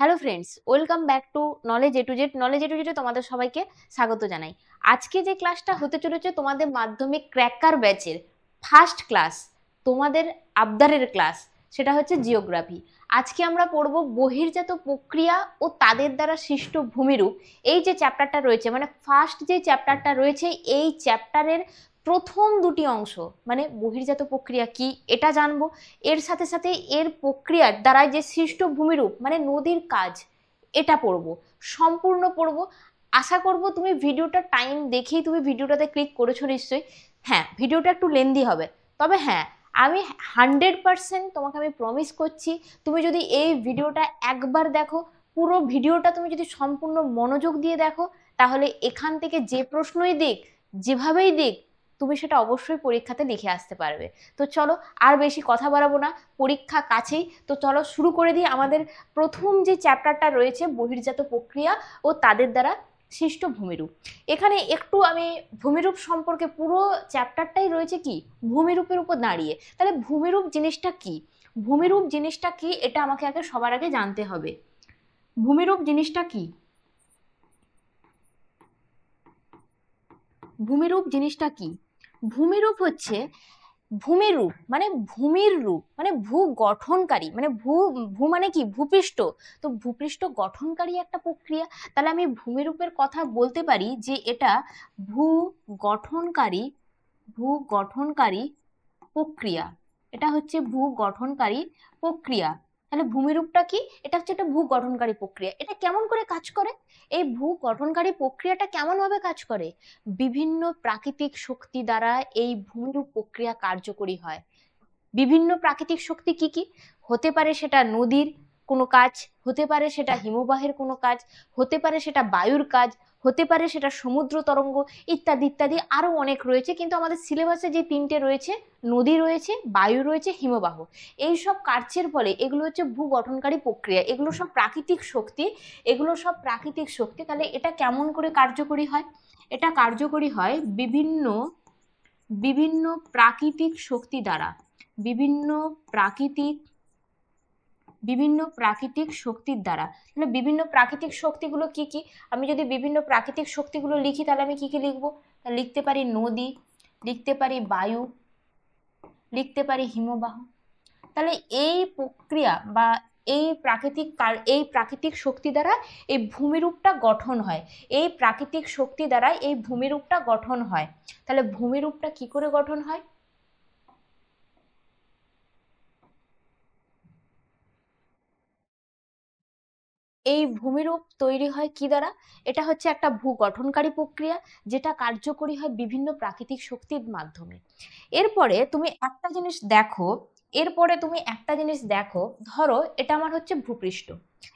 Hello friends, welcome back to knowledge A to Z. Knowledge A to জেডে তোমাদের সবাইকে স্বাগত জানাই। আজকে যে ক্লাসটা হতে চলেছে তোমাদের মাধ্যমিক ক্র্যাকার ব্যাচের ফার্স্ট ক্লাস, তোমাদের আবদারের ক্লাস, সেটা হচ্ছে জিওগ্রাফি। আজকে আমরা পড়ব বহির্জাত প্রক্রিয়া ও তাদের দ্বারা সৃষ্ট ভূমিরূপ। এই যে চ্যাপ্টারটা রয়েছে, মানে ফার্স্ট যে চ্যাপ্টারটা রয়েছে, এই চ্যাপ্টারের প্রথম দুটি অংশ, মানে বহির্জাত প্রক্রিয়া কি এটা জানবো, এর সাথে সাথে এর প্রক্রিয়ার দ্বারা যে সৃষ্ট ভূমিরূপ মানে নদীর কাজ, এটা পড়বো, সম্পূর্ণ পড়বো। আশা করব তুমি ভিডিওটা টাইম দেখেই তুমি ভিডিওটাতে ক্লিক করেছো নিশ্চয়ই। হ্যাঁ, ভিডিওটা একটু লেন্দি হবে, তবে হ্যাঁ, আমি 100% তোমাকে আমি প্রমিস করছি, তুমি যদি এই ভিডিওটা একবার দেখো, পুরো ভিডিওটা তুমি যদি সম্পূর্ণ মনোযোগ দিয়ে দেখো, তাহলে এখান থেকে যে প্রশ্নই দিক, যেভাবেই দিক, তুমি সেটা অবশ্যই পরীক্ষাতে লিখে আসতে পারবে। তো চলো, আর বেশি কথা বাড়াবো না, পরীক্ষা কাছেই, তো চলো শুরু করে দিই। আমাদের প্রথম যে চ্যাপ্টারটা রয়েছে বহির্জাত প্রক্রিয়া ও তাদের দ্বারা সৃষ্ট ভূমিরূপ। এখানে একটু আমি ভূমিরূপ সম্পর্কে, পুরো চ্যাপ্টারটাই রয়েছে কি ভূমিরূপের উপর দাঁড়িয়ে। তাহলে ভূমিরূপ জিনিসটা কি, ভূমিরূপ জিনিসটা কি এটা আমাকে আগে সবার আগে জানতে হবে। ভূমিরূপ জিনিসটা কি, ভূমিরূপ জিনিসটা কি? ভূমিরূপ হচ্ছে, ভূমিরূপ মানে ভূমির রূপ, মানে ভূ গঠনকারী, মানে ভূ, ভূ মানে কি ভূপৃষ্ঠ, তো ভূপৃষ্ঠ গঠনকারী একটা প্রক্রিয়া। তাহলে আমি ভূমিরূপের কথা বলতে পারি যে এটা ভূ গঠনকারী, ভূ গঠনকারী প্রক্রিয়া। এটা হচ্ছে ভূ গঠনকারী প্রক্রিয়া। তাহলে ভূমিরূপটা কি? এটা হচ্ছে একটা ভূ গঠনকারী প্রক্রিয়া। এটা কেমন করে কাজ করে? এই ভূ গঠনকারী প্রক্রিয়াটা কেমন ভাবে কাজ করে? বিভিন্ন প্রাকৃতিক শক্তি দ্বারা এই ভূমিরূপ প্রক্রিয়া কার্যকরী হয়। বিভিন্ন প্রাকৃতিক শক্তি কি কি? হতে পারে সেটা নদীর কোনো কাজ, হতে পারে সেটা হিমবাহের কোনো কাজ, হতে পারে সেটা বায়ুর কাজ, হতে পারে সেটা সমুদ্র তরঙ্গ, ইত্যাদি ইত্যাদি আরো অনেক রয়েছে। কিন্তু আমাদের সিলেবাসে যে তিনটে রয়েছে, নদী রয়েছে, বায়ু রয়েছে, হিমবাহ, এই সব কার্যের ফলে এগুলো হচ্ছে ভূ গঠনকারী প্রক্রিয়া। এগুলো সব প্রাকৃতিক শক্তি, এগুলো সব প্রাকৃতিক শক্তি। তাহলে এটা কেমন করে কার্যকরী হয়? এটা কার্যকরী হয় বিভিন্ন, বিভিন্ন প্রাকৃতিক শক্তি দ্বারা, বিভিন্ন প্রাকৃতিক, বিভিন্ন প্রাকৃতিক শক্তির দ্বারা। তাহলে বিভিন্ন প্রাকৃতিক শক্তিগুলো কি কি? আমি যদি বিভিন্ন প্রাকৃতিক শক্তিগুলো লিখি, তাহলে আমি কি কি লিখবো? লিখতে পারি নদী, লিখতে পারি বায়ু, লিখতে পারি হিমবাহ। তাহলে এই প্রক্রিয়া বা এই প্রাকৃতিক শক্তি দ্বারা এই ভূমিরূপটা গঠন হয়। এই প্রাকৃতিক শক্তি দ্বারা এই ভূমিরূপটা গঠন হয়। তাহলে ভূমিরূপটা কি করে গঠন হয়? এই ভূমিরূপ তৈরি হয় কি দ্বারা? এটা হচ্ছে একটা ভূ গঠনকারী প্রক্রিয়া, যেটা কার্যকরী হয় বিভিন্ন প্রাকৃতিক শক্তির মাধ্যমে। এরপরে তুমি একটা জিনিস দেখো, এরপরে তুমি একটা জিনিস দেখো, ধরো এটা আমার হচ্ছে ভূপৃষ্ঠ।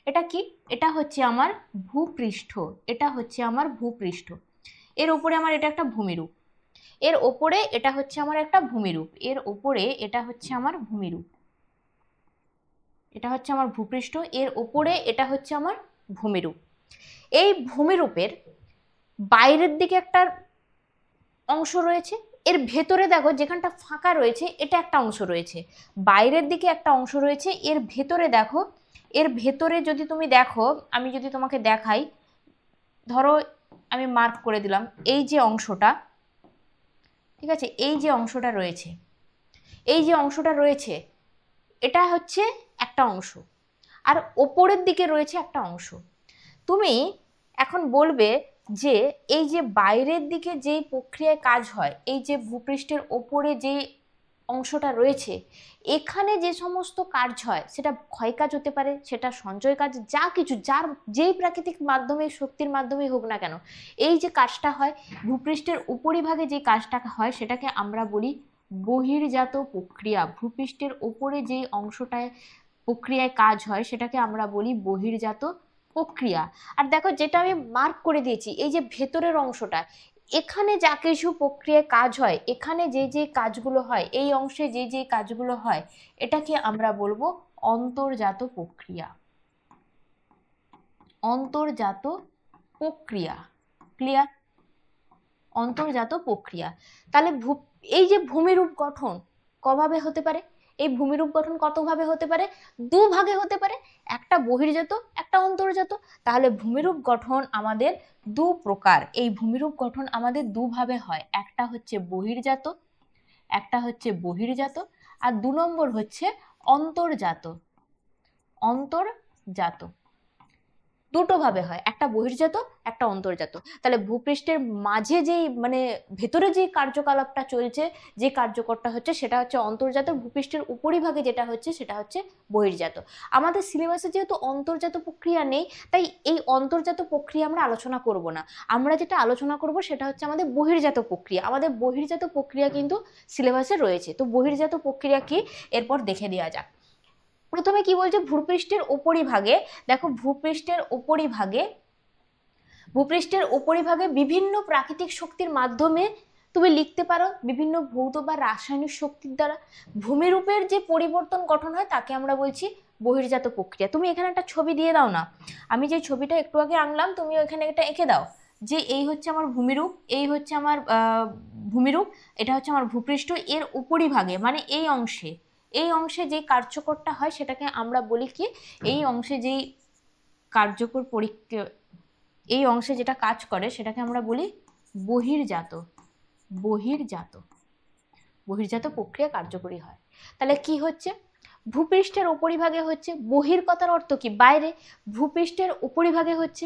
এটা কি? এটা হচ্ছে আমার ভূপৃষ্ঠ, এটা হচ্ছে আমার ভূপৃষ্ঠ। এর উপরে আমার এটা একটা ভূমিরূপ, এর ওপরে এটা হচ্ছে আমার একটা ভূমিরূপ, এর ওপরে এটা হচ্ছে আমার ভূমিরূপ, এটা হচ্ছে আমার ভূপৃষ্ঠ, এর ওপরে এটা হচ্ছে আমার ভূমিরূপ। এই ভূমিরূপের বাইরের দিকে একটা অংশ রয়েছে, এর ভেতরে দেখো যেখানটা ফাঁকা রয়েছে এটা একটা অংশ রয়েছে, বাইরের দিকে একটা অংশ রয়েছে, এর ভেতরে দেখো, এর ভেতরে যদি তুমি দেখো, আমি যদি তোমাকে দেখাই, ধরো আমি মার্ক করে দিলাম এই যে অংশটা, ঠিক আছে, এই যে অংশটা রয়েছে, এই যে অংশটা রয়েছে, এটা হচ্ছে একটা অংশ, আর ওপরের দিকে রয়েছে একটা অংশ। তুমি এখন বলবে যে এই যে বাইরের দিকে যে প্রক্রিয়ায় কাজ হয়, এই যে ভূপৃষ্ঠের ওপরে যে অংশটা রয়েছে, এখানে যে সমস্ত কাজ হয়, সেটা ক্ষয় কাজ হতে পারে, সেটা সঞ্চয় কাজ, যা কিছু, যার যেই প্রাকৃতিক মাধ্যমে শক্তির মাধ্যমে হোক না কেন, এই যে কাজটা হয় ভূপৃষ্ঠের উপরিভাগে, যে কাজটা হয় সেটাকে আমরা বলি বহির্জাত প্রক্রিয়া। ভূপৃষ্ঠের ওপরে যে অংশটায় প্রক্রিয়ায় কাজ হয় সেটাকে আমরা বলি বহির্জাত প্রক্রিয়া। আর দেখো যেটা আমি মার্ক করে দিয়েছি, এই যে ভেতরের অংশটা, এখানে যা কিছু প্রক্রিয়ায় কাজ হয়, এখানে যে যে কাজগুলো হয়, এই অংশে যে যে কাজগুলো হয়, এটাকে আমরা বলবো অন্তর্জাত প্রক্রিয়া, অন্তর্জাত প্রক্রিয়া। ক্লিয়ার? অন্তর্জাত প্রক্রিয়া। তাহলে এই যে ভূমিরূপ গঠন কভাবে হতে পারে? এই ভূমিরূপ গঠন কত ভাবে হতে পারে? দুভাগে হতে পারে, একটা বহির্জাত, একটা অন্তর্জাত। তাহলে ভূমিরূপ গঠন আমাদের দু প্রকার, এই ভূমিরূপ গঠন আমাদের দুভাবে হয়, একটা হচ্ছে বহির্জাত, একটা হচ্ছে বহির্জাত, আর 2 নম্বর হচ্ছে অন্তর্জাত। অন্তর্জাত দুটো ভাবে হয়, একটা বহির্জাত, একটা অন্তর্জাত। তাহলে ভূপৃষ্ঠের মাঝে যেই মানে ভেতরে যে কার্যকলাপটা চলছে, যে কার্যকরটা হচ্ছে সেটা হচ্ছে অন্তর্জাত, ভূপৃষ্ঠের উপরিভাগে যেটা হচ্ছে সেটা হচ্ছে বহির্জাত। আমাদের সিলেবাসে যেহেতু অন্তর্জাত প্রক্রিয়া নেই, তাই এই অন্তর্জাত প্রক্রিয়া আমরা আলোচনা করব না। আমরা যেটা আলোচনা করব সেটা হচ্ছে আমাদের বহির্জাত প্রক্রিয়া। আমাদের বহির্জাত প্রক্রিয়া কিন্তু সিলেবাসে রয়েছে, তো বহির্জাত প্রক্রিয়া কি এরপর দেখে দেওয়া যাক। প্রথমে কি বলছে, ভূপৃষ্ঠের উপরিভাগে, দেখো ভূপৃষ্ঠের উপরিভাগে বিভিন্ন প্রাকৃতিক শক্তির মাধ্যমে তুমি লিখতে পারো, বিভিন্ন ভৌত বা রাসায়নিক শক্তির দ্বারা ভূমিরূপের যে পরিবর্তন গঠন হয় তাকে আমরা বলছি বহির্জাত প্রক্রিয়া। তুমি এখানে একটা ছবি দিয়ে দাও না, আমি যে ছবিটা একটু আগে আনলাম তুমি এখানে এটা এঁকে দাও, যে এই হচ্ছে আমার ভূমিরূপ, এই হচ্ছে আমার ভূমিরূপ, এটা হচ্ছে আমার ভূপৃষ্ঠ, এর উপরিভাগে মানে এই অংশে যে কার্যকরটা হয় সেটাকে আমরা বলি কি, এই অংশে যেই কার্যকর পরীক্ষা, এই অংশে যেটা কাজ করে সেটাকে আমরা বলি বহির্জাত। বহির্জাত বহির্জাত প্রক্রিয়া কার্যকরী হয়। তাহলে কি হচ্ছে, ভূপৃষ্ঠের উপরিভাগে হচ্ছে, বহির কথার অর্থ কি বাইরে, ভূপৃষ্ঠের উপরিভাগে হচ্ছে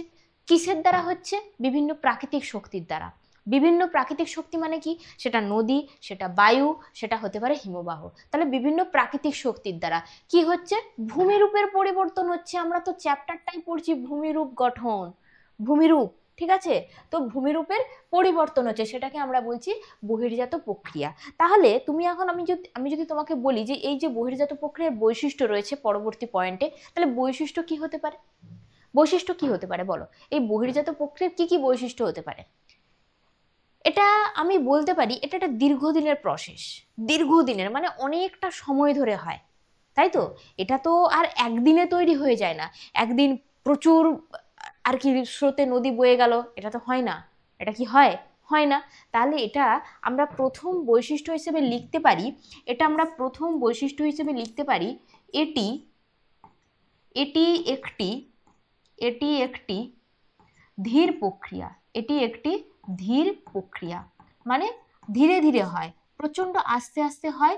কিসের দ্বারা হচ্ছে, বিভিন্ন প্রাকৃতিক শক্তির দ্বারা। বিভিন্ন প্রাকৃতিক শক্তি মানে কি, সেটা নদী, সেটা বায়ু, সেটা হতে পারে হিমবাহ। তাহলে বিভিন্ন প্রাকৃতিক শক্তির দ্বারা কি হচ্ছে, ভূমিরূপের পরিবর্তন হচ্ছে। আমরা তো চ্যাপ্টারটাই পড়ছি ভূমিরূপ গঠন, ভূমিরূপ, ঠিক আছে। তো ভূমিরূপের পরিবর্তন হচ্ছে, সেটাকে আমরা বলছি বহির্জাত প্রক্রিয়া। তাহলে তুমি এখন আমি যদি তোমাকে বলি যে এই যে বহির্জাত প্রক্রিয়ার বৈশিষ্ট্য রয়েছে পরবর্তী পয়েন্টে, তাহলে বৈশিষ্ট্য কি হতে পারে, বৈশিষ্ট্য কি হতে পারে বলো, এই বহির্জাত প্রক্রিয়ার কি কি বৈশিষ্ট্য হতে পারে? এটা আমি বলতে পারি এটা একটা দীর্ঘদিনের প্রসেস, দীর্ঘদিনের মানে অনেকটা সময় ধরে হয়, তাই তো। এটা তো আর একদিনে তৈরি হয়ে যায় না, একদিন প্রচুর আর কি স্রোতে নদী বয়ে গেল, এটা তো হয় না। এটা কি হয়? হয় না। তাহলে এটা আমরা প্রথম বৈশিষ্ট্য হিসেবে লিখতে পারি, এটা আমরা প্রথম বৈশিষ্ট্য হিসেবে লিখতে পারি, এটি এটি একটি এটি একটি ধীর প্রক্রিয়া। এটি একটি ধীর প্রক্রিয়া মানে ধীরে ধীরে হয়, প্রচন্ড আস্তে আস্তে হয়,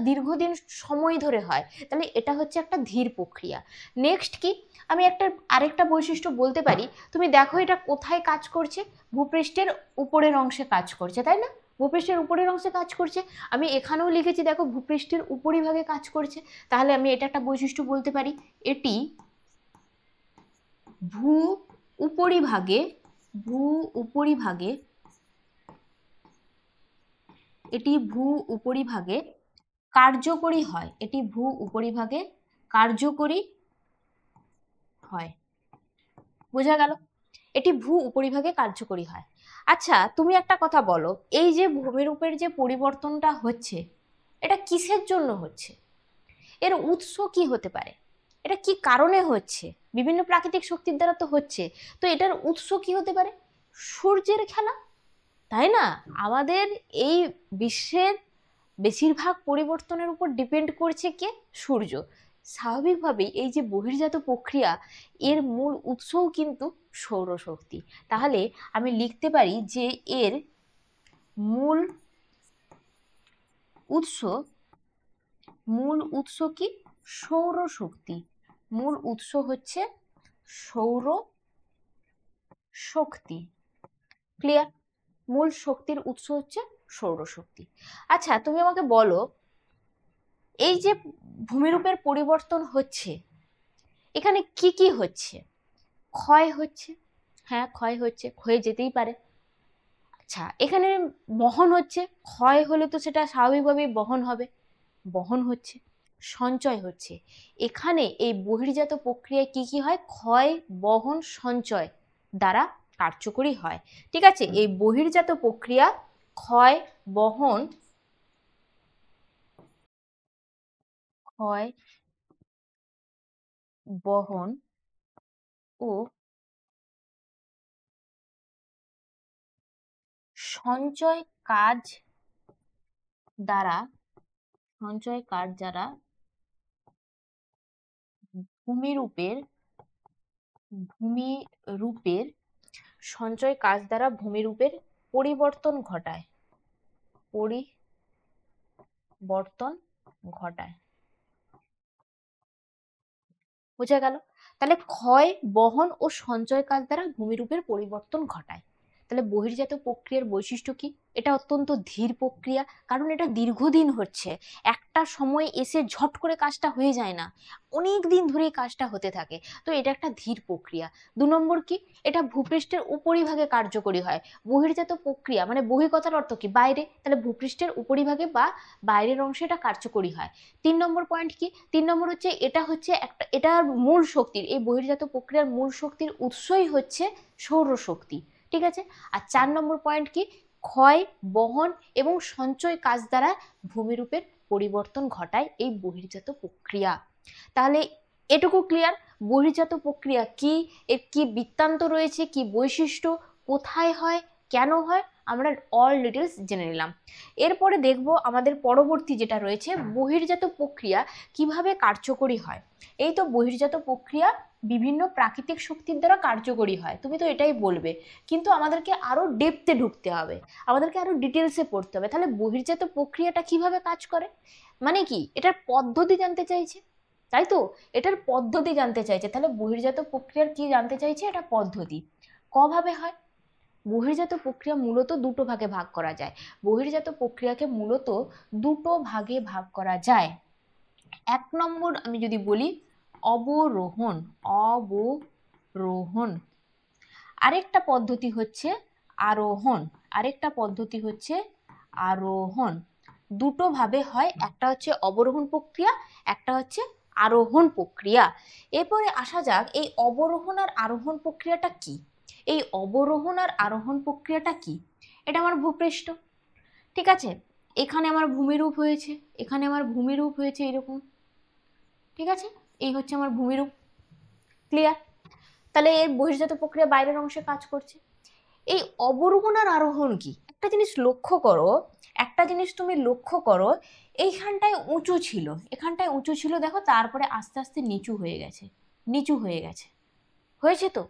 দীর্ঘদিন সময় ধরে হয়, তাহলে এটা হচ্ছে একটা ধীর প্রক্রিয়া। নেক্সট কি, আমি আরেকটা বৈশিষ্ট্য বলতে পারি, তুমি দেখো এটা কোথায় কাজ করছে, ভূপৃষ্ঠের উপরের অংশে কাজ করছে, তাই না, ভূপৃষ্ঠের উপরের অংশে কাজ করছে। আমি এখানেও লিখেছি দেখো ভূপৃষ্ঠের উপরিভাগে কাজ করছে, তাহলে আমি এটা একটা বৈশিষ্ট্য বলতে পারি, এটি ভূ উপরিভাগে ভূ উপরিভাগে এটি ভূ উপরিভাগে কার্যকরী হয়, এটি ভূ উপরিভাগে কার্যকরী হয়, বোঝা গেল, এটি ভূ উপরিভাগে কার্যকরী হয়। আচ্ছা তুমি একটা কথা বলো, এই যে ভূমিরূপের যে পরিবর্তনটা হচ্ছে এটা কিসের জন্য হচ্ছে, এর উৎস কি হতে পারে, এটা কি কারণে হচ্ছে, বিভিন্ন প্রাকৃতিক শক্তির দ্বারা তো হচ্ছে, তো এটার উৎস কি হতে পারে, সূর্যের খেলা, তাই না। আমাদের এই বিশ্বের বেশিরভাগ পরিবর্তনের উপর ডিপেন্ড করছে কে, সূর্য। স্বাভাবিকভাবেই এই যে বহির্জাত প্রক্রিয়া, এর মূল উৎসও কিন্তু সৌরশক্তি। তাহলে আমি লিখতে পারি যে এর মূল উৎস মূল উৎস কি, সৌরশক্তি। মূল উৎস হচ্ছে সৌর শক্তি। ক্লিয়ার, মূল শক্তির উৎস হচ্ছে সৌরশক্তি। আচ্ছা তুমি আমাকে বলো, এই যে ভূমিরূপের পরিবর্তন হচ্ছে এখানে কি কি হচ্ছে, ক্ষয় হচ্ছে, হ্যাঁ ক্ষয় হচ্ছে, ক্ষয়ে যেতেই পারে। আচ্ছা এখানে বহন হচ্ছে, ক্ষয় হলে তো সেটা স্বাভাবিকভাবেই বহন হবে, বহন হচ্ছে, সঞ্চয় হচ্ছে। এখানে এই বহির্জাত প্রক্রিয়ায় কি কি হয়, ক্ষয়, বহন, সঞ্চয় দ্বারা কার্যকরী হয়। ঠিক আছে, এই বহির্জাত প্রক্রিয়া ক্ষয়, বহন, ক্ষয়, বহন ও সঞ্চয় কাজ দ্বারা সঞ্চয় কাজ যারা ভূমিরূপের ভূমিরূপের সঞ্চয় কাজ দ্বারা ভূমিরূপের পরিবর্তন ঘটায়, পরিবর্তন ঘটায়। বোঝা গেল? তাহলে ক্ষয়, বহন ও সঞ্চয় কাজ দ্বারা ভূমিরূপের পরিবর্তন ঘটায়। তাহলে বহির্জাত প্রক্রিয়ার বৈশিষ্ট্য কি? এটা অত্যন্ত ধীর প্রক্রিয়া, কারণ এটা দীর্ঘদিন হচ্ছে। একটা সময় এসে ঝট করে কাজটা হয়ে যায় না, অনেক দিন ধরে কাজটা হতে থাকে। তো এটা একটা ধীর প্রক্রিয়া। 2 নম্বর কি? এটা ভূপৃষ্ঠের উপরিভাগে কার্যকরী হয়। বহির্জাত প্রক্রিয়া মানে বহি কথার অর্থ কি? বাইরে। তাহলে ভূপৃষ্ঠের উপরিভাগে বা বাইরের অংশে এটা কার্যকরী হয়। 3 নম্বর পয়েন্ট কি? 3 নম্বর হচ্ছে এটার মূল শক্তির, এই বহির্জাত প্রক্রিয়ার মূল শক্তির উৎসই হচ্ছে সৌরশক্তি। ঠিক আছে? আর 4 নম্বর পয়েন্ট কি? ক্ষয়, বহন এবং সঞ্চয় কাজ দ্বারা ভূমিরূপের পরিবর্তন ঘটায় এই বহির্জাত প্রক্রিয়া। তাহলে এটুকু ক্লিয়ার? বহির্জাত প্রক্রিয়া কি, এর কি বৃত্তান্ত রয়েছে, কি বৈশিষ্ট্য, কোথায় হয়, কেন হয়, আমরা অল ডিটেলস জেনে নিলাম। এরপরে দেখব আমাদের পরবর্তী যেটা রয়েছে, বহির্জাত প্রক্রিয়া কিভাবে কার্যকরী হয়। এই তো বহির্জাত প্রক্রিয়া বিভিন্ন প্রাকৃতিক শক্তির দ্বারা কার্যকরী হয়, তুমি তো এটাই বলবে, কিন্তু আমাদেরকে আরো ডেপথে ঢুকতে হবে, আমাদেরকে আরো ডিটেলসে পড়তে হবে। তাহলে বহির্জাত প্রক্রিয়াটা কিভাবে কাজ করে, মানে কি, এটার পদ্ধতি জানতে চাইছে, তাই তো? এটার পদ্ধতি জানতে চাইছে। তাহলে বহির্জাত প্রক্রিয়ার কি জানতে চাইছে? এটা পদ্ধতি। কভাবে হয়? বহির্জাত প্রক্রিয়া মূলত দুটো ভাগে ভাগ করা যায়। বহির্জাত প্রক্রিয়াকে মূলত দুটো ভাগে ভাগ করা যায়। 1 নম্বর আমি যদি বলি অবরোহণ, অবরোহণ। আরেকটা পদ্ধতি হচ্ছে আরোহণ, আরেকটা পদ্ধতি হচ্ছে আরোহণ। দুটো ভাবে হয়, একটা হচ্ছে অবরোহণ প্রক্রিয়া, একটা হচ্ছে আরোহণ প্রক্রিয়া। এরপরে আসা যাক এই অবরোহণ আর আরোহণ প্রক্রিয়াটা কি। এই অবরোহণ আর আরোহণ প্রক্রিয়াটা কি? এটা আমার ভূপৃষ্ঠ, ঠিক আছে? এখানে আমার ভূমিরূপ হয়েছে, এখানে আমার ভূমিরূপ হয়েছে এরকম, ঠিক আছে? এই হচ্ছে আমার ভূমিরূপ। ক্লিয়ার? তাহলে এর বহির্জাত প্রক্রিয়া বাইরের অংশে কাজ করছে। এই অবরোহণ আর আরোহণ কি? একটা জিনিস লক্ষ্য করো, একটা জিনিস তুমি লক্ষ্য করো, এইখানটায় উঁচু ছিল, এখানটায় উঁচু ছিল, দেখো তারপরে আস্তে আস্তে নিচু হয়ে গেছে, নিচু হয়ে গেছে, হয়েছে তো,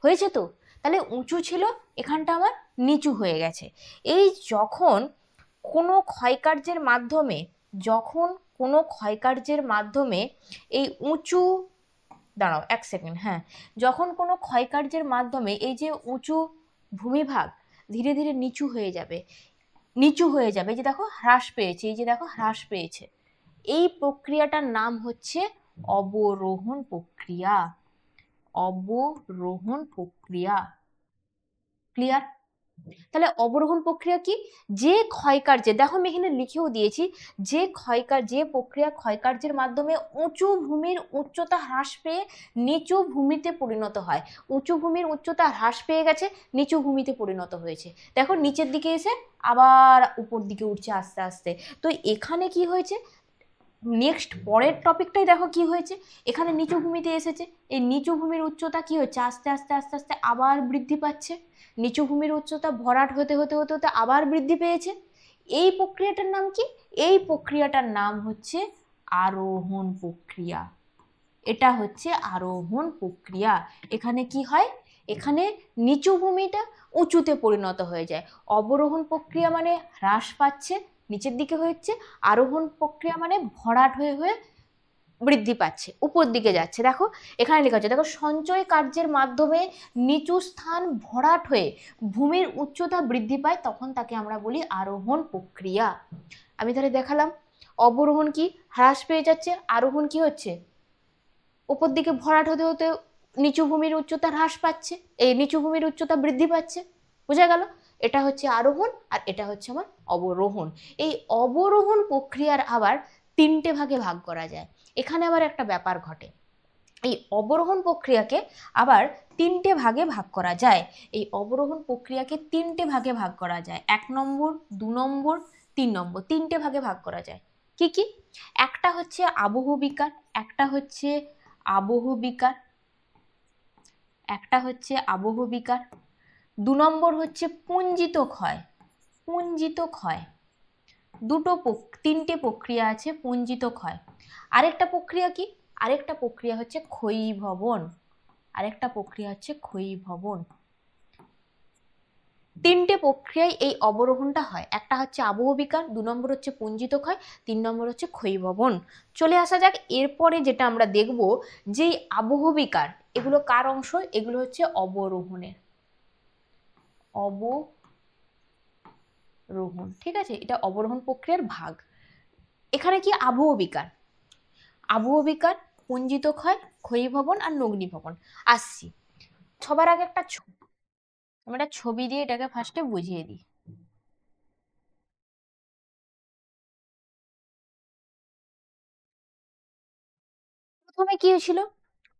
হয়েছে তো? তাহলে উঁচু ছিল, এখানটা আমার নিচু হয়ে গেছে। এই যখন কোনো ক্ষয়কার্যের মাধ্যমে, যখন কোনো ক্ষয়কার্যের মাধ্যমে এই উঁচু, দাঁড়াও 1 সেকেন্ড, হ্যাঁ, যখন কোনো ক্ষয়কার্যের মাধ্যমে এই যে উঁচু ভূমিভাগ ধীরে ধীরে নিচু হয়ে যাবে, নিচু হয়ে যাবে, যে দেখো হ্রাস পেয়েছে, এই যে দেখো হ্রাস পেয়েছে, এই প্রক্রিয়াটার নাম হচ্ছে অবরোহণ প্রক্রিয়া, অবরোহণ প্রক্রিয়া। ক্লিয়ার? তাহলে অবরোহণ প্রক্রিয়া কি? যে ক্ষয়কার্যে, দেখো আমি এখানে লিখেও দিয়েছি, যে প্রক্রিয়া ক্ষয়কার্যের মাধ্যমে উঁচু ভূমির উচ্চতা হ্রাস পেয়ে নিচু ভূমিতে পরিণত হয়। উঁচু ভূমির উচ্চতা হ্রাস পেয়ে গেছে, নিচু ভূমিতে পরিণত হয়েছে, দেখো নিচের দিকে এসে আবার উপর দিকে উঠছে আস্তে আস্তে। তো এখানে কি হয়েছে, নেক্সট পরের টপিকটাই দেখো কি হয়েছে, এখানে নিচু ভূমিতে এসেছে, এই নিচু ভূমির উচ্চতা কি হচ্ছে, আস্তে আস্তে আস্তে আস্তে আবার বৃদ্ধি পাচ্ছে, নিচু ভূমির উচ্চতা ভরাট হতে হতে হতে হতে আবার বৃদ্ধি পেয়েছে। এই প্রক্রিয়াটার নাম কি? এই প্রক্রিয়াটার নাম হচ্ছে আরোহণ প্রক্রিয়া। এটা হচ্ছে আরোহণ প্রক্রিয়া। এখানে কি হয়, এখানে নিচু ভূমিটা উঁচুতে পরিণত হয়ে যায়। অবরোহণ প্রক্রিয়া মানে হ্রাস পাচ্ছে, নিচের দিকে হচ্ছে। আরোহণ প্রক্রিয়া মানে ভরাট হয়ে হয়ে বৃদ্ধি পাচ্ছে, উপর দিকে যাচ্ছে। দেখো এখানে লেখা আছে, দেখো সঞ্চয় কার্যের মাধ্যমে নিচু স্থান ভরাট হয়ে ভূমির উচ্চতা বৃদ্ধি পায়, তখন তাকে আমরা বলি আরোহণ প্রক্রিয়া। আমি তাহলে দেখালাম অবরোহণ কি, হ্রাস পেয়ে যাচ্ছে, আরোহণ কি হচ্ছে, উপর দিকে ভরাট হতে হতে নিচু ভূমির উচ্চতা হ্রাস পাচ্ছে, এই নিচু ভূমির উচ্চতা বৃদ্ধি পাচ্ছে। বোঝা গেল? এটা হচ্ছে আরোহণ আর এটা হচ্ছে আমার অবরোহণ। এই অবরোহণ প্রক্রিয়ার আবার 3টে ভাগে ভাগ করা যায়। এখানে আবার একটা ব্যাপার ঘটে, এই অবরোহণ প্রক্রিয়াকে আবার 3টে ভাগে ভাগ করা যায়। এই অবরোহণ প্রক্রিয়াকে 3টে ভাগে ভাগ করা যায়, 1 নম্বর, 2 নম্বর, 3 নম্বর, 3টে ভাগে ভাগ করা যায়। কি কি? একটা হচ্ছে আবহ বিকার, একটা হচ্ছে আবহ বিকার, একটা হচ্ছে আবহ বিকার। 2 নম্বর হচ্ছে পুঞ্জিত ক্ষয়, পুঞ্জিত ক্ষয়। তিনটে প্রক্রিয়া আছে পুঞ্জিত ক্ষয়। আরেকটা প্রক্রিয়া কি? আরেকটা প্রক্রিয়া হচ্ছে ক্ষয়ীভবন। আরেকটা প্রক্রিয়া হচ্ছে ক্ষয়ীভবন। তিনটে প্রক্রিয়ায় এই অবরোহণটা হয়। একটা হচ্ছে আবহ বিকার, 2 নম্বর হচ্ছে পুঞ্জিত ক্ষয়, 3 নম্বর হচ্ছে ক্ষয়ীভবন। চলে আসা যাক এরপরে যেটা আমরা দেখব, যে আবহ বিকার এগুলো কার অংশ? এগুলো হচ্ছে অবরোহণের, অবরোহণ। ঠিক আছে, এটা অবরোহণ প্রক্রিয়ার ভাগ। এখানে কি আবহ বিকার, আবহ বিকার, পুঞ্জিত ক্ষয়, ক্ষয়ীভবন আর নগ্নিভবন। আসছি, সবার আগে আমরা ছবি দিয়ে এটাকে ফার্স্টে বুঝিয়ে দিই। প্রথমে কি হয়েছিল?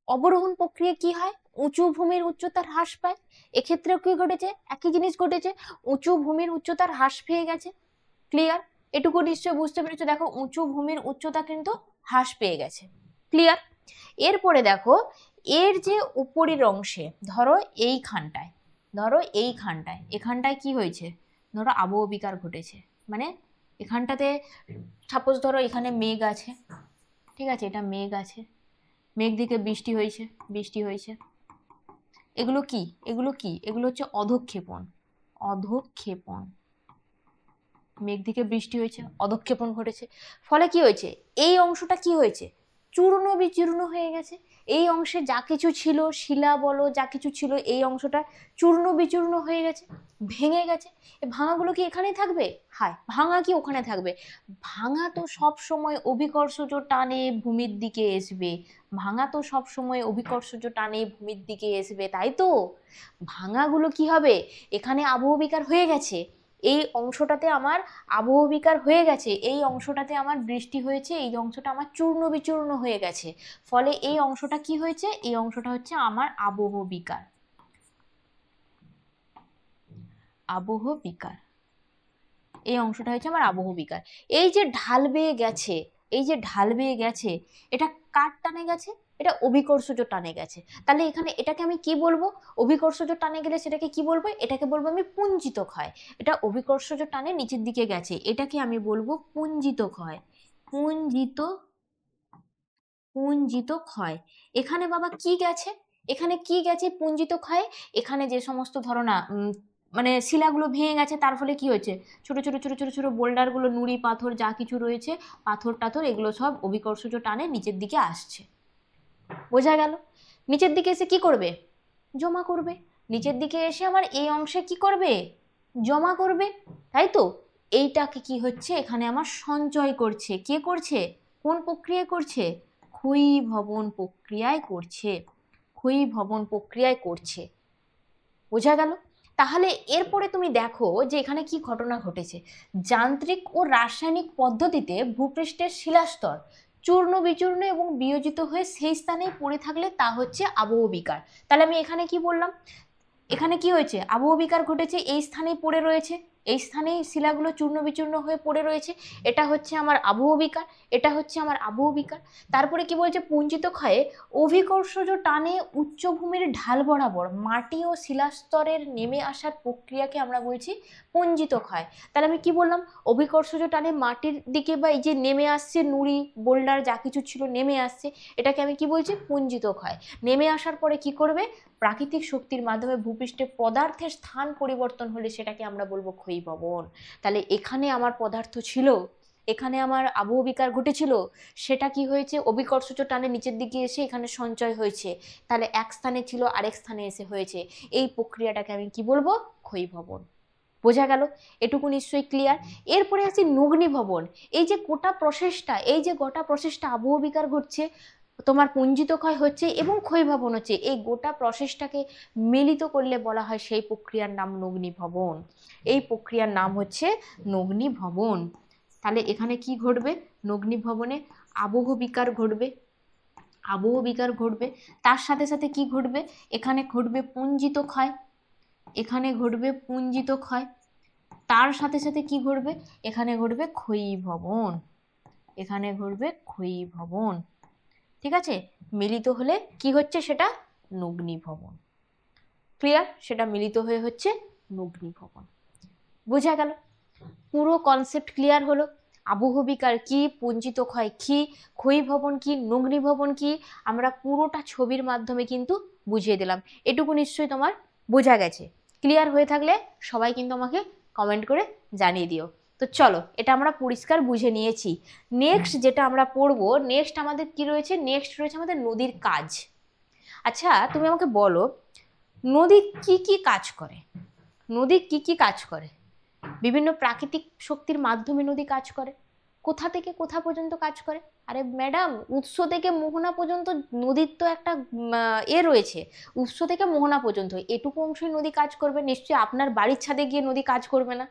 অবরোহণ প্রক্রিয়া কি হয়? উঁচু ভূমির উচ্চতার হ্রাস পায়। এক্ষেত্রেও কি ঘটেছে? একই জিনিস ঘটেছে, উঁচু ভূমির উচ্চতার হ্রাস পেয়ে গেছে। ক্লিয়ার? এটুকু নিশ্চয় বুঝতে পেরেছো। দেখো, উঁচু ভূমির উচ্চতা কিন্তু হ্রাস পেয়ে গেছে। ক্লিয়ার? এরপরে দেখো, এর যে উপরের অংশে, ধরো এইখানটায়, এখানটায় কি হয়েছে? ধরো আবহ বিকার ঘটেছে, মানে এখানটাতে সাপোজ ধরো এখানে মেঘ আছে, ঠিক আছে, এটা মেঘ আছে, মেঘ দিকে বৃষ্টি হয়েছে, বৃষ্টি হয়েছে। এগুলো কি? এগুলো কি? এগুলো হচ্ছে অধঃক্ষেপণ। অধঃক্ষেপণ। মেঘ দিকে বৃষ্টি হয়েছে, অধঃক্ষেপণ ঘটেছে। ফলে কি হয়েছে? এই অংশটা কি হয়েছে? চূর্ণ বিচূর্ণ হয়ে গেছে। এই অংশে যা কিছু ছিল, শিলা বলো যা কিছু ছিল, এই অংশটা চূর্ণ বিচূর্ণ হয়ে গেছে, ভেঙে গেছে। এই ভাঙাগুলো কি এখানেই থাকবে? হায়, ভাঙা কি ওখানে থাকবে? ভাঙা তো সব সময় অভিকর্ষজ টানে ভূমির দিকে আসবে। ভাঙা তো সব সময় অভিকর্ষজ টানে ভূমির দিকে আসবে, তাই তো? ভাঙাগুলো কি হবে? এখানে আবহবিকার হয়ে গেছে, এই অংশটাতে আমার আবহবিকার হয়ে গেছে, এই অংশটাতে আমার বৃষ্টি হয়েছে, এই অংশটা আমার চূর্ণ বিচূর্ণ হয়ে গেছে। ফলে এই অংশটা কি হয়েছে? এই অংশটা হচ্ছে আমার আবহবিকার। আবহবিকার, এই অংশটা হচ্ছে আমার আবহবিকার। এই যে ঢাল বেয়ে গেছে, এই যে ঢাল বেয়ে গেছে, এটা কার টানে গেছে? এটা অভিকর্ষজ টানে গেছে। তাহলে এখানে এটাকে আমি কি বলবো? অভিকর্ষজ টানে গেলে সেটাকে কি বলবো? এটাকে বলবো আমি পুঞ্জিত ক্ষয়। এটা অভিকর্ষজ টানে নিচের দিকে গেছে, এটাকে আমি বলবো পুঞ্জিত ক্ষয়। পুঞ্জিত, পুঞ্জিত ক্ষয়। এখানে বাবা কি গেছে? এখানে কি গেছে পুঞ্জিত ক্ষয়ে? এখানে যে সমস্ত ধরনা মানে শিলাগুলো ভেঙে গেছে, তার ফলে কি হয়েছে? ছোট ছোট ছোট ছোট ছোট বোল্ডারগুলো, নুড়ি পাথর যা কিছু রয়েছে, পাথর টাথর, এগুলো সব অভিকর্ষজ টানে নিচের দিকে আসছে। বোঝা গেল? নিচের দিকে এসে কি করবে? জমা করবে। নিচের দিকে এসে আমার এই অংশে কি করবে? জমা করবে, তাই তো? এইটাকে কি হচ্ছে? এখানে আমার সঞ্চয় করছে। কে করছে? কোন প্রক্রিয়ায় করছে? ক্ষয়ীভবন প্রক্রিয়ায় করছে। ক্ষয়ীভবন প্রক্রিয়ায় করছে। বোঝা গেল? তাহলে এরপরে তুমি দেখো যে এখানে কি ঘটনা ঘটেছে। যান্ত্রিক ও রাসায়নিক পদ্ধতিতে ভূপৃষ্ঠের শিলাস্তর চূর্ণ বিচূর্ণ এবং বিয়োজিত হয়ে সেই স্থানেই পড়ে থাকলে তা হচ্ছে আবহবিকার। তাহলে আমি এখানে কি বললাম? এখানে কি হয়েছে? আবহবিকার ঘটেছে, এই স্থানেই পড়ে রয়েছে, এই স্থানেই শিলাগুলো চূর্ণ বিচূর্ণ হয়ে পড়ে রয়েছে। এটা হচ্ছে আমার আবহবিকার, এটা হচ্ছে আমার আবহবিকার। তারপরে কি বলছে? পুঞ্জিত ক্ষয়ে অভিকর্ষজ টানে উচ্চভূমির ঢাল বরাবর মাটি ও শিলাস্তরের নেমে আসার প্রক্রিয়াকে আমরা বলছি পুঞ্জিত ক্ষয়। তাহলে আমি কি বললাম? অভিকর্ষজ টানে মাটির দিকে বা এই যে নেমে আসছে নুড়ি বোল্ডার যা কিছু ছিল নেমে আসছে, এটাকে আমি কি বলছি? পুঞ্জিত ক্ষয়। নেমে আসার পরে কি করবে? প্রাকৃতিক শক্তির মাধ্যমে ভূপৃষ্ঠে পদার্থের স্থান পরিবর্তন হলে সেটাকে আমরা বলবো ক্ষয়ীভবন। তাহলে এখানে আমার পদার্থ ছিল, এখানে আমার আবহবিকার ঘটেছিল, সেটা কি হয়েছে? অভিকর্ষজ টানে নিচের দিকে এসে এখানে সঞ্চয় হয়েছে। তাহলে এক স্থানে ছিল আরেক স্থানে এসে হয়েছে, এই প্রক্রিয়াটাকে আমি কি বলবো? ক্ষয়ীভবন। বোঝা গেল? এটুকু নিশ্চয়ই ক্লিয়ার। এরপরে আছে নগ্নিভবন। এই যে গোটা প্রসেসটা, এই যে গোটা প্রসেসটা আবহবিকার ঘটছে, তোমার পুঞ্জিত ক্ষয় হচ্ছে এবং ক্ষয়ীভবন হচ্ছে, এই গোটা প্রসেসটাকে মিলিত করলে বলা হয় সেই প্রক্রিয়ার নাম নগ্নিভবন। এই প্রক্রিয়ার নাম হচ্ছে নগ্নিভবন। তাহলে এখানে কি ঘটবে? নগ্নিভবনে আবহবিকার ঘটবে, আবহবিকার ঘটবে। তার সাথে সাথে কি ঘটবে? এখানে ঘটবে পুঞ্জিত ক্ষয়, এখানে ঘটবে পুঞ্জিত ক্ষয়। তার সাথে সাথে কি ঘটবে? এখানে ঘটবে ক্ষয়ীভবন, এখানে ঘটবে ক্ষয়ীভবন। ঠিক আছে? মিলিত হলে কি হচ্ছে? সেটা নগ্নিভবন। ক্লিয়ার? সেটা মিলিত হয়ে হচ্ছে নগ্নিভবন। বোঝা গেল? পুরো কনসেপ্ট ক্লিয়ার হলো। আবহবিকার কি, পুঞ্জিত ক্ষয় কি, ক্ষয়ীভবন কি, নগ্নীভবন কি, আমরা পুরোটা ছবির মাধ্যমে কিন্তু বুঝিয়ে দিলাম। এটুকু নিশ্চয়ই তোমার বোঝা গেছে। ক্লিয়ার হয়ে থাকলে সবাই কিন্তু আমাকে কমেন্ট করে জানিয়ে দিও। তো চলো, এটা আমরা পরিষ্কার বুঝে নিয়েছি। নেক্সট যেটা আমরা পড়বো, নেক্সট আমাদের কি রয়েছে, নেক্সট রয়েছে আমাদের নদীর কাজ। আচ্ছা তুমি আমাকে বলো, নদী কি কি কাজ করে? নদী কি কি কাজ করে? বিভিন্ন প্রাকৃতিক শক্তির মাধ্যমে নদী কাজ করে। কোথা থেকে কোথা পর্যন্ত কাজ করে? আরে ম্যাডাম, উৎস থেকে মোহনা পর্যন্ত নদীর তো একটা রয়েছে। উৎস থেকে মোহনা পর্যন্ত এটুকু অংশই নদী কাজ করবে, নিশ্চয়ই আপনার বাড়ির ছাদে গিয়ে নদী কাজ করবে না।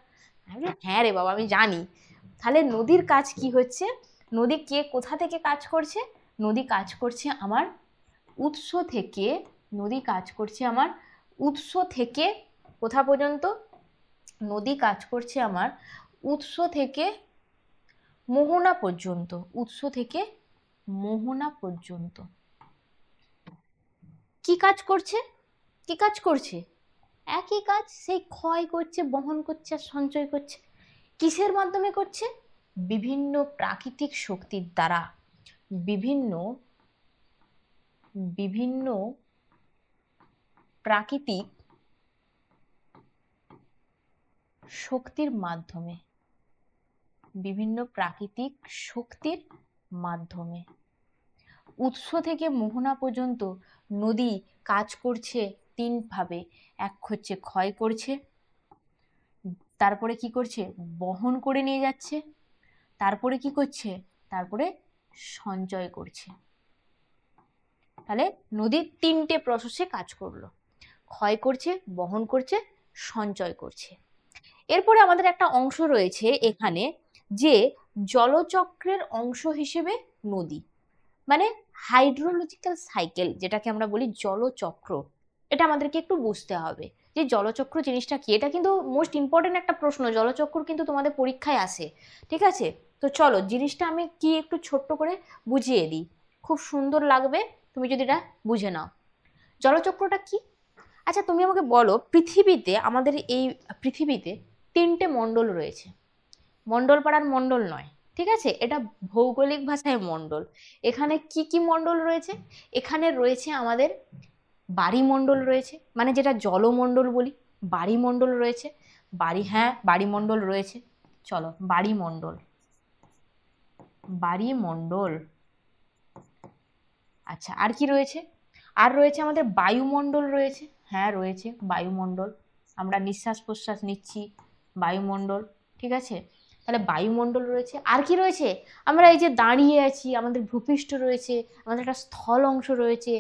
হ্যাঁ রে বাবা, আমি জানি। তাহলে নদীর কাজ কি হচ্ছে? নদী কে কোথা থেকে কাজ করছে? নদী কাজ করছে আমার উৎস থেকে। নদী কাজ করছে আমার উৎস থেকে কোথা পর্যন্ত? নদী কাজ করছে আমার উৎস থেকে মোহনা পর্যন্ত। উৎস থেকে মোহনা পর্যন্ত কি কাজ করছে? কি কাজ করছে? একই কাজ, সেই ক্ষয় করছে, বহন করছে আর সঞ্চয় করছে। কিসের মাধ্যমে করছে? বিভিন্ন প্রাকৃতিক শক্তির দ্বারা। বিভিন্ন বিভিন্ন প্রাকৃতিক শক্তির মাধ্যমে। বিভিন্ন প্রাকৃতিক শক্তির মাধ্যমে উৎস থেকে মোহনা পর্যন্ত নদী কাজ করছে তিনভাবে। এক হচ্ছে ক্ষয় করছে, তারপরে কি করছে? বহন করে নিয়ে যাচ্ছে, তারপরে কি করছে? তারপরে সঞ্চয় করছে। তাহলে নদীর তিনটে প্রসেসে কাজ করলো, ক্ষয় করছে, বহন করছে, সঞ্চয় করছে। এরপরে আমাদের একটা অংশ রয়েছে এখানে, যে জলচক্রের অংশ হিসেবে নদী, মানে হাইড্রোলজিক্যাল সাইকেল, যেটাকে আমরা বলি জলচক্র। এটা আমাদেরকে একটু বুঝতে হবে যে জলচক্র জিনিসটা কি। এটা কিন্তু মোস্ট ইম্পর্টেন্ট একটা প্রশ্ন, জলচক্র কিন্তু তোমাদের পরীক্ষায় আসে। ঠিক আছে, তো চলো জিনিসটা আমি কি একটু ছোট্ট করে বুঝিয়ে দিই, খুব সুন্দর লাগবে তুমি যদি এটা বুঝে নাও। জলচক্রটা কি? আচ্ছা তুমি আমাকে বলো, পৃথিবীতে, আমাদের এই পৃথিবীতে তিনটে মণ্ডল রয়েছে। মণ্ডল পাড়ার মণ্ডল নয়, ঠিক আছে, এটা ভৌগোলিক ভাষায় মণ্ডল। এখানে কি কি মণ্ডল রয়েছে? এখানে রয়েছে আমাদের বাড়িমণ্ডল রয়েছে, মানে যেটা জলমণ্ডল বলি। বাড়িমণ্ডল রয়েছে, হ্যাঁ বাড়িমণ্ডল রয়েছে। চলো, বাড়িমণ্ডল, বাড়িমণ্ডল। আচ্ছা আর কি রয়েছে? আর রয়েছে আমাদের বায়ুমণ্ডল রয়েছে। হ্যাঁ রয়েছে বায়ুমণ্ডল, আমরা নিঃশ্বাস প্রশ্বাস নিচ্ছি, বায়ুমণ্ডল। ঠিক আছে, তাহলে বায়ুমণ্ডল রয়েছে। আর কি রয়েছে? আমরা এই যে দাঁড়িয়ে আছি, আমাদের ভূপৃষ্ঠ রয়েছে, আমাদের একটা স্থল অংশ রয়েছে,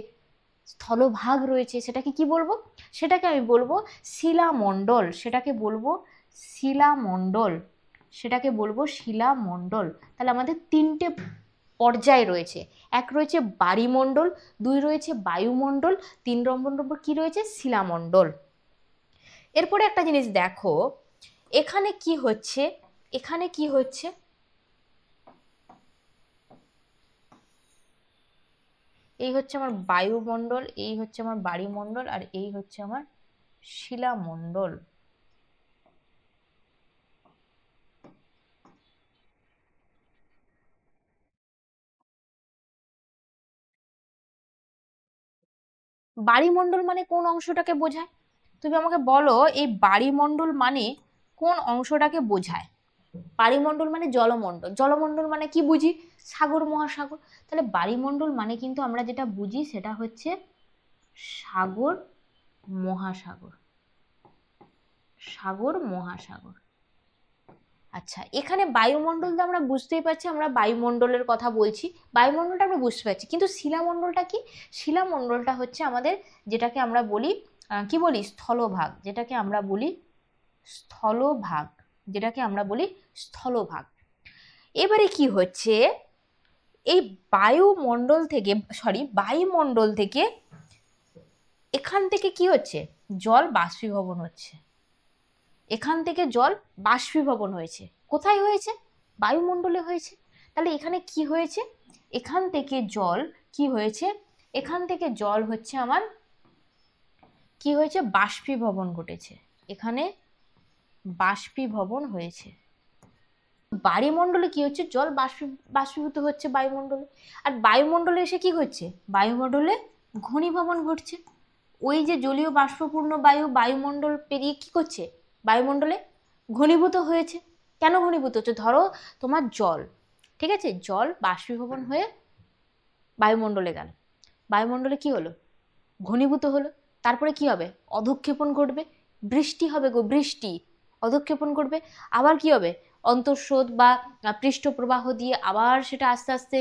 স্থলভাগ রয়েছে, সেটাকে কি বলবো? সেটাকে আমি বলবো শিলামণ্ডল। সেটাকে বলবো শিলামণ্ডল। সেটাকে বলবো শিলামণ্ডল। তাহলে আমাদের তিনটে পর্যায় রয়েছে। এক রয়েছে বাড়িমণ্ডল, দুই রয়েছে বায়ুমণ্ডল, তিন নম্বর কি রয়েছে? শিলামণ্ডল। এরপরে একটা জিনিস দেখো, এখানে কি হচ্ছে? এখানে কি হচ্ছে? এই হচ্ছে আমার বায়ুমণ্ডল, এই হচ্ছে আমার বাড়িমণ্ডল, আর এই হচ্ছে আমার শিলামণ্ডল। বাড়িমণ্ডল মানে কোন অংশটাকে বোঝায়? তুমি আমাকে বলো, এই বাড়িমণ্ডল মানে কোন অংশটাকে বোঝায়? বাড়িমণ্ডল মানে জলমণ্ডল। জলমণ্ডল মানে কি বুঝি? সাগর মহাসাগর। তাহলে বাড়িমণ্ডল মানে কিন্তু আমরা যেটা বুঝি সেটা হচ্ছে সাগর মহাসাগর। সাগর মহাসাগর। আচ্ছা, এখানে বায়ুমণ্ডল তো আমরা বুঝতেই পারছি, আমরা বায়ুমণ্ডলের কথা বলছি, বায়ুমণ্ডলটা আমরা বুঝতে পারছি, কিন্তু শিলামণ্ডলটা কি? শিলামণ্ডলটা হচ্ছে আমাদের, যেটাকে আমরা বলি কি বলি? স্থলভাগ। যেটাকে আমরা বলি স্থলভাগ। যেটাকে আমরা বলি স্থলভাগ। এবারে কি হচ্ছে? এই বায়ুমণ্ডল থেকে, বায়ুমণ্ডল থেকে এখান থেকে কি হচ্ছে? জল বাষ্পীভবন হচ্ছে। এখান থেকে জল বাষ্পীভবন হয়েছে। কোথায় হয়েছে? বায়ুমণ্ডলে হয়েছে। তাহলে এখানে কি হয়েছে? এখান থেকে জল কি হয়েছে? এখান থেকে জল হচ্ছে আমার কি হয়েছে? বাষ্পীভবন ঘটেছে। এখানে বাষ্পীভবন হয়েছে। বায়ুমণ্ডলে কি হচ্ছে, জল বাষ্পীভূত হচ্ছে বায়ুমণ্ডলে, আর বায়ুমণ্ডলে এসে কি হচ্ছে, বায়ুমণ্ডলে ঘনীভবন ঘটছে। ওই যে জলীয় বাষ্পপূর্ণ বায়ু বায়ুমণ্ডল পেরিয়ে কি করছে, বায়ুমণ্ডলে ঘনীভূত হয়েছে। কেন ঘনীভূত হচ্ছে, ধরো তোমার জল, ঠিক আছে, জল বাষ্পীভবন হয়ে বায়ুমণ্ডলে গেল, বায়ুমণ্ডলে কি হলো, ঘনীভূত হলো, তারপরে কি হবে, অধঃক্ষেপণ ঘটবে, বৃষ্টি হবে গো, বৃষ্টি, অধঃক্ষেপণ ঘটবে, আবার কি হবে, অন্তঃস্রোত বা পৃষ্ঠ প্রবাহ দিয়ে আবার সেটা আস্তে আস্তে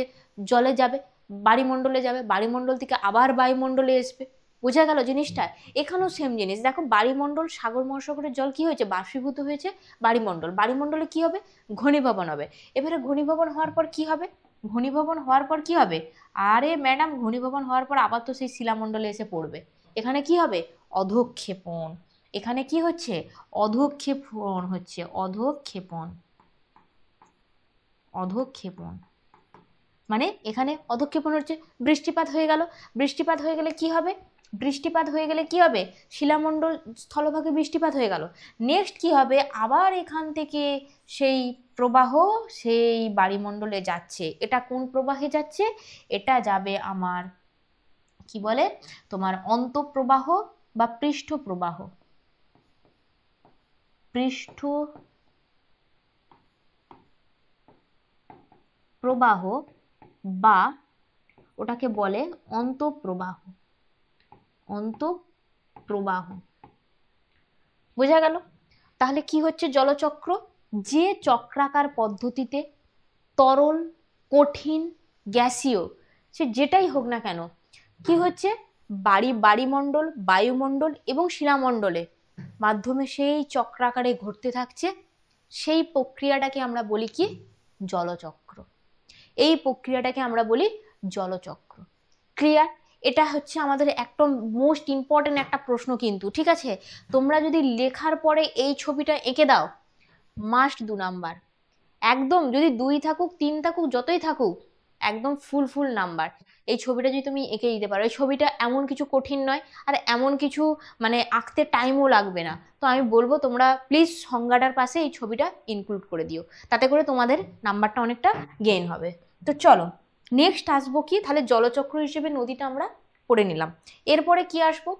জলে যাবে, বায়ুমণ্ডলে যাবে, বায়ুমণ্ডল থেকে আবার বায়ুমণ্ডলে আসবে। বোঝা গেল জিনিসটা। এখানেও সেম জিনিস, দেখো বায়ুমণ্ডল, সাগর মহাসাগরের জল কি হয়েছে, বাষ্পীভূত হয়েছে বায়ুমণ্ডল, বায়ুমণ্ডলে কি হবে, ঘনীভবন হবে। এবারে ঘনীভবন হওয়ার পর কি হবে, ঘনীভবন হওয়ার পর কি হবে, আরে ম্যাডাম ঘনীভবন হওয়ার পর আবার তো সেই শিলামণ্ডলে এসে পড়বে, এখানে কি হবে, অধঃক্ষেপণ, এখানে কি হচ্ছে, অধঃক্ষেপণ হচ্ছে, অধঃক্ষেপণ, অধঃক্ষেপণ, মানে এখানে অধঃক্ষেপণ হচ্ছে, বৃষ্টিপাত হয়ে গেল, বৃষ্টিপাত হয়ে গেলে কি হবে, বৃষ্টিপাত হয়ে গেলে কি হবে, শিলামণ্ডল স্থলভাগে বৃষ্টিপাত হয়ে গেল, নেক্সট কি হবে, আবার এখান থেকে সেই প্রবাহ সেই বায়ুমণ্ডলে যাচ্ছে, এটা কোন প্রবাহে যাচ্ছে, এটা যাবে আমার কি বলে তোমার অন্তঃপ্রবাহ বা পৃষ্ঠ প্রবাহ, পৃষ্ঠ প্রবাহ বা ওটাকে বলে অন্তঃপ্রবাহ, অন্তঃপ্রবাহ। বোঝা গেল। তাহলে কি হচ্ছে জলচক্র, যে চক্রাকার পদ্ধতিতে তরল, কঠিন, গ্যাসীয়, সে যেটাই হোক না কেন, কি হচ্ছে, বায়ুমণ্ডল, বায়ুমণ্ডল এবং শিলামণ্ডলে মাধ্যমে সেই চক্রাকারে ঘটতে থাকছে, সেই প্রক্রিয়াটাকে আমরা বলি কি, জলচক্র। এই প্রক্রিয়াটাকে আমরা বলি জলচক্র। ক্লিয়ার। এটা হচ্ছে আমাদের একদম মোস্ট ইম্পর্টেন্ট একটা প্রশ্ন কিন্তু, ঠিক আছে, তোমরা যদি লেখার পরে এই ছবিটা এঁকে দাও, মাস্ট 2 নাম্বার, একদম, যদি 2 থাকুক 3 থাকুক যতই থাকুক, একদম ফুল ফুল নাম্বার। এই ছবিটা যদি তুমি এঁকে দিতে পারো, এই ছবিটা এমন কিছু কঠিন নয়, আর এমন কিছু মানে আঁকতে টাইমও লাগবে না, তো আমি বলবো তোমরা প্লিজ সংজ্ঞাটার পাশে এই ছবিটা ইনক্লুড করে দিও, তাতে করে তোমাদের নাম্বারটা অনেকটা গেইন হবে। তো চলো নেক্সট আসবো কি, তাহলে জলচক্র হিসেবে নদীটা আমরা পড়ে নিলাম। এরপরে কি আসবো,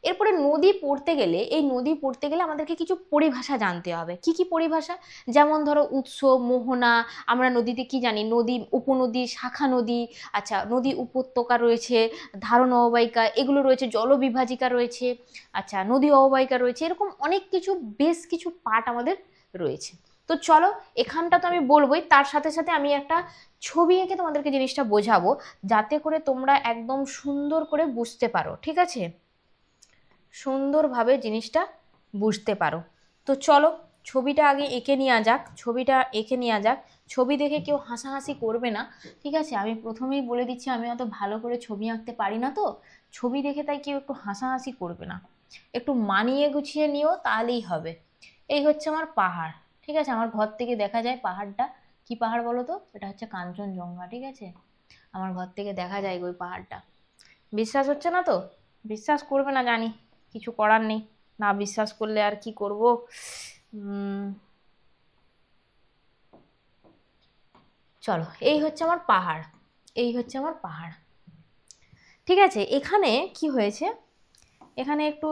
এরপরে নদী পড়তে গেলে, এই নদী পড়তে গেলে আমাদেরকে কিছু পরিভাষা জানতে হবে। কি কি পরিভাষা, যেমন ধরো উৎস, মোহনা, আমরা নদীতে কি জানি, নদী, উপনদী, শাখা নদী, আচ্ছা নদী উপত্যকা রয়েছে, ধারণ অববাহিকা এগুলো রয়েছে, জলবিভাজিকা রয়েছে, আচ্ছা নদী অববাহিকা রয়েছে, এরকম অনেক কিছু, বেশ কিছু পার্ট আমাদের রয়েছে। তো চলো, এখানটা তো আমি বলবোই, তার সাথে সাথে আমি একটা ছবি এঁকে তোমাদেরকে জিনিসটা বোঝাবো, যাতে করে তোমরা একদম সুন্দর করে বুঝতে পারো, ঠিক আছে, সুন্দরভাবে জিনিসটা বুঝতে পারো। তো চলো ছবিটা আগে এঁকে নেওয়া যাক, ছবিটা এঁকে নেওয়া যাক, ছবি দেখে কেউ হাসাহাসি করবে না, ঠিক আছে, আমি প্রথমেই বলে দিচ্ছি আমি অত ভালো করে ছবি আঁকতে পারি না, তো ছবি দেখে তাই কেউ একটু হাসাহাসি করবে না, একটু মানিয়ে গুছিয়ে নিও তাহলেই হবে। এই হচ্ছে আমার পাহাড়, ঠিক আছে, আমার ঘর থেকে দেখা যায় পাহাড়টা, কি পাহাড় বলো তো, এটা হচ্ছে কাঞ্চনজঙ্ঘা, ঠিক আছে, আমার ঘর থেকে দেখা যায় ওই পাহাড়টা। বিশ্বাস হচ্ছে না তো, বিশ্বাস করবে না জানি, কিছু করার নেই, না বিশ্বাস করলে আর কি করব। উম, চলো এই হচ্ছে আমার পাহাড়, এই হচ্ছে আমার পাহাড়, ঠিক আছে, এখানে কি হয়েছে, এখানে একটু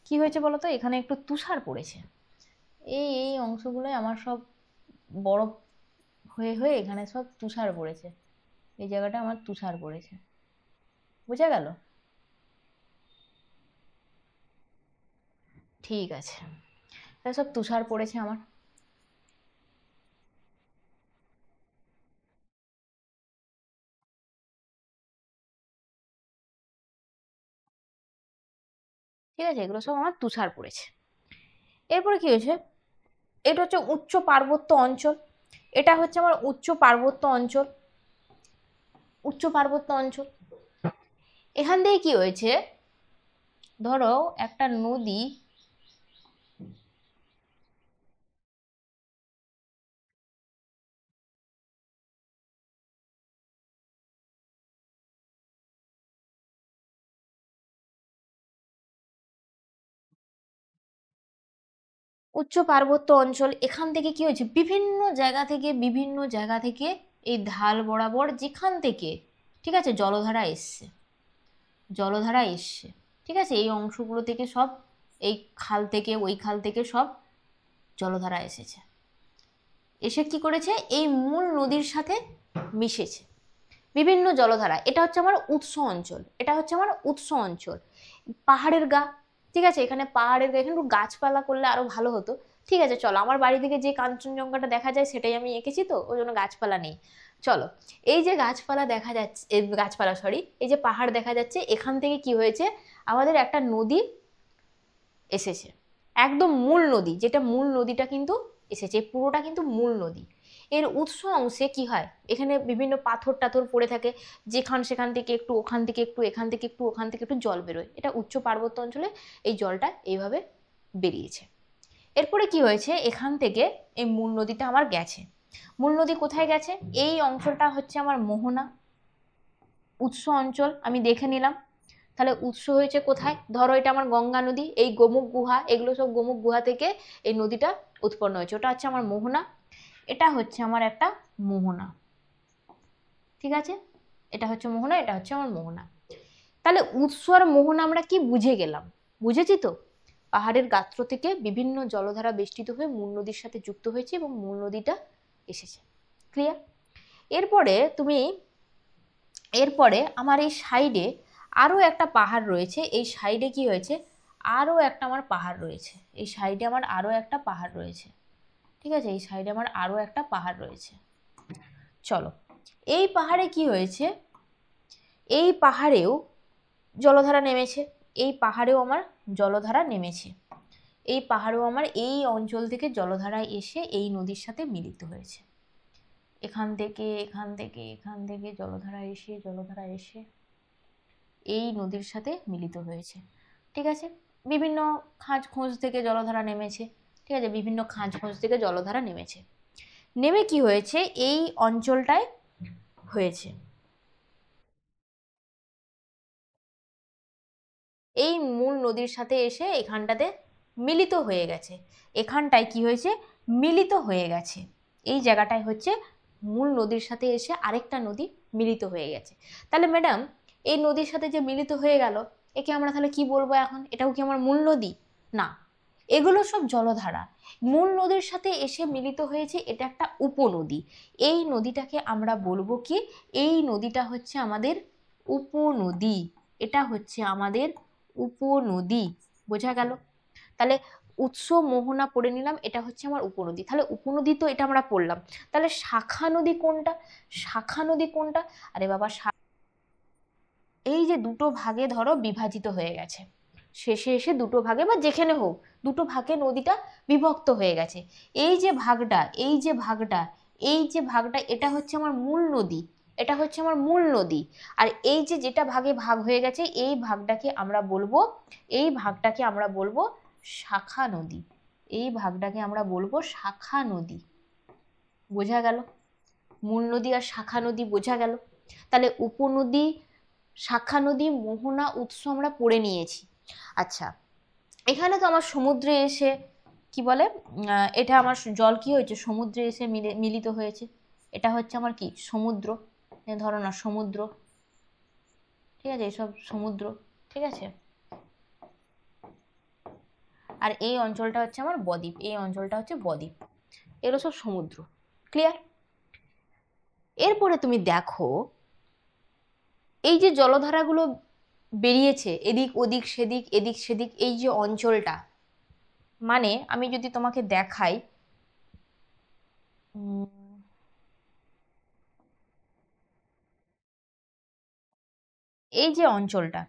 কি হয়েছে বলো তো, এখানে একটু তুষার পড়েছে, এই এই অংশগুলোয় আমার সব বরফ হয়ে হয়ে এখানে সব তুষার পড়েছে, এই জায়গাটা আমার তুষার পড়েছে, বুঝা গেল, ঠিক আছে, এটা সব তুষার পড়েছে আমার, ঠিক আছে, এগুলো সব আমার তুষার পড়েছে। এরপরে কি হয়েছে, এটা হচ্ছে উচ্চ পার্বত্য অঞ্চল, এটা হচ্ছে আমার উচ্চ পার্বত্য অঞ্চল, উচ্চ পার্বত্য অঞ্চল, এখান থেকে কি হয়েছে, ধরো একটা নদী, উচ্চ পার্বত্য অঞ্চল, এখান থেকে কি হয়েছে, বিভিন্ন জায়গা থেকে এই ঢাল বরাবর যেখান থেকে, ঠিক আছে, জলধারা এসছে, ঠিক আছে, এই অংশগুলো থেকে সব, এই খাল থেকে ওই খাল থেকে সব জলধারা এসেছে, এসে কি করেছে, এই মূল নদীর সাথে মিশেছে বিভিন্ন জলধারা। এটা হচ্ছে আমার উৎস অঞ্চল, পাহাড়ের গা, ঠিক আছে, এখানে পাহাড়ের গা, এখানে একটু গাছপালা করলে আরো ভালো হতো। ঠিক আছে, চলো, আমার বাড়ি থেকে যে কাঞ্চনজঙ্ঘাটা দেখা যায় সেটাই আমি এঁকেছি, তো ওই জন্য গাছপালা নেই। চলো, এই যে গাছপালা দেখা যাচ্ছে, এই যে পাহাড় দেখা যাচ্ছে, এখান থেকে কি হয়েছে, আমাদের একটা নদী এসেছে, একদম মূল নদী, যেটা মূল নদীটা কিন্তু এসেছে, পুরোটা কিন্তু মূল নদী। এর উৎস অংশে কি হয়, এখানে বিভিন্ন পাথর টাথর পড়ে থাকে, সেখান থেকে একটু, ওখান থেকে একটু, এখান থেকে একটু, ওখান থেকে একটু জল বেরোয়, এটা উচ্চ পার্বত্য অঞ্চলে এই জলটা এইভাবে বেরিয়েছে। এরপরে কি হয়েছে, এখান থেকে এই মূল নদীটা আমার গেছে, মূল নদী কোথায় গেছে, এই অঞ্চলটা হচ্ছে আমার মোহনা উৎস অঞ্চল, আমি দেখে নিলাম। তাহলে উৎস হয়েছে কোথায়, ধরো এটা আমার গঙ্গা নদী, এই গোমুখ গুহা, এগুলো সব গোমুখ গুহা থেকে এই নদীটা উৎপন্ন হয়েছে, ওটা হচ্ছে আমার মোহনা, এটা হচ্ছে আমার একটা মোহনা, ঠিক আছে, এটা হচ্ছে মোহনা, এটা হচ্ছে আমার মোহনা। তাহলে উৎস আর মোহনা আমরা কি বুঝে গেলাম, বুঝেছি তো, পাহাড়ের গাত্র থেকে বিভিন্ন জলধারা বেষ্টিত হয়ে মূল নদীর সাথে যুক্ত হয়েছে এবং মূল নদীটা এসেছে, ক্লিয়ার। এরপরে তুমি, এরপরে আমার এই সাইডে আরো একটা পাহাড় রয়েছে, এই সাইডে কি হয়েছে, আরো একটা আমার পাহাড় রয়েছে, এই সাইডে আমার আরো একটা পাহাড় রয়েছে, ঠিক আছে, এই সাইডে আমার আরো একটা পাহাড় রয়েছে। চলো, এই পাহাড়ে কি হয়েছে, এই পাহাড়েও জলধারা নেমেছে, এই পাহাড়েও আমার জলধারা নেমেছে, এই পাহাড়েও আমার এই অঞ্চল থেকে জলধারা এসে এই নদীর সাথে মিলিত হয়েছে, এখান থেকে এখান থেকে এখান থেকে জলধারা এসে এই নদীর সাথে মিলিত হয়েছে, ঠিক আছে, বিভিন্ন খাঁজ খোঁজ থেকে জলধারা নেমেছে, ঠিক আছে, বিভিন্ন খাঁজ খোঁজ থেকে জলধারা নেমেছে, নেমে কি হয়েছে, এই অঞ্চলটায় হয়েছে, এই মূল নদীর সাথে এসে এখানটাতে মিলিত হয়ে গেছে, এখানটায় কি হয়েছে, মিলিত হয়ে গেছে, এই জায়গাটায় হচ্ছে মূল নদীর সাথে এসে আরেকটা নদী মিলিত হয়ে গেছে। তাহলে ম্যাডাম, এই নদীর সাথে যে মিলিত হয়ে গেল, একে আমরা তাহলে কি বলবো এখন, এটাও কি আমার মূল নদী না, এগুলো সব জলধারা, মূল নদীর সাথে এসে মিলিত হয়েছে, এটা একটা উপনদী, এই নদীটাকে আমরা বলবো কি, এই নদীটা হচ্ছে আমাদের উপনদী, এটা হচ্ছে আমাদের উপনদী, বোঝা গেল। তাহলে উৎস মোহনা পড়ে নিলাম, এটা হচ্ছে আমার উপনদী, তাহলে উপনদী তো এটা আমরা পড়লাম, তাহলে শাখা নদী কোনটা, শাখা নদী কোনটা, আরে বাবা, এই যে দুটো ভাগে ধরো বিভাজিত হয়ে গেছে, শেষে এসে দুটো ভাগে বা যেখানে হোক দুটো ভাগে নদীটা বিভক্ত হয়ে গেছে, এই যে ভাগটা, এটা হচ্ছে আমার মূল নদী, এটা হচ্ছে আমার মূল নদী, আর এই যে যেটা ভাগে ভাগ হয়ে গেছে, এই ভাগটাকে আমরা বলবো, এই ভাগটাকে আমরা বলবো শাখা নদী, এই ভাগটাকে আমরা বলবো শাখা নদী, বোঝা গেল, মূল নদী আর শাখা নদী বোঝা গেল। তাহলে উপনদী, শাখা নদী, মোহনা, উৎস আমরা পড়ে নিয়েছি। আচ্ছা, এখানে তো আমার সমুদ্রে এসে কি বলে, এটা আমার জল কি হয়েছে, সমুদ্রে এসে মিলিত হয়েছে, এটা হচ্ছে আমার কি সমুদ্র, ধরো না সমুদ্র, ঠিক আছে, এসব সমুদ্র, ঠিক আছে, আর এই অঞ্চলটা হচ্ছে আমার বদ্বীপ, এই অঞ্চলটা হচ্ছে বদ্বীপ, এগুলো সব সমুদ্র, ক্লিয়ার। এরপরে তুমি দেখো, এই যে জলধারাগুলো বেরিয়েছে এদিক ওদিক সেদিক এদিক সেদিক, এই যে অঞ্চলটা, মানে আমি যদি তোমাকে দেখাই, এই যে অঞ্চলটা,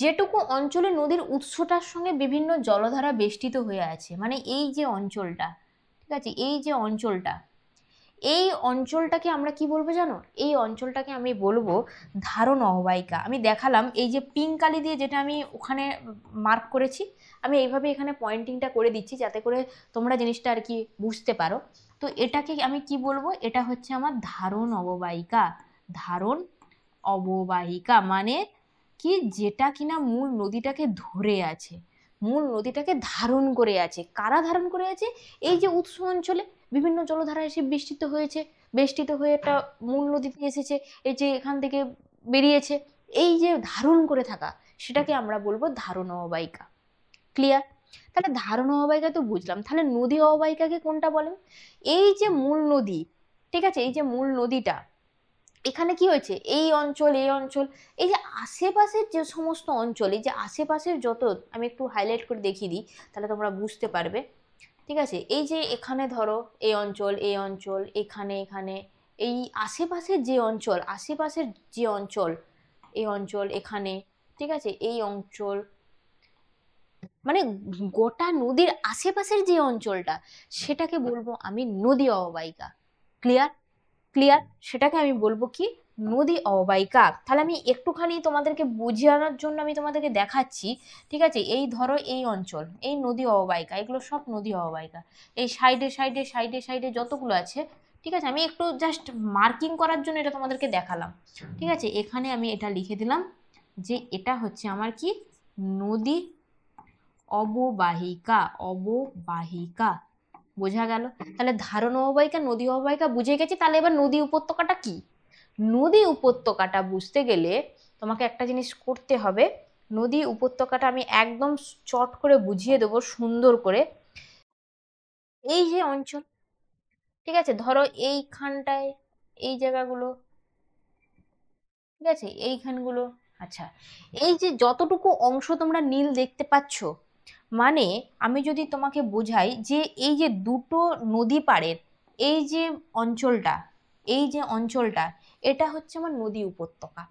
যেটুকু অঞ্চলে নদীর উৎসটার সঙ্গে বিভিন্ন জলধারা বেষ্টিত হয়ে আছে, মানে এই যে অঞ্চলটা, ঠিক আছে, এই যে অঞ্চলটা, এই অঞ্চলটাকে আমরা কি বলবো জানো, এই অঞ্চলটাকে আমি বলবো ধারণ অববাহিকা। আমি দেখালাম এই যে পিঙ্ক কালি দিয়ে, যেটা আমি ওখানে মার্ক করেছি, আমি এইভাবে এখানে পয়েন্টিংটা করে দিচ্ছি যাতে করে তোমরা জিনিসটা আর কি বুঝতে পারো। তো এটাকে আমি কি বলবো, এটা হচ্ছে আমার ধারণ অববাহিকা, ধারণ অববাহিকা মানে কি, যেটা কিনা মূল নদীটাকে ধরে আছে, মূল নদীটাকে ধারণ করে আছে। কারা ধারণ করে আছে? এই যে উৎস অঞ্চলে বিভিন্ন জলধারা এসে বেষ্টিত হয়েছে, বেষ্টিত হয়ে একটা মূল নদীতে এসেছে, এই যে এখান থেকে বেরিয়েছে, এই যে ধারণ করে থাকা, সেটাকে আমরা বলবো ধারণ অববাহিকা। ক্লিয়ার? তাহলে ধারণ অববাহিকা তো বুঝলাম, তাহলে নদী অববাহিকাকে কোনটা বলেন? এই যে মূল নদী, ঠিক আছে, এই যে মূল নদীটা, এখানে কি হয়েছে, এই অঞ্চল, এই অঞ্চল, এই যে আশেপাশের যে সমস্ত অঞ্চল, এই যে আশেপাশের যত, আমি একটু হাইলাইট করে দেখিয়ে দিই তাহলে তোমরা বুঝতে পারবে। ঠিক আছে, এই যে এখানে ধরো এই অঞ্চল, এই অঞ্চল, এখানে, এখানে, এই আশেপাশের যে অঞ্চল, আশেপাশের যে অঞ্চল, এই অঞ্চল এখানে, ঠিক আছে, এই অঞ্চল, মানে গোটা নদীর আশেপাশের যে অঞ্চলটা, সেটাকে বলবো আমি নদী অববাহিকা। ক্লিয়ার? ক্লিয়ার? সেটাকে আমি বলবো কি, নদী অববাহিকা। তাহলে আমি একটুখানি তোমাদেরকে বোঝানোর জন্য আমি তোমাদেরকে দেখাচ্ছি। ঠিক আছে, এই ধরো এই অঞ্চল, এই নদী অববাহিকা, এগুলো সব নদী অববাহিকা। এই সাইডে সাইডে সাইডে সাইডে যতগুলো আছে, ঠিক আছে, আমি একটু জাস্ট মার্কিং করার জন্য এটা তোমাদেরকে দেখালাম। ঠিক আছে, এখানে আমি এটা লিখে দিলাম যে এটা হচ্ছে আমার কি, নদী অববাহিকা। অববাহিকা, বোঝা গেল? তাহলে ধারণ অববাহিকা, নদী অববাহিকা বুঝে গেছি। তাহলে এবার নদী উপত্যকাটা কি? নদী উপত্যকাটা বুঝতে গেলে তোমাকে একটা জিনিস করতে হবে। নদী উপত্যকাটা আমি একদম চট করে বুঝিয়ে দেবো সুন্দর করে। এই যে অঞ্চল, ঠিক আছে, ধরো এইখানটায়, এই জায়গাগুলো, ঠিক আছে, এইখানগুলো, আচ্ছা, এই যে যতটুকু অংশ তোমরা নীল দেখতে পাচ্ছ, মানে আমি যদি তোমাকে বোঝাই যে এই যে দুটো নদী পাড়ের এই যে অঞ্চলটা, এই যে অঞ্চলটা, এটা হচ্ছে আমার নদী উপত্যকা।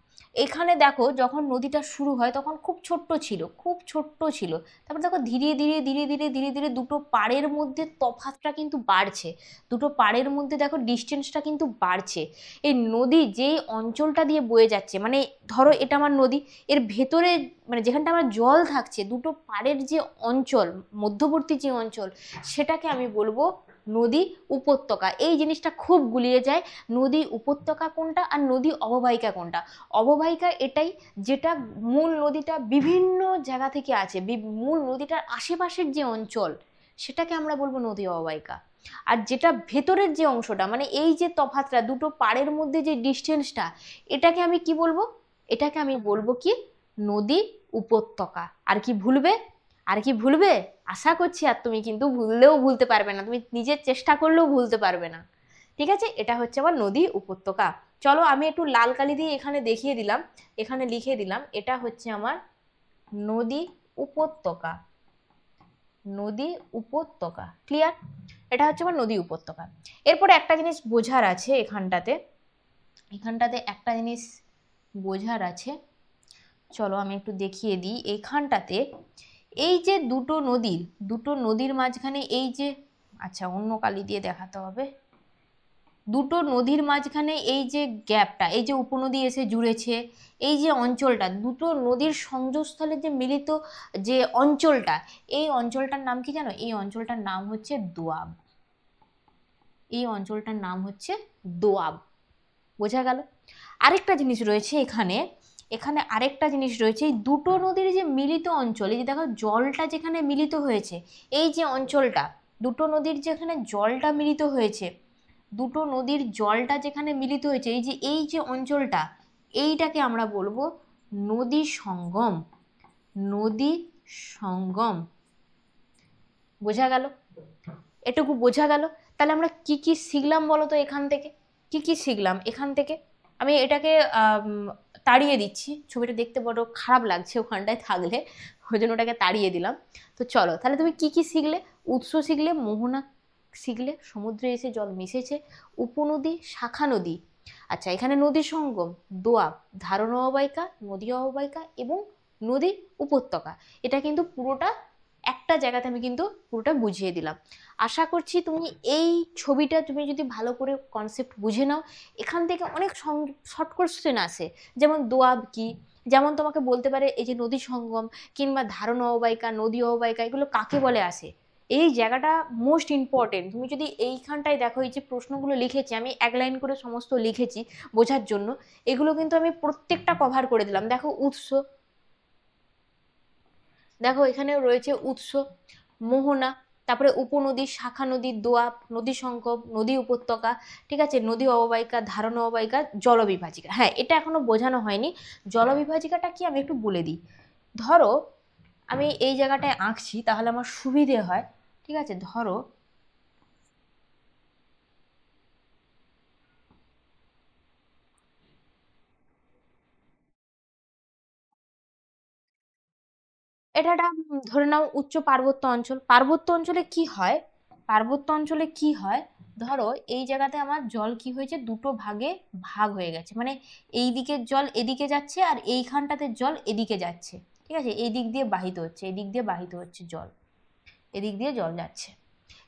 এখানে দেখো যখন নদীটা শুরু হয় তখন খুব ছোট্ট ছিল, খুব ছোট্ট ছিল, তারপর দেখো ধীরে ধীরে ধীরে ধীরে ধীরে ধীরে দুটো পাড়ের মধ্যে তফাৎটা কিন্তু বাড়ছে, দুটো পাড়ের মধ্যে দেখো ডিস্টেন্সটা কিন্তু বাড়ছে। এই নদী যেই অঞ্চলটা দিয়ে বয়ে যাচ্ছে, মানে ধরো এটা আমার নদী, এর ভেতরে মানে যেখানটা আমার জল থাকছে, দুটো পাড়ের যে অঞ্চল, মধ্যবর্তী যে অঞ্চল, সেটাকে আমি বলবো নদী উপত্যকা। এই জিনিসটা খুব গুলিয়ে যায়, নদী উপত্যকা কোনটা আর নদী অববাহিকা কোনটা। অববাহিকা এটাই যেটা মূল নদীটা বিভিন্ন জায়গা থেকে আছে, মূল নদীটার আশেপাশের যে অঞ্চল, সেটাকে আমরা বলবো নদী অববাহিকা। আর যেটা ভেতরের যে অংশটা, মানে এই যে তফাৎটা, দুটো পাড়ের মধ্যে যে ডিস্টেন্সটা, এটাকে আমি কি বলবো, এটাকে আমি বলবো কি, নদী উপত্যকা। আর কি ভুলবে, আর কি ভুলবে? আশা করছি আর তুমি কিন্তু ভুললেও ভুলতে পারবে না, তুমি নিজের চেষ্টা করলেও ভুলতে পারবে না। ঠিক আছে, এটা হচ্ছে আমার নদী উপত্যকা। চলো আমি একটু লাল কালি দিয়ে এখানে দেখিয়ে দিলাম, এখানে লিখে দিলাম, এটা হচ্ছে আমার নদী উপত্যকা। নদী উপত্যকা। ক্লিয়ার? এটা হচ্ছে আমার নদী উপত্যকা। এরপরে একটা জিনিস বোঝার আছে এখানটাতে, এখানটাতে একটা জিনিস বোঝার আছে, চলো আমি একটু দেখিয়ে দিই। এইখানটাতে এই যে দুটো নদীর, দুটো নদীর মাঝখানে এই যে, আচ্ছা অন্য কালি দিয়ে দেখাতে হবে, দুটো নদীর মাঝখানে এই যে গ্যাপটা, এই যে উপনদী এসে জুড়েছে, এই যে অঞ্চলটা, দুটো নদীর সংযোগস্থলে যে মিলিত যে অঞ্চলটা, এই অঞ্চলটার নাম কি জানো? এই অঞ্চলটার নাম হচ্ছে দোয়াব। এই অঞ্চলটার নাম হচ্ছে দোয়াব। বোঝা গেল? আরেকটা জিনিস রয়েছে এখানে, এখানে আরেকটা জিনিস রয়েছে, এই দুটো নদীর যে মিলিত অঞ্চল, এই যে দেখো জলটা যেখানে মিলিত হয়েছে, এই যে অঞ্চলটা, দুটো নদীর যেখানে জলটা মিলিত হয়েছে, দুটো নদীর জলটা যেখানে মিলিত হয়েছে, এই যে এই যে অঞ্চলটা, এইটাকে আমরা বলবো নদী সঙ্গম। নদী সঙ্গম। বোঝা গেল? এটুকু বোঝা গেল? তাহলে আমরা কি কি শিখলাম বলো তো এখান থেকে? কি কি শিখলাম এখান থেকে? আমি এটাকে তাড়িয়ে দিচ্ছি, ছবিটা দেখতে বড় খারাপ লাগছে ওখানটায় থাকলে, ওই জন্য ওটাকে তাড়িয়ে দিলাম। তো চলো, তাহলে তুমি কি কি শিখলে? উৎস শিখলে, মোহনা শিখলে, সমুদ্রে এসে জল মিশেছে, উপনদী, শাখা নদী, আচ্ছা এখানে নদী সঙ্গম, দোয়াব, ধারণ অববাহিকা, নদী অববাহিকা এবং নদী উপত্যকা। এটা কিন্তু পুরোটা একটা জায়গাতে আমি কিন্তু পুরোটা বুঝিয়ে দিলাম। আশা করছি তুমি এই ছবিটা তুমি যদি ভালো করে কনসেপ্ট বুঝে নাও, এখান থেকে অনেক শর্ট কোশ্চেন আসে, যেমন দোয়াব কি, যেমন তোমাকে বলতে পারে এই যে নদী সঙ্গম কিংবা ধারণ অববাহিকা, নদী অববাহিকা, এগুলো কাকে বলে আসে। এই জায়গাটা মোস্ট ইম্পর্টেন্ট। তুমি যদি এইখানটায় দেখো, এই যে প্রশ্নগুলো লিখেছি আমি এক লাইন করে সমস্ত লিখেছি বোঝার জন্য, এগুলো কিন্তু আমি প্রত্যেকটা কভার করে দিলাম। দেখো উৎস, দেখো এখানে রয়েছে উৎস, মোহনা, তারপরে উপনদী, শাখা নদী, দোয়াব, নদী সংগম, নদী উপত্যকা, ঠিক আছে, নদী অববাহিকা, ধারণ অববাহিকা, জলবিভাজিকা। হ্যাঁ, এটা এখনো বোঝানো হয়নি। জলবিভাজিকাটা কি আমি একটু বলে দিই। ধরো আমি এই জায়গাটায় আঁকছি তাহলে আমার সুবিধে হয়, ঠিক আছে। ধরো এটা একটা ধরে নাও উচ্চ পার্বত্য অঞ্চল। পার্বত্য অঞ্চলে কি হয়, পার্বত্য অঞ্চলে কি হয়, ধরো এই জায়গাতে আমার জল কি হয়েছে, দুটো ভাগে ভাগ হয়ে গেছে, মানে এই দিকের জল এদিকে যাচ্ছে আর এইখানটাতে জল এদিকে যাচ্ছে, ঠিক আছে, এই দিক দিয়ে বাহিত হচ্ছে, এই দিক দিয়ে বাহিত হচ্ছে জল, এদিক দিয়ে জল যাচ্ছে।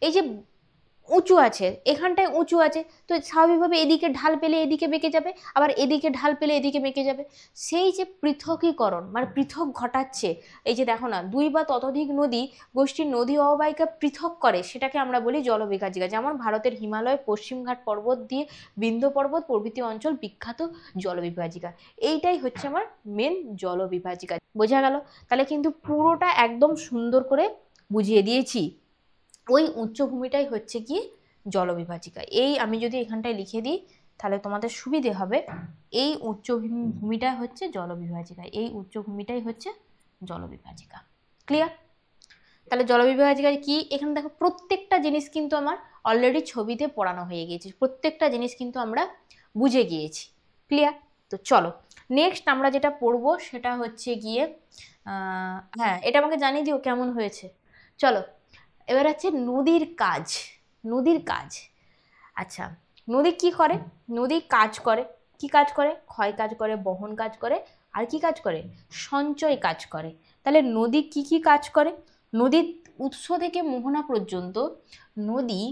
এই যে উঁচু আছে, এখানটায় উঁচু আছে, তো স্বাভাবিকভাবে এদিকে ঢাল পেলে এদিকে বেঁকে যাবে, আবার এদিকে ঢাল পেলে এদিকে বেঁকে যাবে। সেই যে পৃথকীকরণ মানে পৃথক ঘটাচ্ছে, এই যে দেখো না, দুই বা ততোধিক নদী গোষ্ঠীর নদী অববাহিকা পৃথক করে, সেটাকে আমরা বলি জলবিভাজিকা। যেমন ভারতের হিমালয়, পশ্চিমঘাট পর্বত দিয়ে বিন্ধ্য পর্বত প্রভৃতি অঞ্চল বিখ্যাত জলবিভাজিকা। এইটাই হচ্ছে আমার মেন জলবিভাজিকা। বোঝা গেল? তাহলে কিন্তু পুরোটা একদম সুন্দর করে বুঝিয়ে দিয়েছি। ওই উচ্চভূমিটাই হচ্ছে কি জলবিভাজিকা। এই আমি যদি এখানটায় লিখে দিই তাহলে তোমাদের সুবিধে হবে। এই উচ্চভূমিটা হচ্ছে জলবিভাজিকা, এই উচ্চভূমিটাই হচ্ছে জলবিভাজিকা। ক্লিয়ার? তাহলে জলবিভাজিকা কি, এখানে দেখো প্রত্যেকটা জিনিস কিন্তু আমার অলরেডি ছবিতে পড়ানো হয়ে গিয়েছে, প্রত্যেকটা জিনিস কিন্তু আমরা বুঝে গিয়েছি। ক্লিয়ার? তো চলো নেক্সট আমরা যেটা পড়বো সেটা হচ্ছে গিয়ে হ্যাঁ, এটা আমাকে জানিয়ে দিও কেমন হয়েছে। চলো এবার হচ্ছে নদীর কাজ। নদীর কাজ, আচ্ছা, নদী কি করে, নদী কাজ করে, কি কাজ করে, ক্ষয় কাজ করে, বহন কাজ করে, আর কি কাজ করে, সঞ্চয় কাজ করে। তাহলে নদী কি কি কাজ করে, নদীর উৎস থেকে মোহনা পর্যন্ত, নদী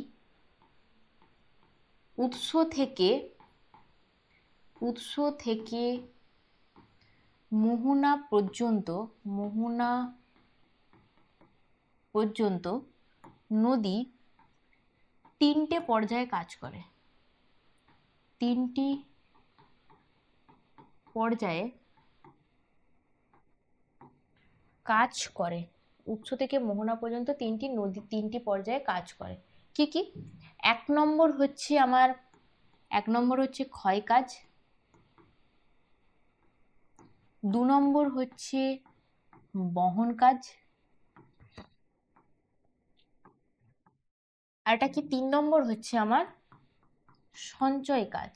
উৎস থেকে উৎস থেকে মোহনা পর্যন্ত, মোহনা পর্যন্ত নদী তিনটে পর্যায়ে কাজ করে, তিনটি পর্যায়ে কাজ করে। উৎস থেকে মোহনা পর্যন্ত তিনটি নদী তিনটি পর্যায়ে কাজ করে। কি কি? এক নম্বর হচ্ছে আমার, এক নম্বর হচ্ছে ক্ষয় কাজ, দু নম্বর হচ্ছে বহন কাজ, আর এটা কি, তিন নম্বর হচ্ছে আমার সঞ্চয় কাজ।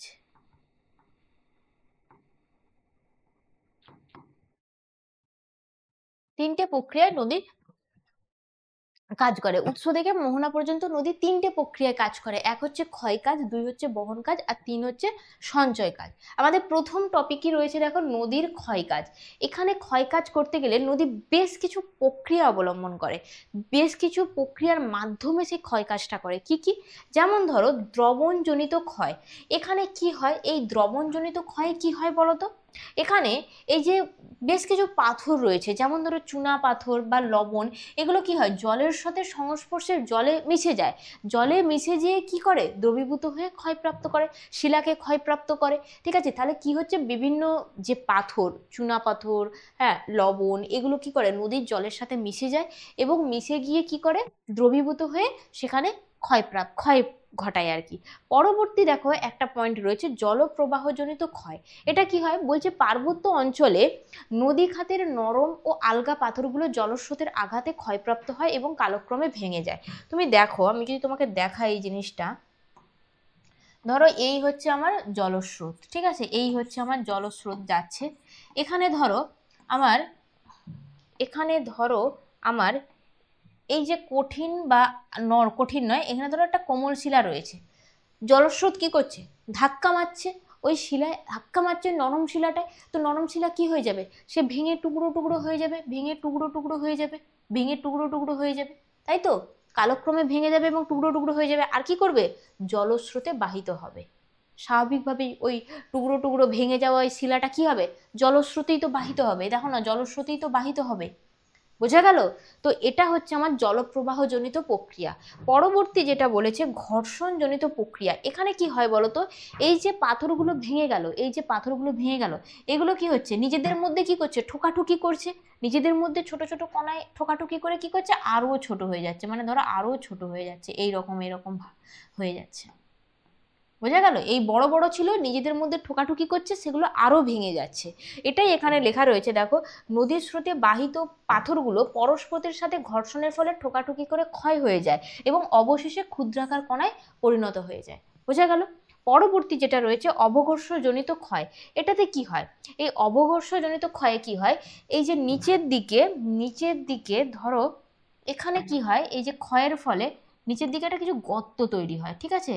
তিনটে প্রক্রিয়ায় নদী কাজ করে। উৎস থেকে মোহনা পর্যন্ত নদী তিনটে প্রক্রিয়ায় কাজ করে, এক হচ্ছে ক্ষয় কাজ, দুই হচ্ছে বহন কাজ, আর তিন হচ্ছে সঞ্চয় কাজ। আমাদের প্রথম টপিকই রয়েছে দেখো নদীর ক্ষয় কাজ। এখানে ক্ষয় কাজ করতে গেলে নদী বেশ কিছু প্রক্রিয়া অবলম্বন করে, বেশ কিছু প্রক্রিয়ার মাধ্যমে সে ক্ষয় কাজটা করে। কি কি? যেমন ধরো দ্রবণজনিত ক্ষয়। এখানে কি হয়, এই দ্রবণজনিত ক্ষয়ে কি হয় বলতো, এখানে এই যে বেশ কিছু পাথর রয়েছে, যেমন ধরো চুনা পাথর বা লবণ, এগুলো কি হয় জলের সাথে সংস্পর্শে জলে মিশে যায়, জলে মিশে যেয়ে কি করে দ্রবীভূত হয়ে ক্ষয়প্রাপ্ত করে, শিলাকে ক্ষয়প্রাপ্ত করে। ঠিক আছে, তাহলে কি হচ্ছে, বিভিন্ন যে পাথর, চুনা পাথর, হ্যাঁ লবণ, এগুলো কি করে নদীর জলের সাথে মিশে যায় এবং মিশে গিয়ে কি করে দ্রবীভূত হয়ে সেখানে ক্ষয় ঘটায় আর কি। পরবর্তী দেখো একটা পয়েন্ট রয়েছে জলপ্রবাহজনিত ক্ষয়। এটা কি হয় বলছে, পার্বত্য অঞ্চলে নদী খাতের নরম ও আলগা পাথরগুলো জলস্রোতের আঘাতে ক্ষয়প্রাপ্ত হয় এবং কালক্রমে ভেঙে যায়। তুমি দেখো আমি যদি তোমাকে দেখাই এই জিনিসটা, ধরো এই হচ্ছে আমার জলস্রোত, ঠিক আছে, এই হচ্ছে আমার জলস্রোত যাচ্ছে, এখানে ধরো আমার, এখানে ধরো আমার এই যে কঠিন বা কঠিন নয়, এখানে ধরো একটা কোমল শিলা রয়েছে, জলস্রোত কি করছে, ধাক্কা মারছে, ওই শিলায় ধাক্কা মারছে নরম শিলাটায়, তো নরম শিলা কি হয়ে যাবে, সে ভেঙে টুকরো টুকরো হয়ে যাবে, ভেঙে টুকরো টুকরো হয়ে যাবে, ভেঙে টুকরো টুকরো হয়ে যাবে, তাই তো, কালক্রমে ভেঙে যাবে এবং টুকরো টুকরো হয়ে যাবে, আর কি করবে, জলস্রোতে বাহিত হবে। স্বাভাবিকভাবেই ওই টুকরো টুকরো ভেঙে যাওয়া ওই শিলাটা কি হবে, জলস্রোতেই তো বাহিত হবে, দেখো না জলস্রোতেই তো বাহিত হবে, বোঝা গেল? তো এটা হচ্ছে আমার জলপ্রবাহজনিত প্রক্রিয়া। পরবর্তী যেটা বলেছে ঘর্ষণজনিত প্রক্রিয়া। এখানে কি হয় বলতো, এই যে পাথরগুলো ভেঙে গেল, এই যে পাথরগুলো ভেঙে গেল, এগুলো কি হচ্ছে নিজেদের মধ্যে কি করছে, ঠোকাঠুকি করছে। নিজেদের মধ্যে ছোট ছোট কণায় ঠোকাঠুকি করে কি করছে, আরো ছোট হয়ে যাচ্ছে, মানে ধরো আরো ছোট হয়ে যাচ্ছে, এইরকম এরকম হয়ে যাচ্ছে। বোঝা গেল? এই বড় বড় ছিল, নিজেদের মধ্যে ঠোকাঠুকি করছে, সেগুলো আরো ভেঙে যাচ্ছে। এটাই এখানে লেখা রয়েছে, দেখো, নদীর স্রোতে বাহিত পাথরগুলো পরস্পরের সাথে ঘর্ষণের ফলে ঠোকাঠুকি করে ক্ষয় হয়ে যায় এবং অবশেষে ক্ষুদ্রাকার কণায় পরিণত হয়ে যায়। বোঝা গেল? পরবর্তী যেটা রয়েছে অবঘর্ষজনিত ক্ষয়। এটাতে কি হয়, এই অবঘর্ষজনিত ক্ষয়ে কি হয়, এই যে নিচের দিকে ধরো এখানে কি হয়, এই যে ক্ষয়ের ফলে নিচের দিকে একটা কিছু গর্ত তৈরি হয়, ঠিক আছে,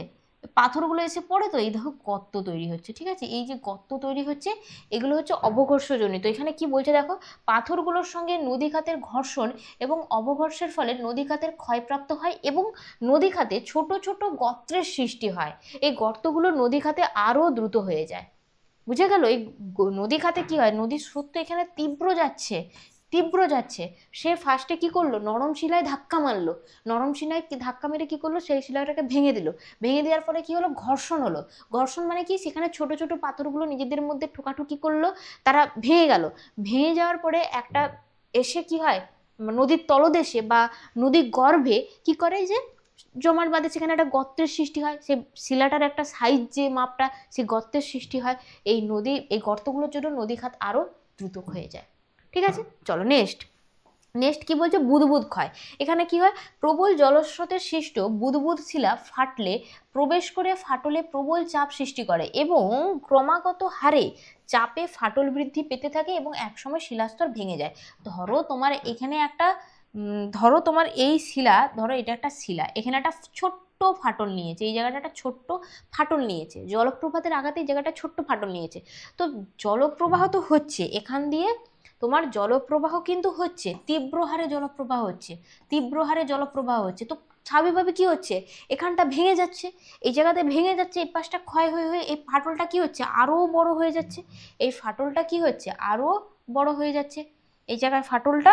পাথরগুলো এসে পড়ে, তো এই দেখো গর্ত তৈরি হচ্ছে, ঠিক আছে, এই যে গর্ত তৈরি হচ্ছে, এগুলো হচ্ছে অবঘর্ষজনিত। এখানে কি বলছে দেখো, পাথরগুলোর সঙ্গে নদীখাতের ঘর্ষণ এবং অবঘর্ষের ফলে নদীখাতের ক্ষয়প্রাপ্ত হয় এবং নদীখাতে ছোট ছোট গর্তের সৃষ্টি হয়। এই গর্তগুলো নদীখাতে আরো দ্রুত হয়ে যায়। বুঝে গেল? এই নদী খাতে কি হয়, নদীর স্রোত তো এখানে তীব্র যাচ্ছে। সে ফার্স্টে কি করলো, নরম শিলায় ধাক্কা মারলো, নরম শিলায় ধাক্কা মেরে কি করলো, সেই শিলাটাকে ভেঙে দিল। ভেঙে দেওয়ার ফলে কি হলো, ঘর্ষণ হলো। ঘর্ষণ মানে কি, সেখানে ছোট ছোট পাথরগুলো নিজেদের মধ্যে ঠোকাঠুকি করলো, তারা ভেঙে গেল। ভেঙে যাওয়ার পরে একটা এসে কি হয়, নদীর তলদেশে বা নদীর গর্ভে কি করে, যে জমাট বাঁধে, সেখানে একটা গর্তের সৃষ্টি হয়, সে শিলাটার একটা সাইজ যে মাপটা, সেই গর্তের সৃষ্টি হয়। এই গর্তগুলোর জন্য নদী খাত আরো দ্রুত হয়ে যায়। ঠিক আছে, চলো নেক্সট। নেক্সট কি বলছে, বুদবুদ ক্ষয়। এখানে কি হয়, প্রবল জলস্রোতের সৃষ্ট বুদবুদ শিলা ফাটলে প্রবেশ করে ফাটলে প্রবল চাপ সৃষ্টি করে এবং ক্রমাগত হারে চাপে ফাটল বৃদ্ধি পেতে থাকে এবং একসময় শিলাস্তর ভেঙে যায়। ধরো তোমার এখানে একটা ধরো তোমার এই শিলা, ধরো এটা একটা শিলা, এখানে একটা ছোট্ট ফাটল নিয়েছে, এই জায়গাটা একটা ছোট্ট ফাটল নিয়েছে, জলপ্রপাতের আঘাতে এই জায়গাটা ছোট্ট ফাটল নিয়েছে। তো জলপ্রবাহ তো হচ্ছে এখান দিয়ে, তোমার জলপ্রবাহ কিন্তু হচ্ছে, তীব্র হারে জলপ্রবাহ হচ্ছে, তীব্র হারে জলপ্রবাহ হচ্ছে, তো স্বাভাবিকভাবে কি হচ্ছে, এখানটা ভেঙে যাচ্ছে, এই জায়গাতে ভেঙে যাচ্ছে, এই পাশটা ক্ষয় হয়ে হয়ে এই ফাটলটা কি হচ্ছে, আরো বড় হয়ে যাচ্ছে, এই ফাটলটা কি হচ্ছে, আরো বড় হয়ে যাচ্ছে, এই জায়গায় ফাটলটা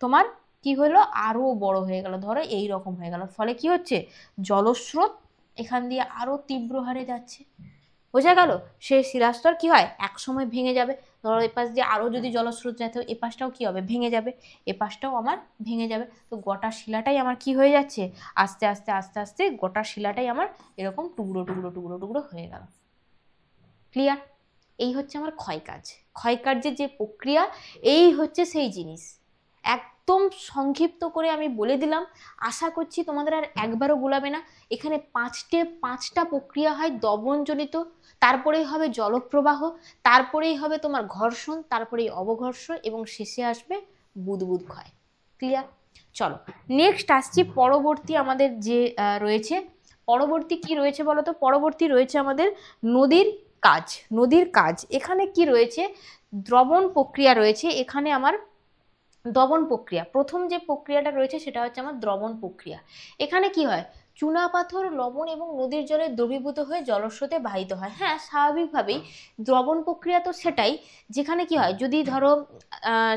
তোমার কি হলো, আরো বড় হয়ে গেল, ধরো এই রকম হয়ে গেল, ফলে কি হচ্ছে, জলস্রোত এখান দিয়ে আরো তীব্র হারে যাচ্ছে। বোঝা গেল? সেই শিলাস্তর কি হয়, এক সময় ভেঙে যাবে। ধরো এই পাশ দিয়ে আরো যদি জলস্রোত যেত, এ পাশটাও কি হবে, ভেঙে যাবে, এ পাশটাও আমার ভেঙে যাবে। তো গোটা শিলাটাই আমার কি হয়ে যাচ্ছে, আস্তে আস্তে আস্তে আস্তে গোটা শিলাটাই আমার এরকম টুকরো টুকরো টুকরো টুকরো হয়ে গেল। ক্লিয়ার? এই হচ্ছে আমার ক্ষয়কাজ। ক্ষয়কার্যের যে প্রক্রিয়া, এই হচ্ছে সেই জিনিস। একদম সংক্ষিপ্ত করে আমি বলে দিলাম, আশা করছি তোমাদের আর একবারও গোলাবে না। এখানে পাঁচটা প্রক্রিয়া হয় দবনজনিত, তারপরেই হবে জলপ্রবাহ, তারপরেই হবে তোমার ঘর্ষণ, তারপরেই অবঘর্ষণ এবং শেষে আসবে বুদবুদ ক্ষয়। ক্লিয়ার? চলো নেক্সট আসছি, পরবর্তী আমাদের যে রয়েছে, পরবর্তী কি রয়েছে বলতো, পরবর্তী রয়েছে আমাদের নদীর কাজ। নদীর কাজ এখানে কি রয়েছে, দ্রবণ প্রক্রিয়া রয়েছে এখানে আমার। দ্রবণ প্রক্রিয়া, প্রথম যে প্রক্রিয়াটা রয়েছে সেটা হচ্ছে আমার দ্রবণ প্রক্রিয়া। এখানে কি হয়, চুনাপাথর লবণ এবং নদীর জলে দ্রবীভূত হয়ে জলস্রোতে বাহিত হয়। হ্যাঁ, স্বাভাবিকভাবেই দ্রবণ প্রক্রিয়া তো সেটাই, যেখানে কি হয়, যদি ধরো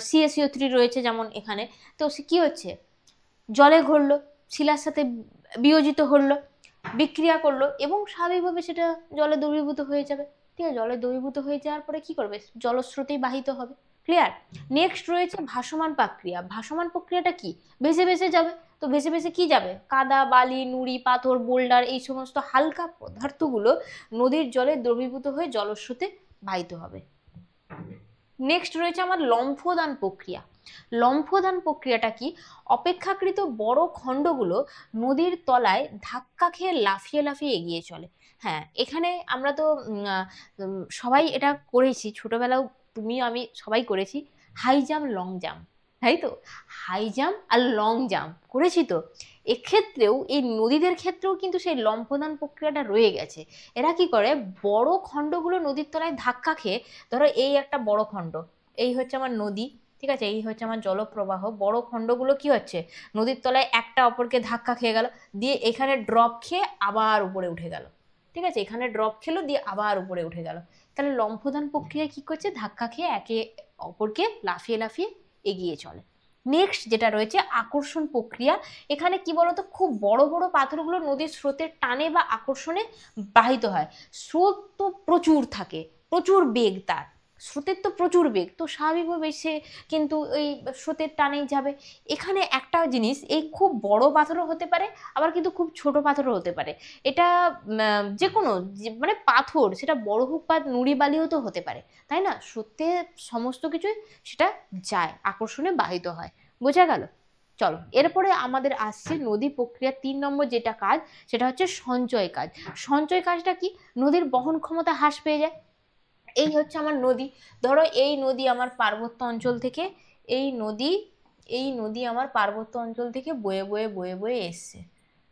CaCO3 রয়েছে যেমন এখানে, তো সে কি হচ্ছে, জলে ঘরলো, শিলার সাথে বিয়োজিত হলো, বিক্রিয়া করলো এবং স্বাভাবিকভাবে সেটা জলে দ্রবীভূত হয়ে যাবে। ঠিক আছে, জলে দ্রবীভূত হয়ে যাওয়ার পরে কি করবে, জলস্রোতেই বাহিত হবে। ক্লিয়ার? নেক্সট রয়েছে ভাসমান প্রক্রিয়া। ভাসমান প্রক্রিয়াটা কি, ভেসে ভেসে যাবে। তো ভেসে ভেসে কি যাবে, কাদা বালি নুড়ি পাথর বোল্ডার এই সমস্ত হালকা পদার্থগুলো নদীর জলে দ্রবীভূত হয়ে জলস্রোতে বাহিত হবে। নেক্সট রয়েছে আমার লম্ফদান প্রক্রিয়া। লম্ফদান প্রক্রিয়াটা কি, অপেক্ষাকৃত বড় খণ্ডগুলো নদীর তলায় ধাক্কা খেয়ে লাফিয়ে লাফিয়ে এগিয়ে চলে। হ্যাঁ, এখানে আমরা তো সবাই এটা করেছি ছোটবেলাও, তুমি আমি সবাই করেছি, হাই জাম্প লং জাম্প, তাই তো, হাই জাম্প আর লং জাম্প করেছি তো। এক্ষেত্রেও এই নদীদের ক্ষেত্রেও কিন্তু সেই লম্ফদান প্রক্রিয়াটা রয়ে গেছে। এরা কি করে, বড় খণ্ডগুলো নদীর তলায় ধাক্কা খেয়ে, ধরো এই একটা বড় খণ্ড, এই হচ্ছে আমার নদী, ঠিক আছে, এই হচ্ছে আমার জলপ্রবাহ, বড় খণ্ডগুলো কি হচ্ছে, নদীর তলায় একটা অপরকে ধাক্কা খেয়ে গেল, দিয়ে এখানে ড্রপ খেয়ে আবার উপরে উঠে গেল। ঠিক আছে, এখানে ড্রপ খেলো দিয়ে আবার উপরে উঠে গেল। তাহলে লম্ফদান প্রক্রিয়া কি করছে, ধাক্কা খেয়ে একে অপরকে লাফিয়ে লাফিয়ে এগিয়ে চলে। নেক্সট যেটা রয়েছে আকর্ষণ প্রক্রিয়া। এখানে কি বলতো, খুব বড় বড় পাথরগুলো নদীর স্রোতের টানে বা আকর্ষণে বাহিত হয়। স্রোত তো প্রচুর থাকে, প্রচুর বেগ, তার স্রোতের তো প্রচুর বেগ, তো স্বাভাবিকভাবে সে কিন্তু এই স্রোতের টানেই যাবে। এখানে একটা জিনিস, এই খুব বড় পাথরও হতে পারে, আবার কিন্তু খুব ছোট পাথরও হতে পারে। এটা যে কোনো মানে পাথর, সেটা বড় হোক বা নুড়ি বালিও তো হতে পারে, তাই না? স্রোতে সমস্ত কিছুই সেটা যায়, আকর্ষণে বাহিত হয়। বোঝা গেল? চলো, এরপরে আমাদের আসছে নদী প্রক্রিয়ার 3 নম্বর যেটা কাজ, সেটা হচ্ছে সঞ্চয় কাজ। সঞ্চয় কাজটা কি? নদীর বহন ক্ষমতা হ্রাস পেয়ে যায়। এই হচ্ছে আমার নদী, ধরো এই নদী আমার পার্বত্য অঞ্চল থেকে, এই নদী এই নদী আমার পার্বত্য অঞ্চল থেকে বয়ে বয়ে বয়ে বয়ে এসছে।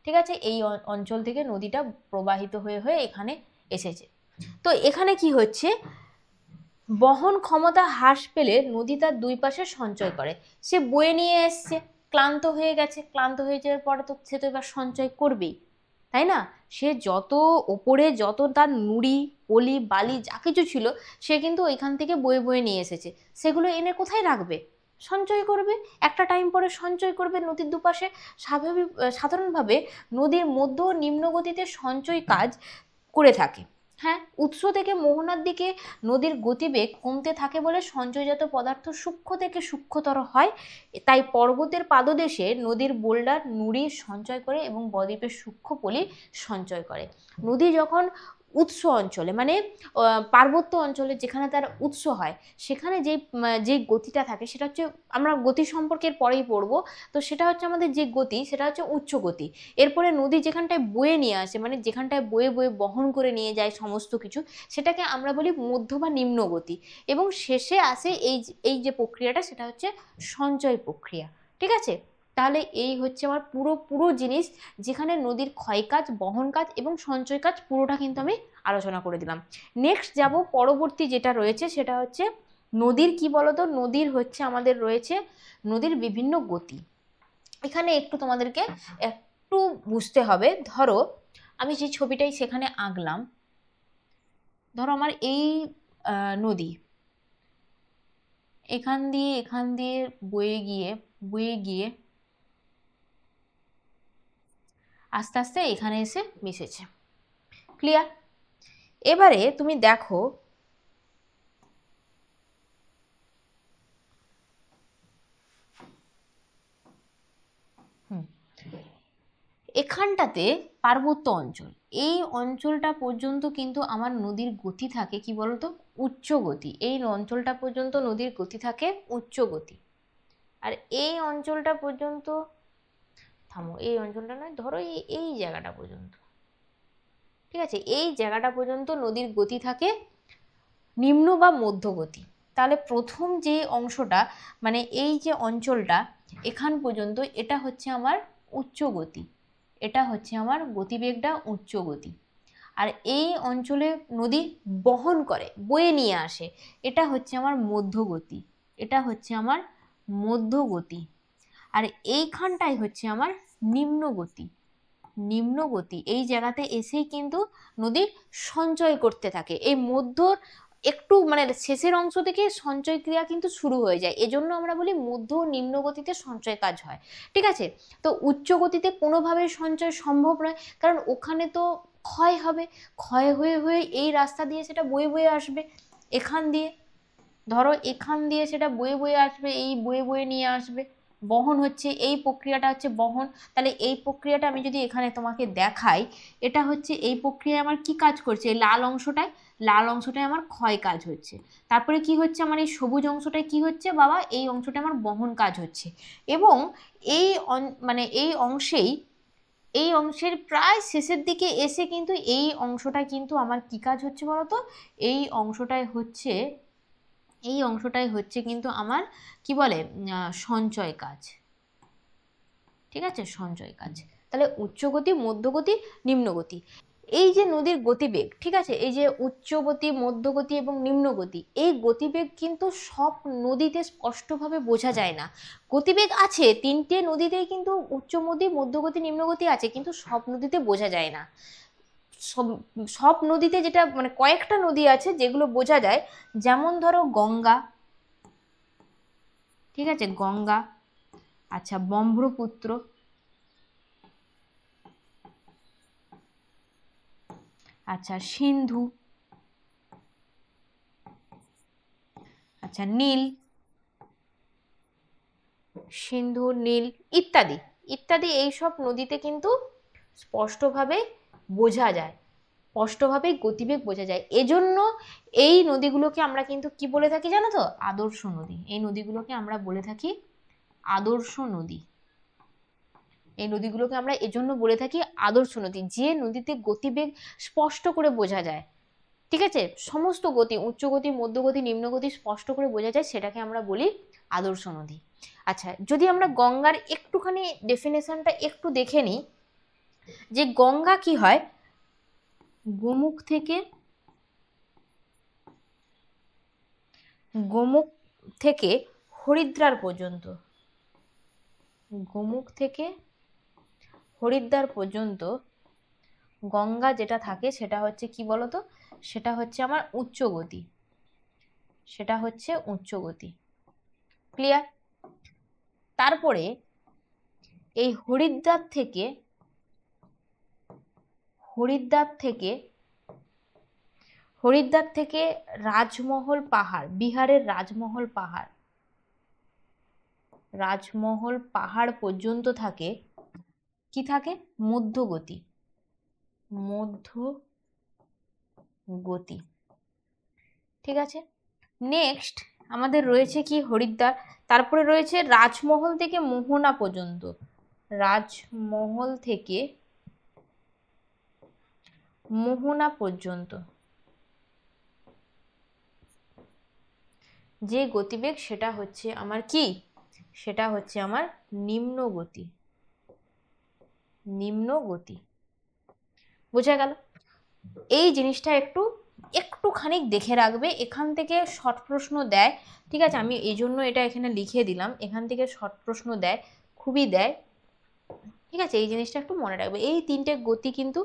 ঠিক আছে, এই অঞ্চল থেকে নদীটা প্রবাহিত হয়ে হয়ে এখানে এসেছে। তো এখানে কি হচ্ছে, বহন ক্ষমতা হ্রাস পেলে নদী তার দুই পাশে সঞ্চয় করে। সে বয়ে নিয়ে এসছে, ক্লান্ত হয়ে গেছে, ক্লান্ত হয়ে যাওয়ার পরে তো সে তো এবার সঞ্চয় করবেই, তাই না? সে যত ওপরে যত তার নুড়ি পলি বালি যা কিছু ছিল, সে কিন্তু ওইখান থেকে বয়ে বয়ে নিয়ে এসেছে। সেগুলো এনে কোথায় রাখবে? সঞ্চয় করবে। একটা টাইম পরে সঞ্চয় করবে নদীর দুপাশে। স্বাভাবিক সাধারণভাবে নদীর মধ্য ও নিম্ন গতিতে সঞ্চয় কাজ করে থাকে। হ্যাঁ, উৎস থেকে মোহনার দিকে নদীর গতিবেগ কমতে থাকে বলে সঞ্চয়জাত পদার্থ সূক্ষ্ম থেকে সূক্ষ্মতর হয়। তাই পর্বতের পাদদেশে নদীর বোল্ডার নুড়ি সঞ্চয় করে এবং বদ্বীপের সূক্ষ্ম পলি সঞ্চয় করে। নদী যখন উৎস অঞ্চলে, মানে পার্বত্য অঞ্চলে যেখানে তার উৎস হয়, সেখানে যে গতিটা থাকে সেটা হচ্ছে, আমরা গতি সম্পর্কে পরেই পড়বো, তো সেটা হচ্ছে আমাদের যে গতি, সেটা হচ্ছে উচ্চ গতি। এরপরে নদী যেখানটায় বয়ে নিয়ে আসে, মানে যেখানটায় বয়ে বয়ে বহন করে নিয়ে যায় সমস্ত কিছু, সেটাকে আমরা বলি মধ্য বা নিম্ন গতি। এবং শেষে আসে এই যে প্রক্রিয়াটা, সেটা হচ্ছে সঞ্চয় প্রক্রিয়া। ঠিক আছে, তাহলে এই হচ্ছে আমার পুরো পুরো জিনিস, যেখানে নদীর ক্ষয় কাজ, বহন কাজ এবং সঞ্চয় কাজ পুরোটা কিন্তু আমি আলোচনা করে দিলাম। নেক্সট যাব, পরবর্তী যেটা রয়েছে সেটা হচ্ছে নদীর, কি বলতো, নদীর হচ্ছে আমাদের রয়েছে নদীর বিভিন্ন গতি। এখানে একটু তোমাদেরকে একটু বুঝতে হবে। ধরো আমি যে ছবিটাই সেখানে আঁকলাম, ধরো আমার এই নদী এখান দিয়ে বয়ে গিয়ে বয়ে গিয়ে আস্তে আস্তে এখানে এসে মিশেছে। ক্লিয়ার? এবারে তুমি দেখো, এখানটাতে পার্বত্য অঞ্চল, এই অঞ্চলটা পর্যন্ত কিন্তু আমার নদীর গতি থাকে কি বলতো, উচ্চ গতি। এই অঞ্চলটা পর্যন্ত নদীর গতি থাকে উচ্চ গতি। আর এই অঞ্চলটা পর্যন্ত, থামো, এই অঞ্চলটা নয়, ধরো এই জায়গাটা পর্যন্ত, ঠিক আছে, এই জায়গাটা পর্যন্ত নদীর গতি থাকে নিম্ন বা মধ্য গতি। তাহলে প্রথম যে অংশটা, মানে এই যে অঞ্চলটা এখান পর্যন্ত, এটা হচ্ছে আমার উচ্চ গতি, এটা হচ্ছে আমার গতিবেগটা উচ্চ গতি। আর এই অঞ্চলে নদী বহন করে, বয়ে নিয়ে আসে, এটা হচ্ছে আমার মধ্যগতি, এটা হচ্ছে আমার মধ্যগতি। আর এইখানটাই হচ্ছে আমার নিম্ন গতি। নিম্ন গতি এই জায়গাতে এসেই কিন্তু নদী সঞ্চয় করতে থাকে। এই মধ্যর একটু মানে শেষের অংশ থেকে সঞ্চয় ক্রিয়া কিন্তু শুরু হয়ে যায়, এজন্য আমরা বলি মধ্য ও নিম্ন গতিতে সঞ্চয় কাজ হয়। ঠিক আছে, তো উচ্চ গতিতে কোনোভাবেই সঞ্চয় সম্ভব নয়, কারণ ওখানে তো ক্ষয় হবে, ক্ষয় হয়ে হয়ে এই রাস্তা দিয়ে সেটা বয়ে বয়ে আসবে এখান দিয়ে। ধরো এখান দিয়ে সেটা বয়ে বয়ে আসবে, এই বয়ে বয়ে নিয়ে আসবে, বহন হচ্ছে, এই প্রক্রিয়াটা হচ্ছে বহন। তাহলে এই প্রক্রিয়াটা আমি যদি এখানে তোমাকে দেখাই, এটা হচ্ছে এই প্রক্রিয়ায় আমার কি কাজ করছে, এই লাল অংশটায় আমার ক্ষয় কাজ হচ্ছে। তারপরে কি হচ্ছে, আমার এই সবুজ অংশটায় কি হচ্ছে বাবা, এই অংশটা আমার বহন কাজ হচ্ছে। এবং এই মানে এই অংশের প্রায় শেষের দিকে এসে কিন্তু এই অংশটায় কিন্তু আমার কি কাজ হচ্ছে বলতো, এই অংশটায় হচ্ছে কিন্তু আমার কি বলে, সঞ্চয় কাজ। ঠিক আছে, সঞ্চয় কাজ। তাহলে উচ্চগতি, মধ্যগতি, নিম্নগতি, এই যে নদীর গতিবেগ, ঠিক আছে, এই যে উচ্চগতি, মধ্যগতি এবং নিম্নগতি, এই গতিবেগ কিন্তু সব নদীতে স্পষ্টভাবে বোঝা যায় না। গতিবেগ আছে তিনটে নদীতেই, কিন্তু উচ্চগতি, মধ্যগতি, নিম্নগতি আছে, কিন্তু সব নদীতে বোঝা যায় না। সব সব নদীতে যেটা, মানে কয়েকটা নদী আছে যেগুলো বোঝা যায়, যেমন ধরো গঙ্গা, ঠিক আছে, গঙ্গা, আচ্ছা, ব্রহ্মপুত্র, আচ্ছা সিন্ধু, আচ্ছা নীল, সিন্ধু, নীল ইত্যাদি ইত্যাদি। এইসব নদীতে কিন্তু স্পষ্টভাবে বোঝা যায়, স্পষ্টভাবে গতিবেগ বোঝা যায়। এজন্য এই নদীগুলোকে আমরা কিন্তু কি বলে থাকি জানো তো? আদর্শ নদী। এই নদীগুলোকে আমরা বলে থাকি আদর্শ নদী। এই নদীগুলোকে আমরা এজন্য বলে থাকি আদর্শ নদী, যে নদীতে গতিবেগ স্পষ্ট করে বোঝা যায়। ঠিক আছে, সমস্ত গতি, উচ্চ গতি, মধ্যগতি, নিম্নগতি স্পষ্ট করে বোঝা যায়, সেটাকে আমরা বলি আদর্শ নদী। আচ্ছা, যদি আমরা গঙ্গার একটুখানি ডেফিনেশনটা একটু দেখে নিই, যে গঙ্গা কি হয়, গোমুখ থেকে, গোমুখ থেকে হরিদ্বার পর্যন্ত, গোমুখ থেকে হরিদ্বার পর্যন্ত গঙ্গা যেটা থাকে সেটা হচ্ছে কি বলতো? সেটা হচ্ছে আমার উচ্চ গতি, সেটা হচ্ছে উচ্চ গতি। ক্লিয়ার? তারপরে এই হরিদ্বার থেকে, হরিদ্বার থেকে, হরিদ্বার থেকে রাজমহল পাহাড়, বিহারের রাজমহল পাহাড়, রাজমহল পাহাড় পর্যন্ত থাকে কি থাকে? মধ্যগতি, মধ্যগতি। ঠিক আছে, নেক্সট আমাদের রয়েছে কি? হরিদ্বার। তারপরে রয়েছে রাজমহল থেকে মোহনা পর্যন্ত, রাজমহল থেকে মোহনা পর্যন্ত যে গতিবেগ সেটা হচ্ছে আমার কি? সেটা হচ্ছে আমার নিম্ন গতি, নিম্ন গতি। বোঝা গেল? এই জিনিসটা একটুখানি দেখে রাখবে, এখান থেকে শর্ট প্রশ্ন দেয়। ঠিক আছে, আমি এই জন্য এটা এখানে লিখে দিলাম, এখান থেকে শর্ট প্রশ্ন দেয়, খুবই দেয়। ঠিক আছে, এই জিনিসটা একটু মনে রাখবে, এই তিনটে গতি কিন্তু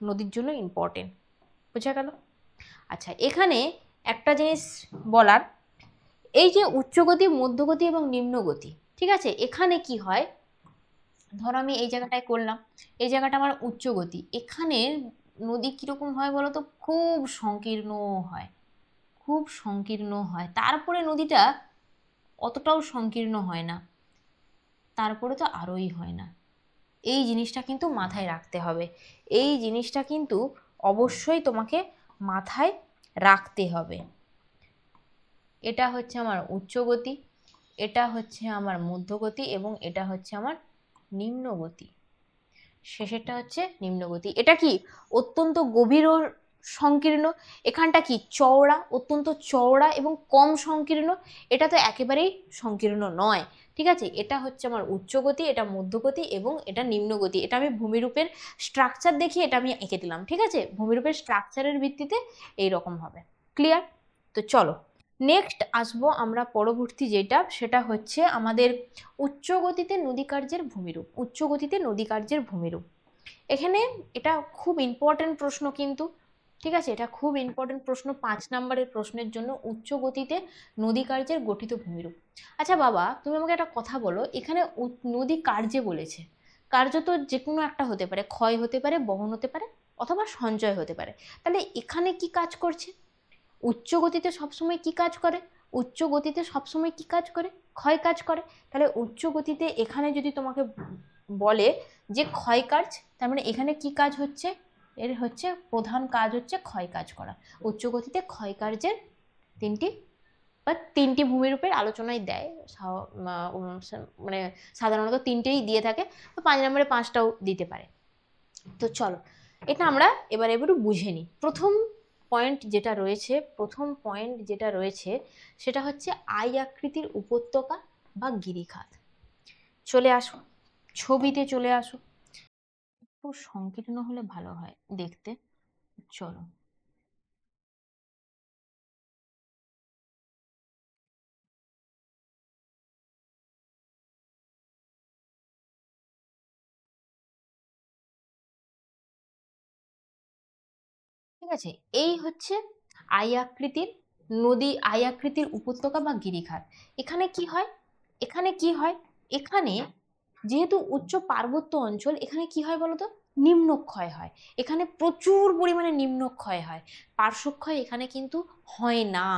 নদীর জন্য ইম্পর্টেন্ট। বোঝা গেল? আচ্ছা, এখানে একটা জিনিস বলার, এই যে উচ্চগতি, মধ্যগতি এবং নিম্নগতি, ঠিক আছে, এখানে কি হয়, ধরো আমি এই জায়গাটায় করলাম, এই জায়গাটা আমার উচ্চগতি, এখানে নদী কিরকম হয় বলতো? খুব সংকীর্ণ হয়, খুব সংকীর্ণ হয়। তারপরে নদীটা অতটাও সংকীর্ণ হয় না, তারপরে তো আরোই হয় না। এই জিনিসটা কিন্তু মাথায় রাখতে হবে, এই জিনিসটা কিন্তু অবশ্যই তোমাকে মাথায় রাখতে হবে। এটা হচ্ছে আমার উচ্চগতি, এটা হচ্ছে আমার মধ্যগতি এবং এটা হচ্ছে আমার নিম্নগতি। শেষেরটা হচ্ছে নিম্নগতি। এটা কি অত্যন্ত গভীর ও সংকীর্ণ, এখানটা কি চওড়া, অত্যন্ত চওড়া এবং কম সংকীর্ণ, এটা তো একেবারেই সংকীর্ণ নয়। ঠিক আছে, এটা হচ্ছে আমার উচ্চগতি, এটা মধ্যগতি এবং এটা নিম্নগতি। এটা আমি ভূমিরূপের স্ট্রাকচার দেখিয়ে এটা আমি এঁকে দিলাম। ঠিক আছে, ভূমিরূপের স্ট্রাকচারের ভিত্তিতে এইরকম হবে। ক্লিয়ার? তো চলো নেক্সট আসবো আমরা পরবর্তী যেটা, সেটা হচ্ছে আমাদের উচ্চ গতিতে নদী কার্যের ভূমিরূপ। উচ্চ গতিতে নদী কার্যের ভূমিরূপ, এখানে এটা খুব ইম্পর্টেন্ট প্রশ্ন কিন্তু। ঠিক আছে, এটা খুব ইম্পর্টেন্ট প্রশ্ন, 5 নম্বরের প্রশ্নের জন্য, উচ্চ গতিতে নদী কার্যের গঠিত ভূমিরূপ। আচ্ছা বাবা, তুমি আমাকে একটা কথা বলো, এখানে নদী কার্যে বলেছে, কার্য তো যে কোনো একটা হতে পারে, ক্ষয় হতে পারে, বহন হতে পারে, অথবা সঞ্চয় হতে পারে। তাহলে এখানে কি কাজ করছে? উচ্চ গতিতে সবসময় কি কাজ করে? উচ্চ গতিতে সবসময় কি কাজ করে? ক্ষয় কাজ করে। তাহলে উচ্চ গতিতে এখানে যদি তোমাকে বলে যে ক্ষয় কাজ, তার মানে এখানে কি কাজ হচ্ছে? এর হচ্ছে প্রধান কাজ হচ্ছে ক্ষয় কাজ করা। উচ্চ গতিতে ক্ষয় কার্যের তিনটি ভূমিরূপের আলোচনায় দেয়, মানে সাধারণত তিনটেই দিয়ে থাকে, তো 5 নম্বরে 5টাও দিতে পারে। তো চলো এটা আমরা এবার বুঝে নিই। প্রথম পয়েন্ট যেটা রয়েছে সেটা হচ্ছে আই আকৃতির উপত্যকা বা গিরিখাত। চলে আসো, ছবিতে চলে আসো। একটু সংকীর্ণ হলে ভালো হয় দেখতে। চলো, ঠিক আছে, এই হচ্ছে আই আকৃতির নদী, আই আকৃতির উপত্যকা বা গিরিখাত। এখানে কি হয়? এখানে কি হয়? এখানে যেহেতু উচ্চ পার্বত্য অঞ্চল, এখানে কি হয় বলতো, নিম্নক্ষয় হয়। এখানে প্রচুর পরিমাণে নিম্নক্ষয় হয়, পার্শ্বক্ষয় এখানে কিন্তু হয় না।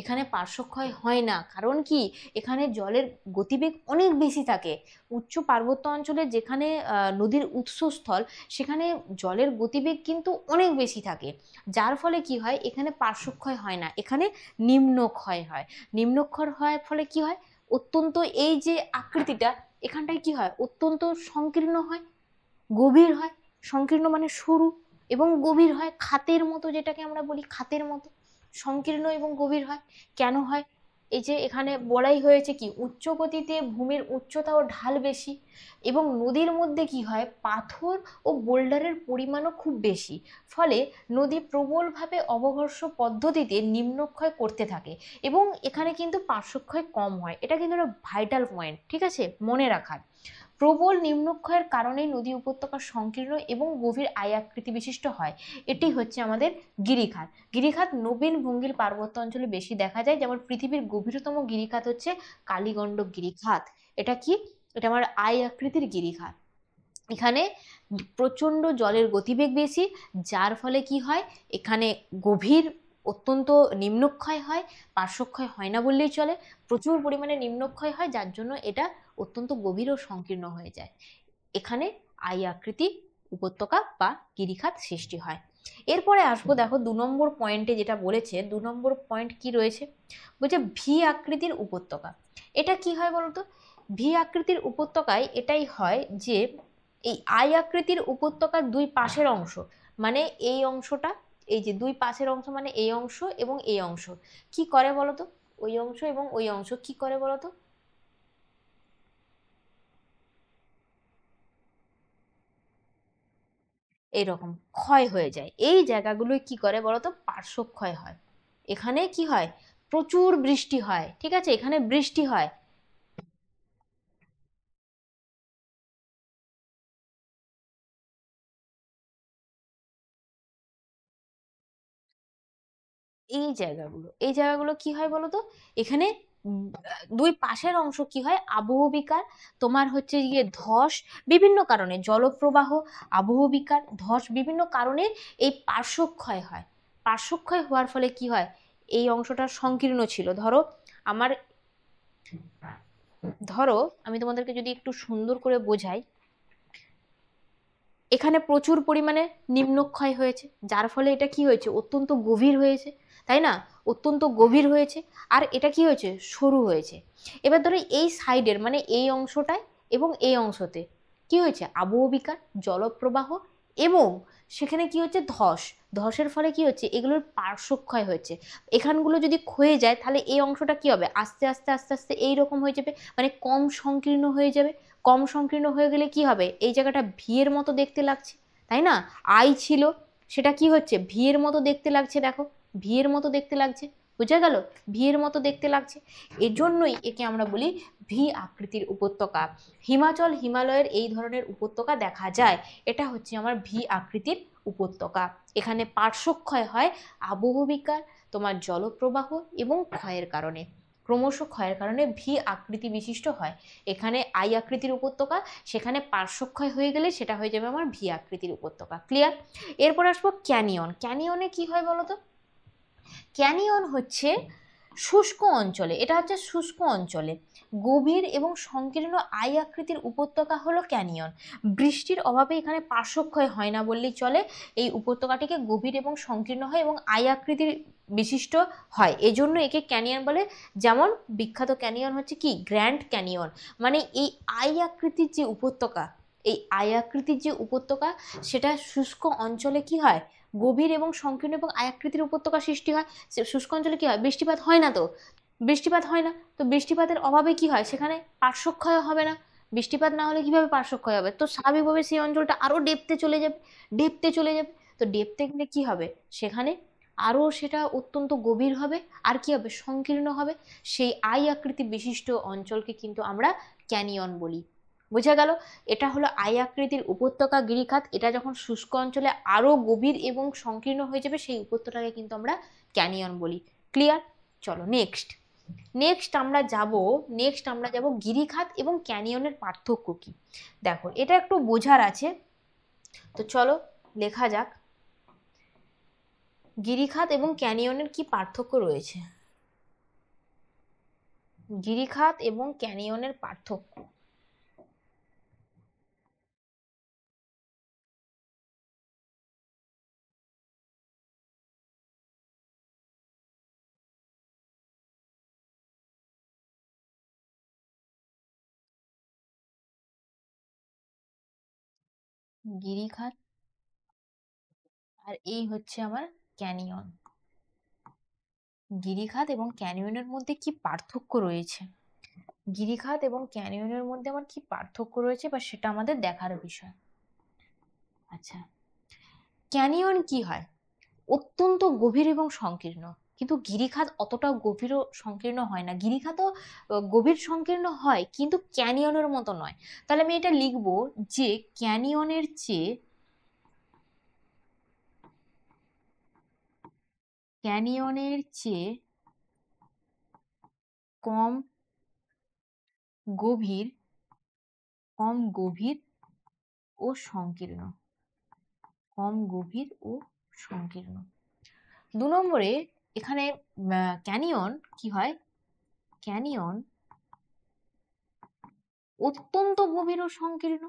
এখানে পার্শ্বক্ষয় হয় না, কারণ কি, এখানে জলের গতিবেগ অনেক বেশি থাকে। উচ্চ পার্বত্য অঞ্চলে যেখানে নদীর উৎসস্থল, সেখানে জলের গতিবেগ কিন্তু অনেক বেশি থাকে, যার ফলে কি হয়, এখানে পার্শ্বক্ষয় হয় না, এখানে নিম্নক্ষয় হয়। নিম্নক্ষয় হওয়ার ফলে কি হয়, অত্যন্ত এই যে আকৃতিটা, এখানটায় কি হয়, অত্যন্ত সংকীর্ণ হয়, গভীর হয়। সংকীর্ণ মানে সরু এবং গভীর হয়, খাতের মতো, যেটাকে আমরা বলি খাতের মতো, সংকীর্ণ এবং গভীর হয়। কেন হয়, এই যে এখানে বলাই হয়েছে কি, উচ্চ গতিতে ভূমির উচ্চতা ও ঢাল বেশি, এবং নদীর মধ্যে কি হয়, পাথর ও বোল্ডারের পরিমাণও খুব বেশি, ফলে নদী প্রবলভাবে অবঘর্ষ পদ্ধতিতে নিম্নক্ষয় করতে থাকে, এবং এখানে কিন্তু পার্শ্বক্ষয় কম হয়। এটা কিন্তু একটা ভাইটাল পয়েন্ট, ঠিক আছে, মনে রাখার। প্রবল নিম্নক্ষয়ের কারণে নদী উপত্যকা সংকীর্ণ এবং গভীর আয়াকৃতি বিশিষ্ট হয়। এটি হচ্ছে আমাদের গিরিখাত। গিরিখাত নবীন ভঙ্গির পার্বত্য অঞ্চলে বেশি দেখা যায়, যেমন পৃথিবীর গভীরতম গিরিখাত হচ্ছে কালীগণ্ডক গিরিখাত। এটা কি, এটা আমার আই আকৃতির গিরিখাত। এখানে প্রচন্ড জলের গতিবেগ বেশি, যার ফলে কি হয়, এখানে গভীর, অত্যন্ত নিম্নক্ষয় হয়, পার্শ্বক্ষয় হয় না বললেই চলে, প্রচুর পরিমাণে নিম্নক্ষয় হয়, যার জন্য এটা অত্যন্ত গভীর ও সংকীর্ণ হয়ে যায়। এখানে আই আকৃতি উপত্যকা বা গিরিখাত সৃষ্টি হয়। এরপরে আসবো, দেখো 2 নম্বর পয়েন্টে যেটা বলেছে, 2 নম্বর পয়েন্ট কি রয়েছে, বলছে ভি আকৃতির উপত্যকা। এটা কি হয় বলতো, ভি আকৃতির উপত্যকায় এটাই হয় যে, এই আই আকৃতির উপত্যকার দুই পাশের অংশ, মানে এই অংশটা, এই যে দুই পাশের অংশ মানে এই অংশ এবং এই অংশ কি করে বলতো, ওই অংশ এবং ওই অংশ কি করে বলতো, এরকম ক্ষয় হয়ে যায়। এই জায়গাগুলোই কি করে বলতো, পার্শ্বক্ষয় হয়। এখানে কি হয়, প্রচুর বৃষ্টি হয়, ঠিক আছে, এখানে বৃষ্টি হয়। এই জায়গাগুলো কি হয় বলতো, এখানে দুই পাশের অংশ কি হয়, আবহবিকার, তোমার হচ্ছে গিয়ে ধস, বিভিন্ন কারণে জলপ্রবাহ, আবহবিকার, ধস, বিভিন্ন কারণে এই পার্শ্বক্ষয় হয়। পার্শ্বক্ষয় হওয়ার ফলে কি হয়, এই অংশটা সংকীর্ণ ছিল, ধরো আমার, ধরো আমি তোমাদেরকে যদি একটু সুন্দর করে বোঝাই, এখানে প্রচুর পরিমাণে নিম্নক্ষয় হয়েছে, যার ফলে এটা কি হয়েছে, অত্যন্ত গভীর হয়েছে, তাই না, অত্যন্ত গভীর হয়েছে। আর এটা কি হয়েছে, সরু হয়েছে। এবার ধরো এই সাইডের মানে এই অংশটায় এবং এই অংশতে কি হয়েছে, আবহবিকার, জলপ্রবাহ, এবং সেখানে কি হচ্ছে, ধস, ধসের ফলে কি হচ্ছে, এগুলোর পার্শ্বক্ষয় হচ্ছে। এখানগুলো যদি ক্ষয়ে যায়, তাহলে এই অংশটা কি হবে, আস্তে আস্তে আস্তে আস্তে এইরকম হয়ে যাবে, মানে কম সংকীর্ণ হয়ে যাবে। কম সংকীর্ণ হয়ে গেলে কি হবে, এই জায়গাটা ভি এর মতো দেখতে লাগছে, তাই না, আই ছিল, সেটা কি হচ্ছে, ভি এর মতো দেখতে লাগছে, দেখো ভি এর মতো দেখতে লাগছে, বুঝা গেল, ভি এর মতো দেখতে লাগছে। এজন্যই একে আমরা বলি ভি আকৃতির উপত্যকা। হিমাচল, হিমালয়ের এই ধরনের উপত্যকা দেখা যায়, এটা হচ্ছে আমার ভি আকৃতির উপত্যকা। এখানে পার্শ্বক্ষয় হয় আবহবিকার, তোমার জলপ্রবাহ এবং ক্ষয়ের কারণে, ক্রমশ ক্ষয়ের কারণে ভি আকৃতি বিশিষ্ট হয়। এখানে আই আকৃতির উপত্যকা, সেখানে পার্শ্বক্ষয় হয়ে গেলে সেটা হয়ে যাবে আমার ভি আকৃতির উপত্যকা। ক্লিয়ার? এরপর আসবো ক্যানিয়ন। ক্যানিয়নে কি হয় বলতো, ক্যানিয়ন হচ্ছে শুষ্ক অঞ্চলে, এটা হচ্ছে শুষ্ক অঞ্চলে গভীর এবং সংকীর্ণ আই আকৃতির উপত্যকা হলো ক্যানিয়ন। বৃষ্টির অভাবে এখানে পার্শ্বক্ষয় হয় না বললেই চলে, এই উপত্যকাটিকে গভীর এবং সংকীর্ণ হয় এবং আই আকৃতির বিশিষ্ট হয়, এজন্য একে ক্যানিয়ন বলে। যেমন বিখ্যাত ক্যানিয়ন হচ্ছে কি, গ্র্যান্ড ক্যানিয়ন। মানে এই আই আকৃতির যে উপত্যকা, এই আই আকৃতির যে উপত্যকা, সেটা শুষ্ক অঞ্চলে কি হয়, গভীর এবং সংকীর্ণ এবং আয়াকৃতির উপত্যকা সৃষ্টি হয়। শুষ্ক অঞ্চলে কি হয়, বৃষ্টিপাত হয় না, তো বৃষ্টিপাত হয় না, তো বৃষ্টিপাতের অভাবে কি হয়, সেখানে পার্শ্বক্ষয় হবে না। বৃষ্টিপাত না হলে কিভাবে পার্শ্বক্ষয় হবে, তো স্বাভাবিকভাবে সেই অঞ্চলটা আরো ডেপতে চলে যাবে, ডেপতে চলে যাবে। তো ডেপতে গেলে কি হবে, সেখানে আরো সেটা অত্যন্ত গভীর হবে, আর কি হবে, সংকীর্ণ হবে। সেই আই আকৃতি বিশিষ্ট অঞ্চলকে কিন্তু আমরা ক্যানিয়ন বলি। বোঝা গেল? এটা হলো আই আকৃতির উপত্যকা গিরিখাত। এটা যখন শুষ্ক অঞ্চলে আরো গভীর এবং সংকীর্ণ হয়ে যাবে, সেই উপত্যকাকে কিন্তু আমরা ক্যানিয়ন বলি। ক্লিয়ার? চলো নেক্সট। নেক্সট আমরা যাব গিরিখাত এবং ক্যানিয়নের পার্থক্য কি। দেখো এটা একটু বোঝার আছে, তো চলো লেখা যাক। গিরিখাত এবং ক্যানিয়নের কি পার্থক্য রয়েছে। গিরিখাত এবং ক্যানিয়নের পার্থক্য। গিরিখাত আর এই হচ্ছে আমার ক্যানিয়ন। গিরিখাত এবং ক্যানিয়নের মধ্যে কি পার্থক্য রয়েছে, গিরিখাত এবং ক্যানিয়নের মধ্যে আমার কি পার্থক্য রয়েছে বা সেটা আমাদের দেখার বিষয়। আচ্ছা, ক্যানিয়ন কি হয়, অত্যন্ত গভীর এবং সংকীর্ণ, কিন্তু গিরিখাত অতটা গভীর ও সংকীর্ণ হয় না। গিরিখাতও গভীর সংকীর্ণ হয় কিন্তু ক্যানিয়নের মতো নয়। তাহলে আমি এটা লিখবো যে ক্যানিয়নের চেয়ে ক্যানিয়নের চেয়ে কম গভীর, কম গভীর ও সংকীর্ণ, কম গভীর ও সংকীর্ণ। 2 নম্বরে এখানে ক্যানিয়ন কি হয়, ক্যানিয়ন অত্যন্ত গভীর ও সংকীর্ণ,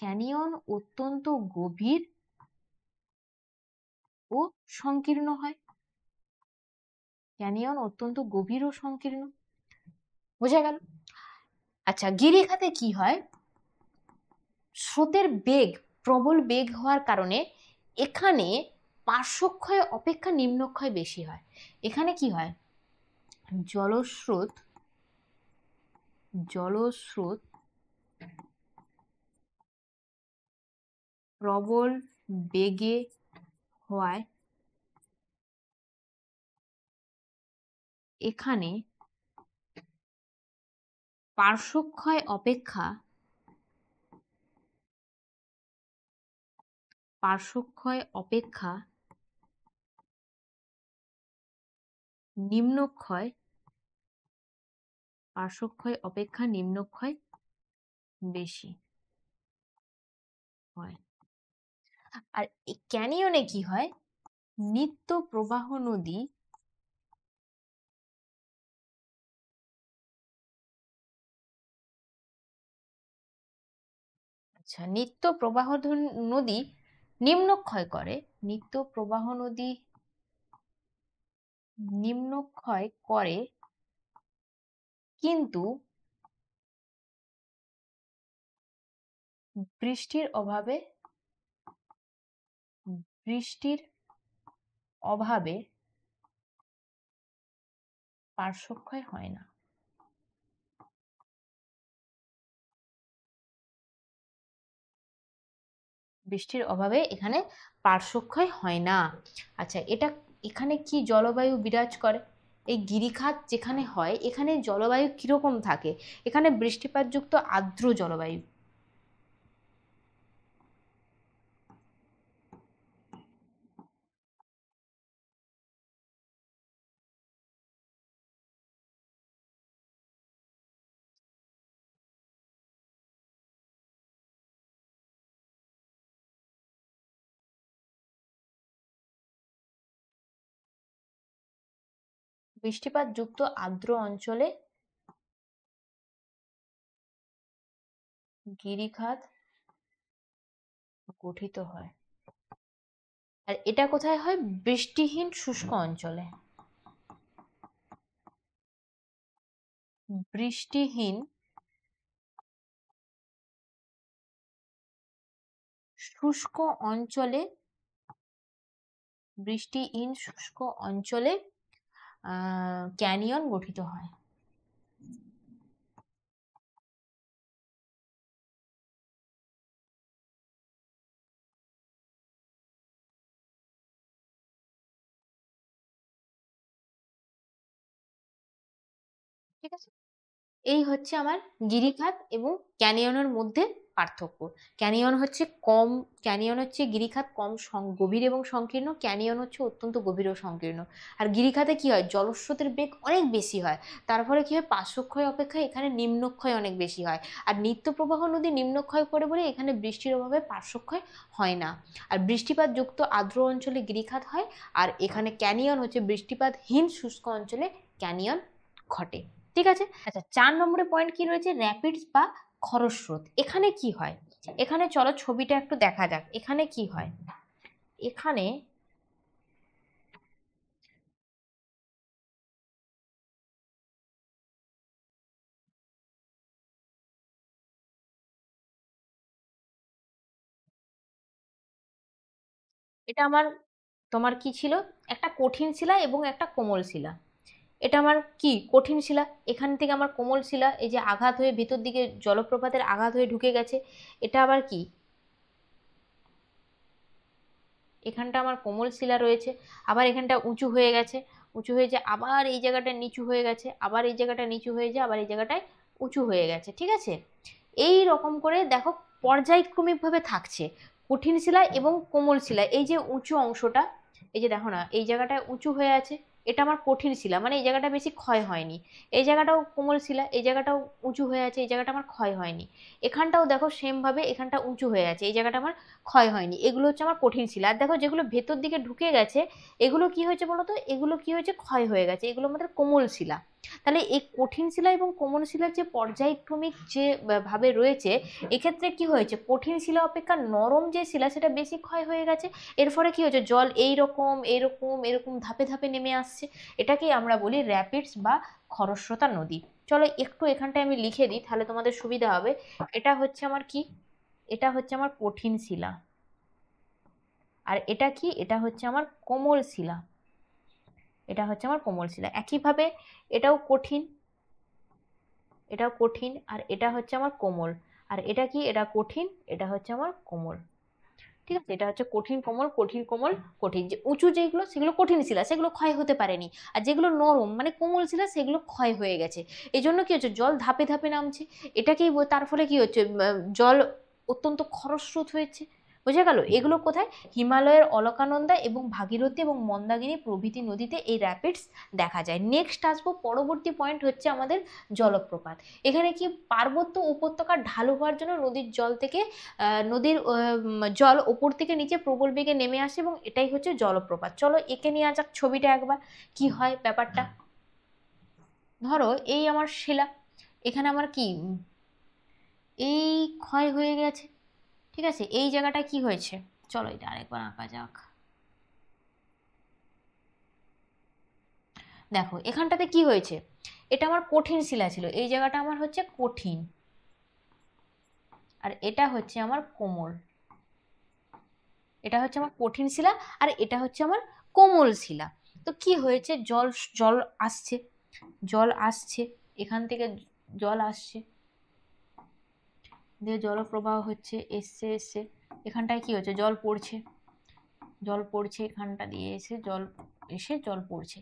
ক্যানিয়ন অত্যন্ত গভীর ও সংকীর্ণ হয়, ক্যানিয়ন অত্যন্ত গভীর ও সংকীর্ণ, বোঝা গেল। আচ্ছা, গিরিখাতে কি হয়, স্রোতের বেগ, প্রবল বেগ হওয়ার কারণে এখানে পার্শ্বক্ষয় অপেক্ষা নিম্নক্ষয় বেশি হয়। এখানে কি হয়, জলস্রোত জলস্রোত প্রবল বেগে হওয়ায় এখানে পার্শ্বক্ষয় অপেক্ষা নিম্নক্ষয়, পার্শ্বক্ষয় অপেক্ষা নিম্নক্ষয় বেশি হয়। আর এই ক্যানিয়নে কি হয়, নিত্য প্রবাহ নদী, আচ্ছা নিত্য প্রবাহ নদী নিম্নক্ষয় করে, নিত্য প্রবাহ নদী নিম্নক্ষয় করে, কিন্তু বৃষ্টির অভাবে বৃষ্টির অভাবে পার্শ্বক্ষয় হয় না। বৃষ্টির অভাবে এখানে পার্শ্বক্ষয় হয় না। আচ্ছা, এটা এখানে কি জলবায়ু বিরাজ করে, এই গিরিখাত যেখানে হয় এখানে জলবায়ু কিরকম থাকে, এখানে বৃষ্টিপাতযুক্ত আর্দ্র জলবায়ু। বৃষ্টিপাতযুক্ত আর্দ্র অঞ্চলে গিরিখাত গঠিত হয়। আর এটা কোথায় হয়, বৃষ্টিহীন শুষ্ক অঞ্চলে। বৃষ্টিহীন শুষ্ক অঞ্চলে, বৃষ্টিহীন শুষ্ক অঞ্চলে ক্যানিয়ন গঠিত হয়। ঠিক আছে, এই হচ্ছে আমার গিরিখাত এবং ক্যানিয়নের মধ্যে পার্থক্য। ক্যানিয়ন হচ্ছে কম, ক্যানিয়ন হচ্ছে গিরিখাত কম গভীর এবং সংকীর্ণ, ক্যানিয়ন হচ্ছে অত্যন্ত গভীর ও সংকীর্ণ। আর গিরিখাতে কি হয়, জলস্রোতের বেগ অনেক বেশি হয়, তার ফলে কি হয়, পার্শ্বক্ষয় অপেক্ষা এখানে নিম্নক্ষয় অনেক বেশি হয়। আর নিত্যপ্রবাহ নদী নিম্নক্ষয় করে বলে এখানে বৃষ্টির অভাবে পার্শ্বক্ষয় হয় না। আর বৃষ্টিপাত যুক্ত আর্দ্র অঞ্চলে গিরিখাত হয়, আর এখানে ক্যানিয়ন হচ্ছে বৃষ্টিপাতহীন শুষ্ক অঞ্চলে ক্যানিয়ন ঘটে। ঠিক আছে। আচ্ছা, 4 নম্বরে পয়েন্ট কি রয়েছে, র্যাপিডস বা খরস্রোত। এখানে কি হয়, এখানে চলো ছবিটা একটু দেখা যাক। এখানে কি হয়, এখানে এটা আমার, তোমার কি ছিল, একটা কঠিন শিলা এবং একটা কোমল শিলা। এটা আমার কি কঠিন শিলা, এখান থেকে আমার কোমল শিলা এই যে আঘাত হয়ে ভিতর দিকে জলপ্রপাতের আঘাত হয়ে ঢুকে গেছে। এটা আবার কি, এখানটা আমার কোমল শিলা রয়েছে, আবার এখানটা উঁচু হয়ে গেছে, উঁচু হয়েছে, আবার এই জায়গাটা নিচু হয়ে গেছে, আবার এই জায়গাটা নিচু হয়ে যায়, আবার এই জায়গাটায় উঁচু হয়ে গেছে। ঠিক আছে, এই রকম করে দেখো পর্যায়ক্রমিকভাবে থাকছে কঠিন শিলা এবং কোমল শিলা। এই যে উঁচু অংশটা, এই যে দেখো না, এই জায়গাটায় উঁচু হয়ে আছে, এটা আমার কঠিন শিলা, মানে এই জায়গাটা বেশি ক্ষয় হয়নি। এই জায়গাটাও কোমল শিলা, এই জায়গাটাও উঁচু হয়ে আছে, এই জায়গাটা আমার ক্ষয় হয়নি। এখানটাও দেখো সেম ভাবে, এখানটা উঁচু হয়ে আছে, এই জায়গাটা আমার ক্ষয় হয়নি। এগুলো হচ্ছে আমার কঠিন শিলা। আর দেখো যেগুলো ভেতর দিকে ঢুকে গেছে, এগুলো কি হয়েছে বলতো, এগুলো কি হয়েছে, ক্ষয় হয়ে গেছে, এগুলো আমাদের কোমল শিলা। তাহলে এই কঠিন শিলা এবং কোমল শিলার যে পর্যায়ক্রমিক যে ভাবে রয়েছে, এক্ষেত্রে কি হয়েছে, কঠিন শিলা অপেক্ষা নরম যে শিলা সেটা বেশি ক্ষয় হয়ে গেছে। এর ফলে কি হয়েছে, জল এইরকম এরকম এরকম ধাপে ধাপে নেমে আসছে। এটাকেই আমরা বলি র্যাপিডস বা খরস্রোতা নদী। চলো একটু এখানটায় আমি লিখে দিই, তাহলে তোমাদের সুবিধা হবে। এটা হচ্ছে আমার কি, এটা হচ্ছে আমার কঠিন শিলা, আর এটা কি, এটা হচ্ছে আমার কোমল শিলা, এটা হচ্ছে আমার কোমল শিলা। একইভাবে এটাও কঠিন, এটাও কঠিন, আর এটা হচ্ছে আমার কোমল। আর এটা কি, এটা কঠিন, এটা হচ্ছে আমার কোমল। ঠিক আছে, এটা হচ্ছে কঠিন কোমল, কঠিন কোমল কঠিন। যে উঁচু যেগুলো সেগুলো কঠিন শিলা, সেগুলো ক্ষয় হতে পারেনি। আর যেগুলো নরম মানে কোমল শিলা, সেগুলো ক্ষয় হয়ে গেছে। এই জন্য কি হচ্ছে, জল ধাপে ধাপে নামছে। এটাকেই তার ফলে কি হচ্ছে, জল অত্যন্ত খরস্রোত হয়েছে। বোঝা গেল, এগুলো কোথায়, হিমালয়ের অলকানন্দা এবং ভাগীরথী এবং মন্দাকিনী প্রভৃতি নদীতে এই র্যাপিডস দেখা যায়। নেক্সট আসবো, পরবর্তী পয়েন্ট হচ্ছে আমাদের জলপ্রপাত। এখানে কি, পার্বত্য উপত্যকার ঢালু হওয়ার জন্য নদীর জল থেকে নদীর জল ওপর থেকে নিচে প্রবল বেগে নেমে আসে, এবং এটাই হচ্ছে জলপ্রপাত। চলো এঁকে নিয়ে যাক ছবিটা একবার, কি হয় ব্যাপারটা। ধরো এই আমার শিলা, এখানে আমার কি, এই ক্ষয় হয়ে গেছে। ঠিক আছে, এই জায়গাটা কি হয়েছে, চলো এটা আরেকবার আঁকা যাক। দেখো এখানটাতে কি হয়েছে, এটা আমার কঠিন শিলা ছিল, এই জায়গাটা আমার হচ্ছে কঠিন, আর এটা হচ্ছে আমার কোমল। এটা হচ্ছে আমার কঠিন শিলা, আর এটা হচ্ছে আমার কোমল শিলা। তো কি হয়েছে, জল জল আসছে, জল আসছে, এখান থেকে জল আসছে, দিয়ে জলপ্রবাহ হচ্ছে, এসছে এসছে, এখানটায় কি হচ্ছে, জল পড়ছে, জল পড়ছে, এখানটা দিয়ে এসে জল, এসে জল পড়ছে।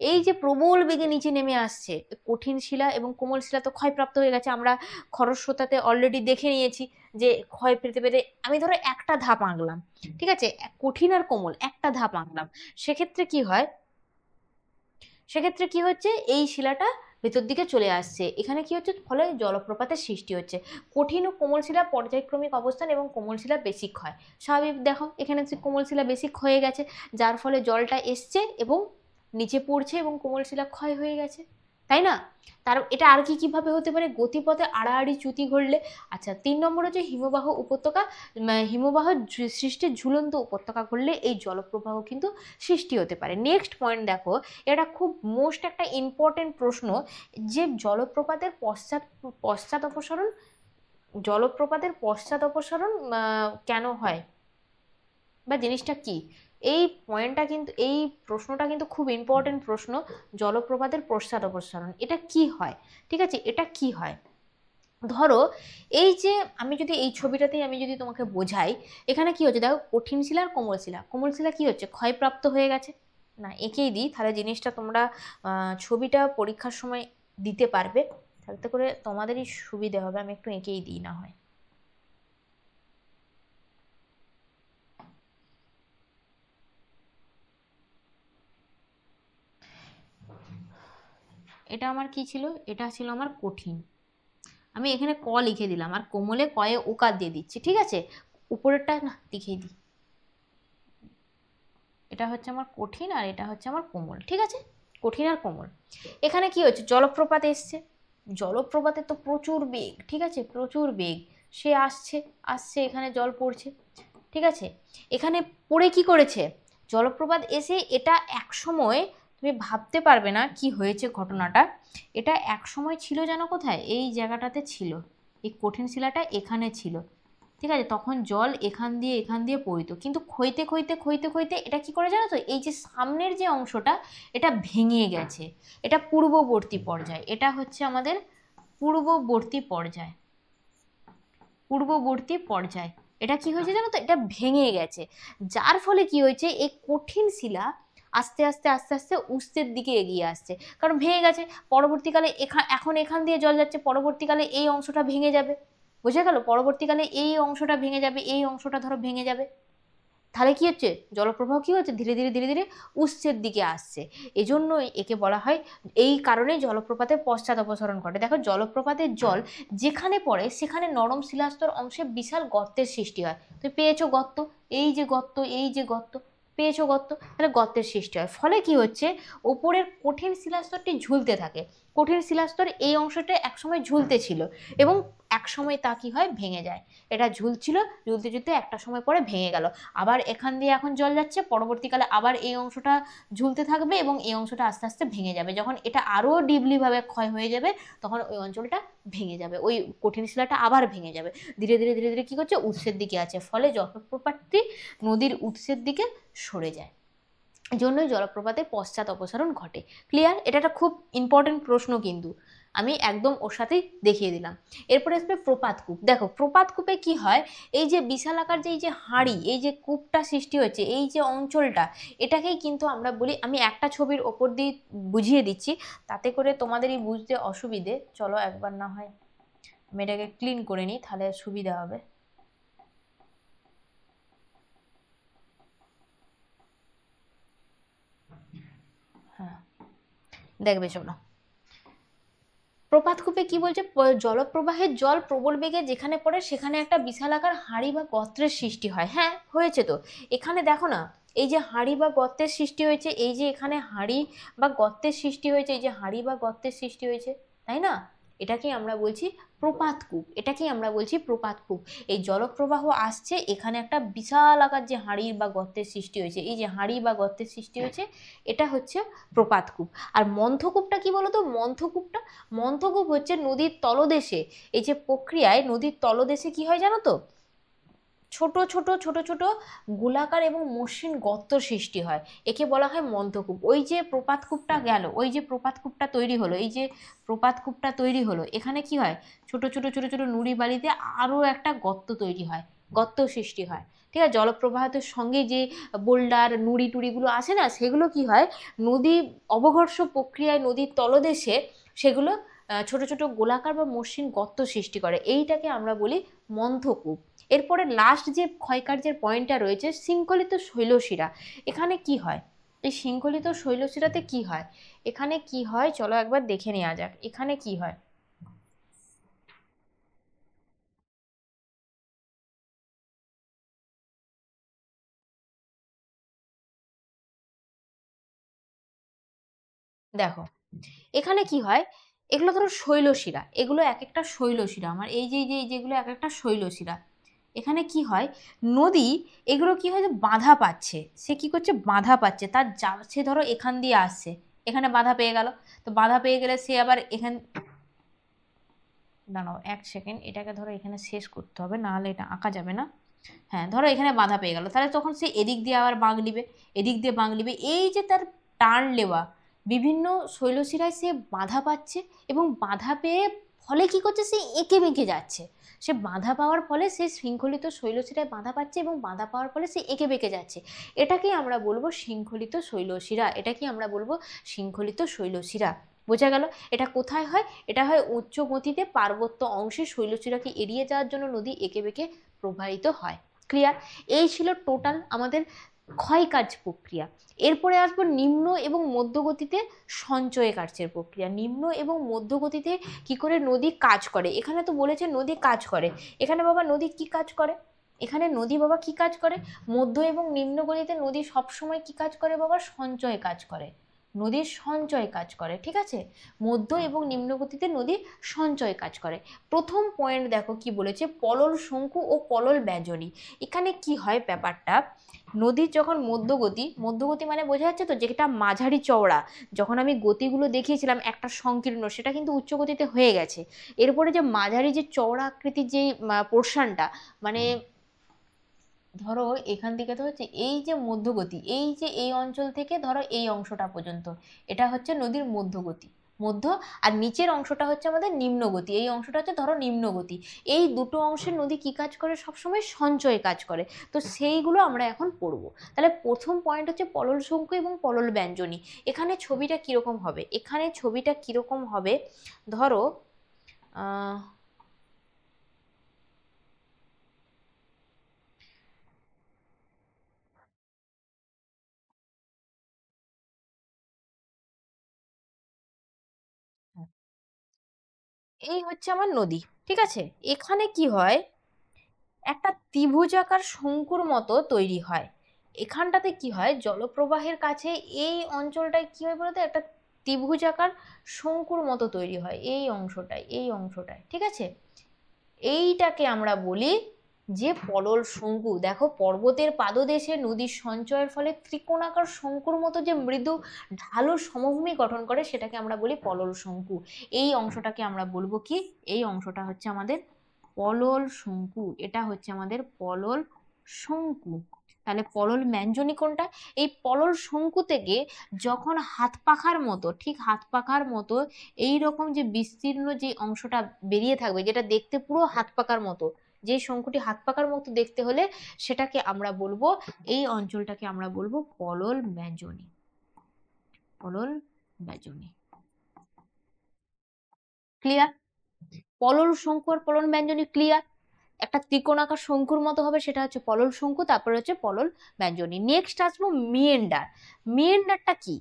এই যে প্রবল বেগে নিচে নেমে আসছে, কঠিন শিলা এবং কোমল শিলা তো ক্ষয়প্রাপ্ত হয়ে গেছে। আমরা খরস্রোতাতে অলরেডি দেখে নিয়েছি যে ক্ষয় পেতে পেতে, আমি ধরো একটা ধাপ আঁকলাম, ঠিক আছে, কঠিন আর কোমল একটা ধাপ আঁকলাম, সেক্ষেত্রে কি হয়, সেক্ষেত্রে কি হচ্ছে, এই শিলাটা ভেতর দিকে চলে আসছে, এখানে কি হচ্ছে, ফলে জলপ্রপাতের সৃষ্টি হচ্ছে। কঠিন ও কোমল শিলা পর্যায়ক্রমিক অবস্থান, এবং কোমল শিলা বেশি ক্ষয়। স্বাভাবিক, দেখো এখানে হচ্ছে কোমল শিলা বেশি ক্ষয়ে গেছে, যার ফলে জলটা এসছে এবং নিচে পড়ছে, এবং কোমল শিলা ক্ষয় হয়ে গেছে, তাই না। তার এটা আর কি কিভাবে হতে পারে, গতিপথে আড়াআড়ি চ্যুতি ঘটলে। আচ্ছা, 3 নম্বর হচ্ছে হিমবাহ উপত্যকা, হিমবাহ সৃষ্টির ঝুলন্ত উপত্যকা ঘটলে এই জলপ্রবাহ কিন্তু সৃষ্টি হতে পারে। নেক্সট পয়েন্ট দেখো, এটা খুব মোস্ট একটা ইম্পর্টেন্ট প্রশ্ন, যে জলপ্রপাতের পশ্চাৎ পশ্চাৎ অপসরণ, জলপ্রপাতের পশ্চাৎ অপসরণ কেন হয়, বা জিনিসটা কি। এই পয়েন্টটা কিন্তু, এই প্রশ্নটা কিন্তু খুব ইম্পর্টেন্ট প্রশ্ন, জলপ্রপাতের পশ্চাৎ অপসরণ এটা কি হয়। ঠিক আছে, এটা কি হয়, ধরো এই যে, আমি যদি এই ছবিটাতেই আমি যদি তোমাকে বোঝাই, এখানে কি হচ্ছে দেখো, কঠিন শিলা আর কোমল শিলা, কোমল শিলা কি হচ্ছে, ক্ষয়প্রাপ্ত হয়ে গেছে। না, এঁকেই দিই, তাহলে জিনিসটা তোমরা ছবিটা পরীক্ষার সময় দিতে পারবে, তাতে করে তোমাদেরই সুবিধে হবে। আমি একটু এঁকেই দিই না হয়। এটা আমার কি ছিল, এটা ছিল আমার কঠিন। আমি এখানে ক লিখে দিলাম আর কোমলে কয়ে ওকার দিয়ে দিচ্ছি, ঠিক আছে। উপরেরটা না লিখেই দিই, এটা হচ্ছে আমার কঠিন আর এটা হচ্ছে আমার কোমল, ঠিক আছে, কঠিন আর কোমল। এখানে কি হচ্ছে, জলপ্রপাত এসছে, জলপ্রপাতে তো প্রচুর বেগ, ঠিক আছে, প্রচুর বেগ, সে আসছে আসছে এখানে জল পড়ছে, ঠিক আছে। এখানে পড়ে কি করেছে, জলপ্রপাত এসে এটা এক সময়, তুমি ভাবতে পারবে না কি হয়েছে ঘটনাটা, এটা এক সময় ছিল যেন কোথায়, এই জায়গাটাতে ছিল, এই কঠিন শিলাটা এখানে ছিল, ঠিক আছে। তখন জল এখান দিয়ে পড়িত, কিন্তু ক্ষইতে ক্ষইতে ক্ষইতে ক্ষইতে এটা কি করে জানো তো, এই যে সামনের যে অংশটা এটা ভেঙে গেছে, এটা পূর্ববর্তী পর্যায়, এটা হচ্ছে আমাদের পূর্ববর্তী পর্যায়, পূর্ববর্তী পর্যায়। এটা কি হয়েছে জানো তো, এটা ভেঙে গেছে, যার ফলে কি হয়েছে, এই কঠিন শিলা আস্তে আস্তে আস্তে আস্তে উৎসের দিকে এগিয়ে আসছে, কারণ ভেঙে গেছে। পরবর্তীকালে এখন এখান দিয়ে জল যাচ্ছে, পরবর্তীকালে এই অংশটা ভেঙে যাবে, বুঝে গেল, পরবর্তীকালে এই অংশটা ভেঙে যাবে, এই অংশটা ধরো ভেঙে যাবে, তাহলে কি হচ্ছে, জলপ্রবাহ কি হচ্ছে, ধীরে ধীরে ধীরে ধীরে উৎসের দিকে আসছে। এই জন্যই একে বলা হয়, এই কারণেই জলপ্রপাতের পশ্চাৎ অপসরণ ঘটে। দেখো জলপ্রপাতের জল যেখানে পড়ে সেখানে নরম শিলাস্তর অংশে বিশাল গর্তের সৃষ্টি হয়। তুমি পেয়েছো গর্ত, এই যে গর্ত, এই যে গর্ত, পেয়েছো গর্ত, তাহলে গর্তের সৃষ্টি হয়। ফলে কি হচ্ছে, ওপরের কঠিন শিলাস্তরটি ঝুলতে থাকে, কঠিন শিলাস্তর এই অংশটা একসময় ঝুলতে ছিল এবং একসময় তা কি হয়, ভেঙে যায়। এটা ঝুলছিল, ঝুলতে ঝুলতে একটা সময় পরে ভেঙে গেল, আবার এখান দিয়ে এখন জল যাচ্ছে, পরবর্তীকালে আবার এই অংশটা ঝুলতে থাকবে এবং এই অংশটা আস্তে আস্তে ভেঙে যাবে। যখন এটা আরও ডিপলি ভাবে ক্ষয় হয়ে যাবে তখন ওই অঞ্চলটা ভেঙে যাবে, ওই কঠিন শিলাটা আবার ভেঙে যাবে, ধীরে ধীরে ধীরে ধীরে কি করছে, উৎসের দিকে আছে, ফলে জলপ্রপাতটি নদীর উৎসের দিকে সরে যায়, জন্যই জলপ্রপাতের পশ্চাৎ অপসারণ ঘটে। ক্লিয়ার? এটা একটা খুব ইম্পর্টেন্ট প্রশ্ন, কিন্তু আমি একদম ওর সাথেই দেখিয়ে দিলাম। এরপরে আসবে প্রপাত কূপ। দেখো প্রপাত কূপে কি হয়, এই যে বিশালাকার যে এই যে হাঁড়ি, এই যে কূপটা সৃষ্টি হচ্ছে, এই যে অঞ্চলটা, এটাকেই কিন্তু আমরা বলি, আমি একটা ছবির ওপর দিয়ে বুঝিয়ে দিচ্ছি তাতে করে তোমাদেরই বুঝতে অসুবিধে, চলো একবার না হয় আমি এটাকে ক্লিন করে নিই, তাহলে সুবিধা হবে। হ্যাঁ, দেখবে চলো। প্রপাতকূপে কি বলছে, জলপ্রবাহের জল প্রবল বেগে যেখানে পড়ে সেখানে একটা বিশালাকার হাঁড়ি বা গর্তের সৃষ্টি হয়। হ্যাঁ হয়েছে তো, এখানে দেখো না, এই যে হাঁড়ি বা গর্তের সৃষ্টি হয়েছে, এই যে এখানে হাঁড়ি বা গর্তের সৃষ্টি হয়েছে, এই যে হাঁড়ি বা গর্তের সৃষ্টি হয়েছে, তাই না, এটাকেই আমরা বলছি প্রপাতকূপ, এটাকেই আমরা বলছি প্রপাতকূপ। এই জলপ্রবাহ আসছে, এখানে একটা বিশাল আকার যে হাঁড়ি বা গর্তের সৃষ্টি হয়েছে, এই যে হাঁড়ি বা গর্তের সৃষ্টি হয়েছে, এটা হচ্ছে প্রপাতকূপ। আর মন্থকূপটা কি বলতো, মন্থকূপটা, মন্থকূপ হচ্ছে নদীর তলদেশে, এই যে প্রক্রিয়ায় নদীর তলদেশে কি হয় জানো তো, ছোট ছোট ছোট ছোট গোলাকার এবং মসৃণ গর্ত সৃষ্টি হয়, একে বলা হয় মন্থকূপ। ওই যে প্রপাতকূপটা গেল, ওই যে প্রপাতকূপটা তৈরি হলো, এই যে প্রপাতকূপটা তৈরি হলো, এখানে কি হয়, ছোট ছোট ছোট ছোট নুড়ি বালিতে আরো একটা গর্ত তৈরি হয়, গর্ত সৃষ্টি হয়, ঠিক আছে। জলপ্রবাহের সঙ্গে যে বোল্ডার নুড়ি টুড়িগুলো আসে না, সেগুলো কি হয়, নদী অবঘর্ষ প্রক্রিয়ায় নদীর তলদেশে সেগুলো ছোট ছোট গোলাকার বা মসৃণ গর্ত সৃষ্টি করে, এইটাকে আমরা বলি মন্থকূপ। এরপরে লাস্ট যে ক্ষয়কার্যের পয়েন্টটা রয়েছে, শৃঙ্খলিত শৈলশিরা। এখানে কি হয়, এই শৃঙ্খলিত শৈলশিরাতে কি হয়, এখানে কি হয় চলো একবার দেখে নেওয়া যাক, এখানে কি হয়। দেখো এখানে কি হয়, এগুলো ধরো শৈলশিরা, এগুলো এক একটা শৈলশিরা, আমার এই যে যেগুলো এক একটা শৈলশিরা, এখানে কি হয়, নদী এগুলো কি হয় যে বাধা পাচ্ছে, সে কি করছে, বাধা পাচ্ছে, তার সে ধরো এখান দিয়ে আসছে, এখানে বাধা পেয়ে গেল, তো বাধা পেয়ে গেলে সে আবার এখান, দাঁড়াও এক সেকেন্ড, এটাকে ধরো এখানে শেষ করতে হবে, নাহলে এটা আঁকা যাবে না। হ্যাঁ ধরো এখানে বাধা পেয়ে গেল, তাহলে তখন সে এদিক দিয়ে আবার বাঁক নিবে, এদিক দিয়ে বাঁক নিবে, এই যে তার টার্ন নেওয়া, বিভিন্ন শৈলশিরায় সে বাধা পাচ্ছে এবং বাধা পেয়ে ফলে কি করছে, সে এঁকে বেঁকে যাচ্ছে, সে বাধা পাওয়ার ফলে সে শৃঙ্খলিত শৈলশিরায় বাধা পাচ্ছে এবং বাধা পাওয়ার ফলে সে এঁকে বেঁকে যাচ্ছে, এটাকেই আমরা বলবো শৃঙ্খলিত শৈলশিরা, এটাকেই আমরা বলবো শৃঙ্খলিত শৈলশিরা। বোঝা গেল? এটা কোথায় হয়, এটা হয় উচ্চ গতিতে পার্বত্য অংশে শৈলশিরাকে এড়িয়ে যাওয়ার জন্য নদী এঁকে বেঁকে প্রবাহিত হয়। ক্লিয়ার? এই ছিল টোটাল আমাদের ক্ষয়কার্য প্রক্রিয়া। এরপরে আসবো নিম্ন এবং মধ্যগতিতে সঞ্চয় কার্যের প্রক্রিয়া। নিম্ন এবং মধ্যগতিতে কি করে নদী কাজ করে, এখানে তো বলেছে নদী কাজ করে, এখানে বাবা নদী কি কাজ করে, এখানে নদী বাবা কি কাজ করে, মধ্য এবং নিম্ন গতিতে নদী সবসময় কি কাজ করে বাবা, সঞ্চয় কাজ করে, নদীর সঞ্চয় কাজ করে, ঠিক আছে, মধ্য এবং নিম্ন গতিতে নদী সঞ্চয় কাজ করে। প্রথম পয়েন্ট দেখো কি বলেছে, পলল শঙ্কু ও পলল ব্যজনী। এখানে কি হয় ব্যাপারটা, নদীর যখন মধ্যগতি, মধ্যগতি মানে বোঝা যাচ্ছে তো, যেটা মাঝারি চওড়া, যখন আমি গতিগুলো দেখিয়েছিলাম একটা সংকীর্ণ, সেটা কিন্তু উচ্চ গতিতে হয়ে গেছে। এরপরে যে মাঝারি যে চওড়া আকৃতির যে পোর্শনটা, মানে ধরো এখান থেকে তো হচ্ছে এই যে মধ্যগতি, এই যে এই অঞ্চল থেকে ধরো এই অংশটা পর্যন্ত, এটা হচ্ছে নদীর মধ্যগতি, মধ্য, আর নিচের অংশটা হচ্ছে আমাদের নিম্নগতি, এই অংশটা হচ্ছে ধরো নিম্নগতি। এই দুটো অংশের নদী কি কাজ করে, সবসময় সঞ্চয় কাজ করে। তো সেইগুলো আমরা এখন পড়বো। তাহলে প্রথম পয়েন্ট হচ্ছে পলল শঙ্কু এবং পলল ব্যঞ্জনী। এখানে ছবিটা কিরকম হবে, এখানে ছবিটা কিরকম হবে, ধরো আহ এই হচ্ছে আমার নদী, ঠিক আছে, এখানে কি হয়, একটা ত্রিভুজাকার শঙ্কুর মতো তৈরি হয়। এখানটাতে কি হয়, জলপ্রবাহের কাছে এই অঞ্চলটায় কি হয় বলতো, একটা ত্রিভুজাকার শঙ্কুর মতো তৈরি হয়, এই অংশটায়, এই অংশটায়, ঠিক আছে, এইটাকে আমরা বলি যে পলল শঙ্কু। দেখো পর্বতের পাদদেশে নদীর সঞ্চয়ের ফলে ত্রিকোণাকার শঙ্কুর মতো যে মৃদু ঢালু সমভূমি গঠন করে, সেটাকে আমরা বলি পলল শঙ্কু। এই অংশটাকে আমরা বলবো কি, এই অংশটা হচ্ছে আমাদের পলল শঙ্কু, এটা হচ্ছে আমাদের পলল শঙ্কু। তাহলে পলল ব্যঞ্জনী কোনটা, এই পলল শঙ্কু থেকে যখন হাত পাখার মতো, ঠিক হাত পাখার মতো এই রকম যে বিস্তীর্ণ যে অংশটা বেরিয়ে থাকবে, যেটা দেখতে পুরো হাত পাকার মতো, যে শঙ্কুটি হাত পাকার মতো দেখতে হলে সেটাকে আমরা বলবো, এই অঞ্চলটাকে আমরা বলবো পলল ব্যঞ্জনী, পলল ব্যঞ্জনী। ক্লিয়ার, পলল শঙ্কু আর পলল ব্যঞ্জনী ক্লিয়ার। একটা ত্রিকোণাকার শঙ্কুর মতো হবে, সেটা হচ্ছে পলল শঙ্কু, তারপরে হচ্ছে পলল ব্যঞ্জনী। নেক্সট আসবো মিয়েন্ডার। মিয়েন্ডারটা কি,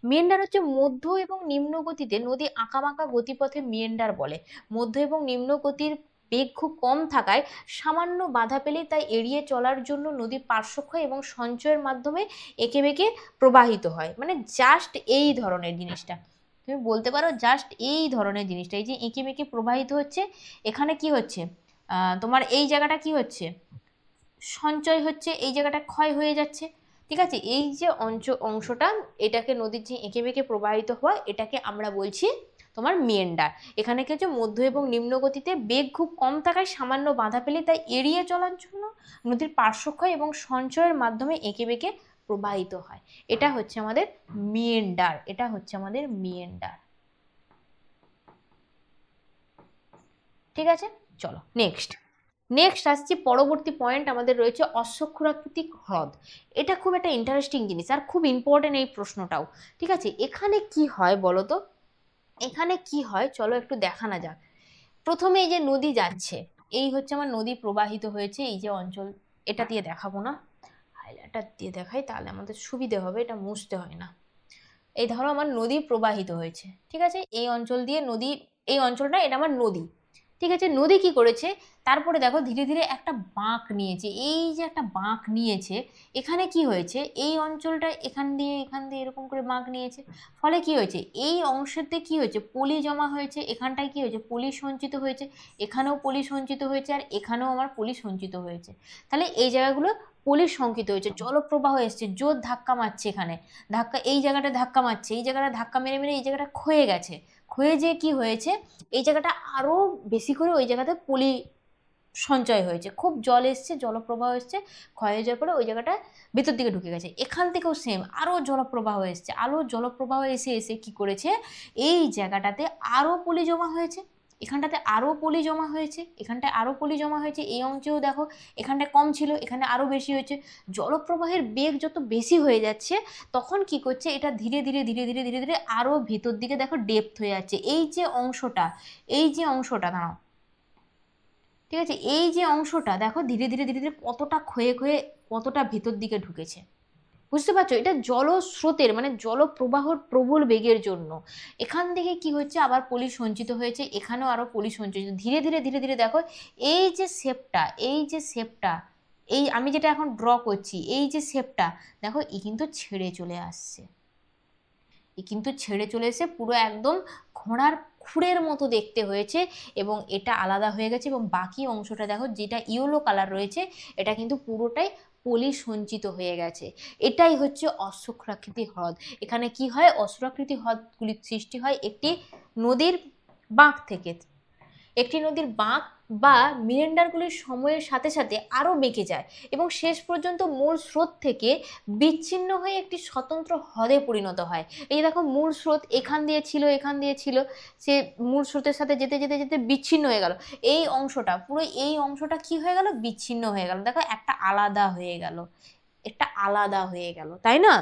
মিয়েন্ডার হচ্ছে মধ্য এবং নিম্ন গতিতে নদী আঁকাবাঁকা গতিপথে মিয়েন্ডার বলে। মধ্য এবং নিম্ন গতির বেগ খুব কম থাকায় সামান্য বাধা পেলেই তাই এড়িয়ে চলার জন্য নদী পার্শ্বক্ষয় এবং সঞ্চয়ের মাধ্যমে এঁকে বেঁকে প্রবাহিত হয়, মানে জাস্ট এই ধরনের জিনিসটা, তুমি বলতে পারো জাস্ট এই ধরনের জিনিসটা, এই যে এঁকে বেঁকে প্রবাহিত হচ্ছে, এখানে কি হচ্ছে, তোমার এই জায়গাটা কি হচ্ছে, সঞ্চয় হচ্ছে, এই জায়গাটা ক্ষয় হয়ে যাচ্ছে, ঠিক আছে, এই যে অংশটা, এটাকে নদীর যে এঁকে বেঁকে প্রবাহিত হওয়া, এটাকে আমরা বলছি তোমার মিয়েন্ডার। এখানে কি হচ্ছে, মধ্য এবং নিম্ন গতিতে বেগ খুব কম থাকায় সামান্য বাধা পেলে তাই এড়িয়ে চলার জন্য নদীর পার্শ্বক্ষয় এবং সঞ্চয়ের মাধ্যমে এঁকে বেঁকে প্রবাহিত হয়, এটা হচ্ছে আমাদের মিয়েন্ডার, এটা হচ্ছে আমাদের মিয়েন্ডার, ঠিক আছে। চলো নেক্সট, নেক্সট আসছি পরবর্তী পয়েন্ট আমাদের রয়েছে অশ্বক্ষুরাকৃতিক হ্রদ। এটা খুব একটা ইন্টারেস্টিং জিনিস আর খুব ইম্পর্টেন্ট এই প্রশ্নটাও, ঠিক আছে। এখানে কি হয় বলো তো, এখানে কি হয় চলো একটু দেখানো যাক। প্রথমে এই যে নদী যাচ্ছে, এই হচ্ছে আমার নদী প্রবাহিত হয়েছে, এই যে অঞ্চল, এটা দিয়ে দেখাবো না, হাইলাইটার দিয়ে দেখাই তাহলে আমাদের সুবিধে হবে, এটা মুছতে হয় না। এই ধরো আমার নদী প্রবাহিত হয়েছে, ঠিক আছে, এই অঞ্চল দিয়ে নদী, এই অঞ্চলটা এটা আমার নদী, ঠিক আছে, নদী কি করেছে, তারপরে দেখো ধীরে ধীরে একটা বাঁক নিয়েছে, এই যে একটা বাঁক নিয়েছে, এখানে কি হয়েছে, এই অঞ্চলটা এখান দিয়ে এরকম করে বাঁক নিয়েছে, ফলে কি হয়েছে, এই অংশতে কি হয়েছে, পলি জমা হয়েছে, এখানটায় কি হয়েছে, পলি সঞ্চিত হয়েছে, এখানেও পলি সঞ্চিত হয়েছে, আর এখানেও আমার পলি সঞ্চিত হয়েছে। তাহলে এই জায়গাগুলো পলি সঞ্চিত হয়েছে, জলপ্রবাহ এসছে, জোর ধাক্কা মারছে এখানে, ধাক্কা এই জায়গাটা ধাক্কা মারছে, এই জায়গাটা ধাক্কা মেরে মেরে এই জায়গাটা ক্ষয়ে গেছে, ক্ষয়ে যেয়ে কি হয়েছে, এই জায়গাটা আরো বেশি করে ওই জায়গাতে পলি সঞ্চয় হয়েছে, খুব জল এসছে, জলপ্রবাহ এসছে, ক্ষয় হয়ে যাওয়ার পরে ওই জায়গাটা ভেতর দিকে ঢুকে গেছে, এখান থেকেও সেম আরো জলপ্রবাহ এসছে, আরো জলপ্রবাহ এসে এসে কি করেছে, এই জায়গাটাতে আরো পলি জমা হয়েছে, এখানটাতে আরো পলি জমা হয়েছে, এখানটায় আরো পলি জমা হয়েছে, এই অংশেও দেখো এখানটায় কম ছিল, এখানে আরো বেশি হয়েছে। জলপ্রবাহের বেগ যত বেশি হয়ে যাচ্ছে, তখন কি করছে, এটা ধীরে ধীরে ধীরে ধীরে ধীরে ধীরে আরো ভেতর দিকে দেখো ডেপথ হয়ে যাচ্ছে, এই যে অংশটা, এই যে অংশটা দাঁড়াও, ঠিক আছে, এই যে অংশটা দেখো ধীরে ধীরে ধীরে ধীরে কতটা ক্ষয়ে ক্ষয়ে কতটা ভেতর দিকে ঢুকেছে, বুঝতে পারছো? এটা জলস্রোতের মানে জলপ্রবাহর প্রবল বেগের জন্য এখান থেকে কি হচ্ছে, আবার পলি সঞ্চিত হয়েছে, এখানেও আরো পলি সঞ্চিত, ধীরে ধীরে ধীরে ধীরে দেখো এই যে শেপটা, এই যে শেপটা, এই আমি যেটা এখন ড্র করছি, এই যে শেপটা দেখো এ কিন্তু ছেড়ে চলে আসছে, এ কিন্তু ছেড়ে চলে এসে পুরো একদম ঘোড়ার খুরের মতো দেখতে হয়েছে, এবং এটা আলাদা হয়ে গেছে, এবং বাকি অংশটা দেখো যেটা ইয়েলো কালার রয়েছে এটা কিন্তু পুরোটাই পলি সঞ্চিত হয়ে গেছে। এটাই হচ্ছে অশ্বক্ষাকৃতি হ্রদ। এখানে কি হয়, অশ্বক্ষাকৃতি হ্রদগুলির সৃষ্টি হয় একটি নদীর বাঁক থেকে, একটি নদীর বাঁক বা মিরেন্ডারগুলির সময়ের সাথে সাথে আরও বেঁকে যায় এবং শেষ পর্যন্ত মূল স্রোত থেকে বিচ্ছিন্ন হয়ে একটি স্বতন্ত্র হ্রদে পরিণত হয়। এই দেখো মূল স্রোত এখান দিয়ে ছিল, এখান দিয়ে ছিল, সে মূল স্রোতের সাথে যেতে যেতে যেতে বিচ্ছিন্ন হয়ে গেল, এই অংশটা পুরো এই অংশটা কি হয়ে গেল, বিচ্ছিন্ন হয়ে গেল, দেখো একটা আলাদা হয়ে গেল, একটা আলাদা হয়ে গেল, তাই না,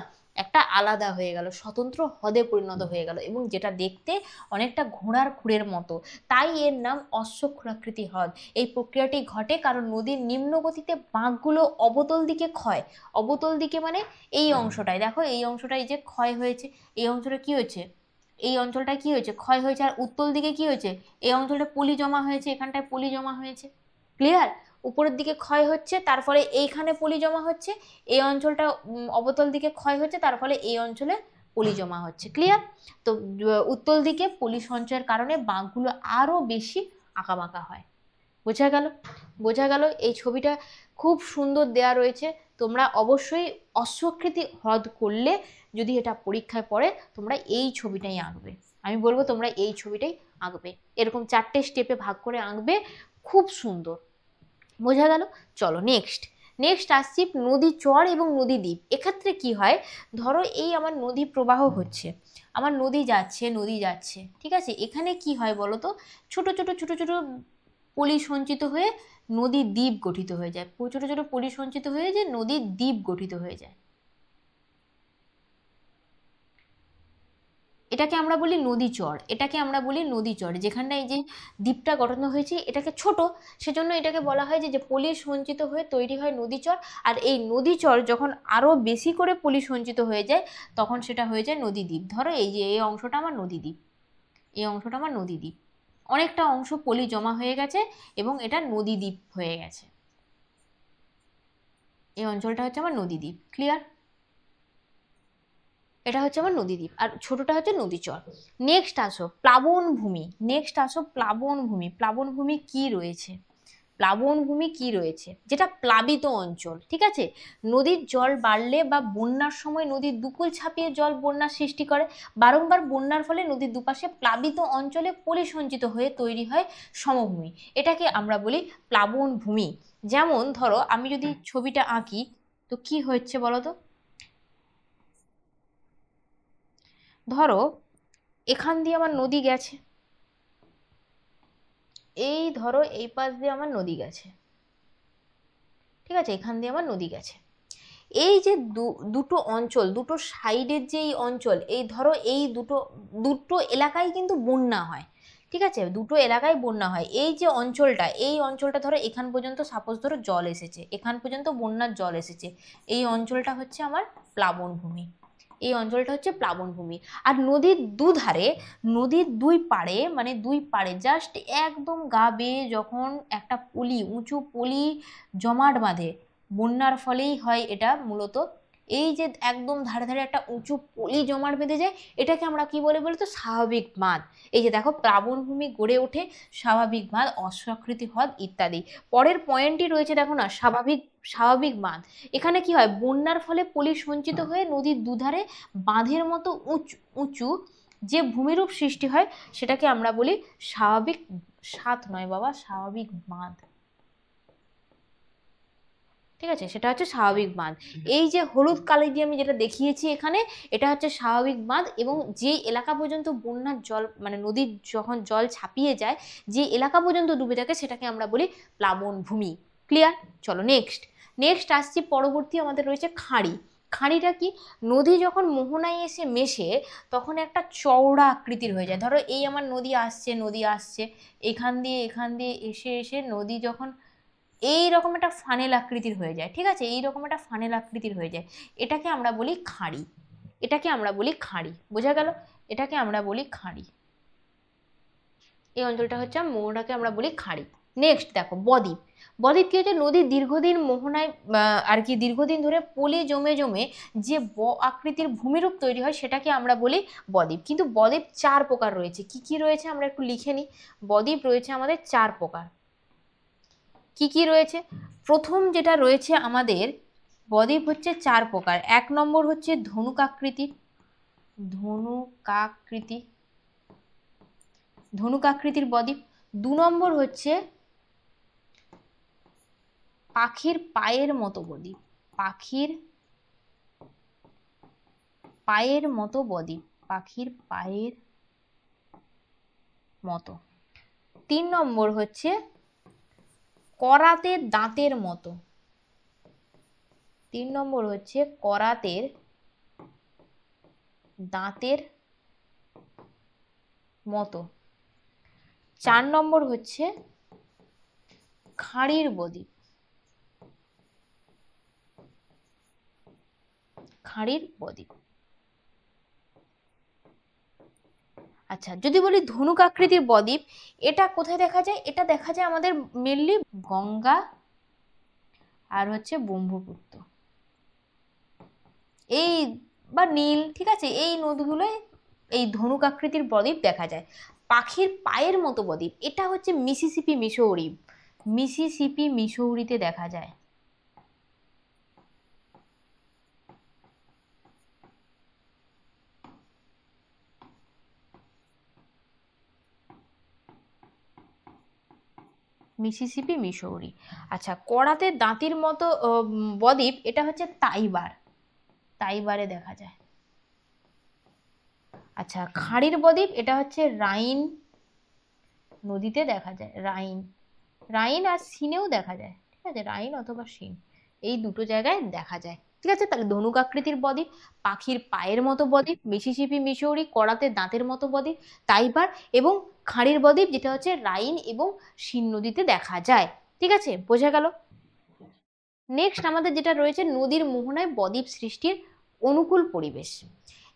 একটা আলাদা হয়ে গেল, স্বতন্ত্র হ্রদে পরিণত হয়ে গেল, এবং যেটা দেখতে অনেকটা ঘোড়ার খুরের মতো, তাই এর নাম অশ্বক্ষুরাকৃতি হ্রদ। এই প্রক্রিয়াটি ঘটে কারণ নদীর নিম্ন গতিতে বাঁকগুলো অবতল দিকে ক্ষয়, অবতল দিকে মানে এই অংশটায় দেখো, এই অংশটায় যে ক্ষয় হয়েছে, এই অংশটা কি হয়েছে, এই অঞ্চলটায় কি হয়েছে, ক্ষয় হয়েছে, আর উত্তল দিকে কি হয়েছে, এই অঞ্চলটা পলি জমা হয়েছে, এখানটায় পলি জমা হয়েছে, ক্লিয়ার, উপরের দিকে ক্ষয় হচ্ছে তার ফলে এইখানে পলি জমা হচ্ছে, এই অঞ্চলটা অবতল দিকে ক্ষয় হচ্ছে তার ফলে এই অঞ্চলে পলি জমা হচ্ছে, ক্লিয়ার। তো উত্তল দিকে পলি সঞ্চয়ের কারণে বাঁকগুলো আরো বেশি আঁকাবাঁকা হয়। বোঝা গেল, বোঝা গেল, এই ছবিটা খুব সুন্দর দেয়া রয়েছে, তোমরা অবশ্যই অশ্বকৃতি হ্রদ করলে যদি এটা পরীক্ষায় পড়ে তোমরা এই ছবিটাই আঁকবে, আমি বলবো তোমরা এই ছবিটাই আঁকবে, এরকম 4টে স্টেপে ভাগ করে আঁকবে, খুব সুন্দর। বোঝা গেল, চলো নেক্সট, নেক্সট আসছি নদী চর এবং নদী দ্বীপ। এক্ষেত্রে কি হয়, ধরো এই আমার নদী প্রবাহ হচ্ছে, আমার নদী যাচ্ছে, নদী যাচ্ছে, ঠিক আছে, এখানে কি হয় বলো তো, ছোট ছোট ছোট ছোট পলি সঞ্চিত হয়ে নদী দ্বীপ গঠিত হয়ে যায়, ছোট ছোট পলি সঞ্চিত হয়ে যে নদীর দ্বীপ গঠিত হয়ে যায়, এটাকে আমরা বলি নদী চর, এটাকে আমরা বলি নদী চর, যেখানটা এই যে দ্বীপটা গঠন হয়েছে এটাকে ছোট, সেজন্য এটাকে বলা হয় যে যে পলি সঞ্চিত হয়ে তৈরি হয় নদী চর, আর এই নদী চর যখন আরো বেশি করে পলি সঞ্চিত হয়ে যায় তখন সেটা হয়ে যায় নদী দ্বীপ। ধরো এই যে এই অংশটা আমার নদী দ্বীপ, এই অংশটা আমার নদী দ্বীপ, অনেকটা অংশ পলি জমা হয়ে গেছে এবং এটা নদী দ্বীপ হয়ে গেছে, এই অঞ্চলটা হচ্ছে আমার নদী দ্বীপ, ক্লিয়ার, এটা হচ্ছে আমার নদীদ্বীপ, আর ছোটটা হচ্ছে নদীচর। নেক্সট আসো প্লাবনভূমি, নেক্সট আসো প্লাবনভূমি, প্লাবনভূমি কি রয়েছে, প্লাবনভূমি কি রয়েছে, যেটা প্লাবিত অঞ্চল, ঠিক আছে, নদীর জল বাড়লে বা বন্যার সময় নদীর দুকুল ছাপিয়ে জল বন্যার সৃষ্টি করে, বারংবার বন্যার ফলে নদীর দুপাশে প্লাবিত অঞ্চলে পলি সঞ্চিত হয়ে তৈরি হয় সমভূমি, এটাকে আমরা বলি প্লাবনভূমি। যেমন ধরো আমি যদি ছবিটা আঁকি তো কি হচ্ছে বলো তো, ধরো এখান দিয়ে আমার নদী গেছে, এই ধরো এই পাশ দিয়ে আমার নদী গেছে, ঠিক আছে, এখান দিয়ে আমার নদী গেছে, এই যে দুটো অঞ্চল, দুটো সাইডের যে এই অঞ্চল, এই ধরো এই দুটো দুটো এলাকায় কিন্তু বন্যা হয়, ঠিক আছে, দুটো এলাকায় বন্যা হয়, এই যে অঞ্চলটা, এই অঞ্চলটা ধরো এখান পর্যন্ত সাপোজ ধরো জল এসেছে, এখান পর্যন্ত বন্যার জল এসেছে, এই অঞ্চলটা হচ্ছে আমার প্লাবনভূমি, এই অঞ্চলটা হচ্ছে প্লাবনভূমি। আর নদীর দুধারে, নদীর দুই পাড়ে মানে দুই পাড়ে জাস্ট একদম গা বেয়ে যখন একটা পলি, উঁচু পলি জমাট বাঁধে, বন্যার ফলেই হয় এটা মূলত, এই যে একদম ধারে ধারে একটা উঁচু পলি জমাট বেঁধে যায়, এটাকে আমরা কি বলে বলতো স্বাভাবিক বাঁধ। এই যে দেখো প্লাবনভূমি গড়ে ওঠে, স্বাভাবিক বাঁধ, অশ্বকৃতি হ্রদ ইত্যাদি। পরের পয়েন্টই রয়েছে দেখো না, স্বাভাবিক, স্বাভাবিক বাঁধ, এখানে কি হয় বন্যার ফলে পলি সঞ্চিত হয়ে নদীর দুধারে বাঁধের মতো উঁচু উঁচু যে ভূমিরূপ সৃষ্টি হয় সেটাকে আমরা বলি স্বাভাবিক, সাত নয় বাবা, স্বাভাবিক বাঁধ, ঠিক আছে, সেটা হচ্ছে স্বাভাবিক বাঁধ। এই যে হলুদ কালি দিয়ে আমি যেটা দেখিয়েছি এখানে, এটা হচ্ছে স্বাভাবিক বাঁধ, এবং যে এলাকা পর্যন্ত বন্যার জল মানে নদীর যখন জল ছাপিয়ে যায়, যে এলাকা পর্যন্ত ডুবে থাকে সেটাকে আমরা বলি প্লাবনভূমি, ক্লিয়ার। চলো নেক্সট, নেক্সট আসছি পরবর্তী আমাদের রয়েছে খাঁড়ি। খাঁড়িটা কি, নদী যখন মোহনায় এসে মেশে তখন একটা চওড়া আকৃতির হয়ে যায়, ধরো এই আমার নদী আসছে, নদী আসছে এখান দিয়ে এখান দিয়ে এসে এসে নদী যখন এই রকম একটা ফানেল আকৃতির হয়ে যায়, ঠিক আছে, এই রকম একটা ফানেল আকৃতির হয়ে যায়, এটাকে আমরা বলি খাঁড়ি, এটাকে আমরা বলি খাঁড়ি, বোঝা গেল, এটাকে আমরা বলি খাঁড়ি, এই অঞ্চলটা হচ্ছে মোহনাকে আমরা বলি খাঁড়ি। নেক্সট দেখো বদ্বীপ, বদ্বীপ কি হচ্ছে, নদীর দীর্ঘদিন মোহনায় আর কি দীর্ঘদিন ধরে পলি জমে জমে যে আকৃতির ভূমিরূপ তৈরি হয় সেটাকে আমরা বলি বদ্বীপ। কিন্তু বদ্বীপ 4 প্রকার রয়েছে, কি কি রয়েছে আমরা একটু লিখে নিই। বদ্বীপ রয়েছে আমাদের 4 প্রকার, কি কি রয়েছে? প্রথম যেটা রয়েছে আমাদের বদ্বীপ হচ্ছে 4 প্রকার। 1 নম্বর হচ্ছে ধনুকাকৃতির, ধনুকাকৃতি, ধনুকাকৃতির বদ্বীপ। 2 নম্বর হচ্ছে পাখির পায়ের মতো বদ্বীপ, পাখির পায়ের মতো বদ্বীপ, পাখির পায়ের মতো। 3 নম্বর হচ্ছে করাতের দাঁতের মতো, 3 নম্বর হচ্ছে করাতের দাঁতের মতো। 4 নম্বর হচ্ছে খাঁড়ির বদ্বীপ, খাঁড়ির বদ্বীপ। আচ্ছা, যদি বলি ধনুক আকৃতির বদ্বীপ, এটা কোথায় দেখা যায়? এটা দেখা যায় আমাদের মেনলি গঙ্গা আর হচ্ছে ব্রহ্মপুত্র, এই বা নীল, ঠিক আছে, এই নদীগুলোয় এই ধনুক আকৃতির বদ্বীপ দেখা যায়। পাখির পায়ের মতো বদ্বীপ, এটা হচ্ছে মিসিসিপি মিসৌরি, মিসিসিপি মিসৌরিতে দেখা যায়। Mississippi Missouri. আচ্ছা, করাতে দাঁতির মতো বদ্বীপ, এটা হচ্ছে তাইবার, তাইবারে দেখা যায়। আচ্ছা, খাঁড়ির বদ্বীপ, এটা হচ্ছে রাইন নদীতে দেখা যায়, রাইন, রাইন আর সিনেও দেখা যায়, ঠিক আছে, রাইন অথবা সিন, এই দুটো জায়গায় দেখা যায়। ঠিক আছে, তাহলে ধনুক আকৃতির বদ্বীপ, পাখির পায়ের মতো বদ্বীপ, মিসিসিপি মিসৌরি, করাতে দাঁতের মতো বদ্বীপ, তাইবার এবং খাঁড়ির বদ্বীপ, যেটা হচ্ছে রাইন এবং সিন নদীতে দেখা যায়। ঠিক আছে, বোঝা গেল। নেক্সট আমাদের যেটা রয়েছে নদীর মোহনায় বদ্বীপ সৃষ্টির অনুকূল পরিবেশ।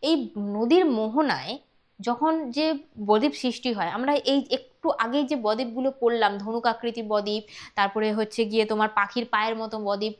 এই নদীর মোহনায় যখন যে বদ্বীপ সৃষ্টি হয়, আমরা এই একটু আগেই যে বদ্বীপগুলো পড়লাম, ধনুক আকৃতি বদ্বীপ, তারপরে হচ্ছে গিয়ে তোমার পাখির পায়ের মতো বদ্বীপ,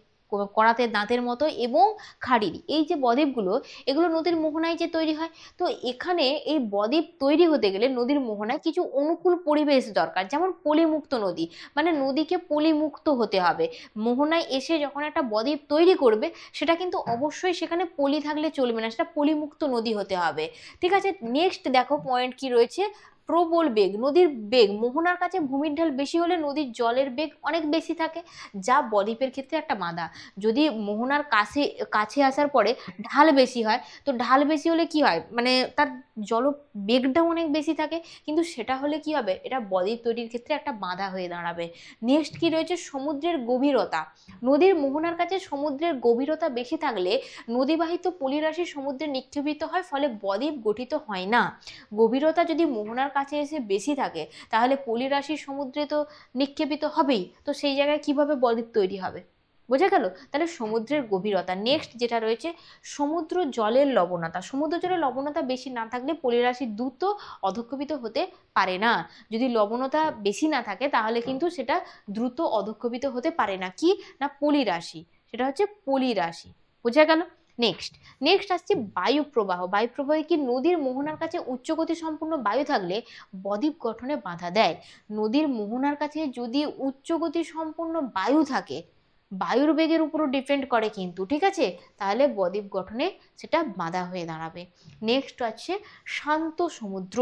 করাতে দাঁতের মতো এবং খাড়ির, এই যে বদ্বীপগুলো, এগুলো নদীর মোহনায় যে তৈরি হয়। তো এখানে এই বদ্বীপ তৈরি হতে গেলে নদীর মোহনায় কিছু অনুকূল পরিবেশ দরকার, যেমন পলিমুক্ত নদী, মানে নদীকে পলিমুক্ত হতে হবে। মোহনায় এসে যখন একটা বদ্বীপ তৈরি করবে, সেটা কিন্তু অবশ্যই সেখানে পলি থাকলে চলবে না, সেটা পলিমুক্ত নদী হতে হবে। ঠিক আছে, নেক্সট দেখো পয়েন্ট কি রয়েছে, প্রবল বেগ, নদীর বেগ, মোহনার কাছে ভূমির ঢাল বেশি হলে নদীর জলের বেগ অনেক বেশি থাকে, যা বদ্বীপের ক্ষেত্রে একটা বাধা। যদি মোহনার কাছে কাছে আসার পরে ঢাল বেশি হয়, তো ঢাল বেশি হলে কি হয়, মানে তার জল বেগটাও অনেক বেশি থাকে, কিন্তু সেটা হলে কি হবে, এটা বদ্বীপ তৈরির ক্ষেত্রে একটা বাধা হয়ে দাঁড়াবে। নেক্সট কি রয়েছে, সমুদ্রের গভীরতা, নদীর মোহনার কাছে সমুদ্রের গভীরতা বেশি থাকলে নদীবাহিত পলিরাশি সমুদ্রে নিক্ষেপিত হয়, ফলে বদ্বীপ গঠিত হয় না। গভীরতা যদি মোহনার কাছে এসে বেশি থাকে, তাহলে পলিরাশি সমুদ্রে তো নিক্ষেপিত হবেই, তো সেই জায়গায় কিভাবে বদ্বীপ তৈরি হবে? বোঝা গেল, তাহলে সমুদ্রের গভীরতা। নেক্সট যেটা রয়েছে সমুদ্র জলের লবণতা, সমুদ্র জলের লবণতা বেশি না থাকলে পলিরাশি দ্রুত অধঃক্ষেপিত হতে পারে না। যদি লবণতা বেশি না থাকে তাহলে কিন্তু সেটা দ্রুত অধঃক্ষেপিত হতে পারে না, কি না পলিরাশি, সেটা হচ্ছে পলিরাশি। বোঝা গেল। নেক্সট নেক্সট আসছে বায়ু প্রবাহ, বায়ু প্রবাহে কি নদীর মোহনার কাছে উচ্চগতি সম্পূর্ণ বায়ু থাকলে বদ্বীপ গঠনে বাধা দেয়। নদীর মোহনার কাছে যদি উচ্চগতি সম্পূর্ণ বায়ু থাকে, বায়ুর বেগের উপরও ডিপেন্ড করে কিন্তু, ঠিক আছে, তাহলে বদ্বীপ গঠনে সেটা বাধা হয়ে দাঁড়াবে। নেক্সট আছে শান্ত সমুদ্র,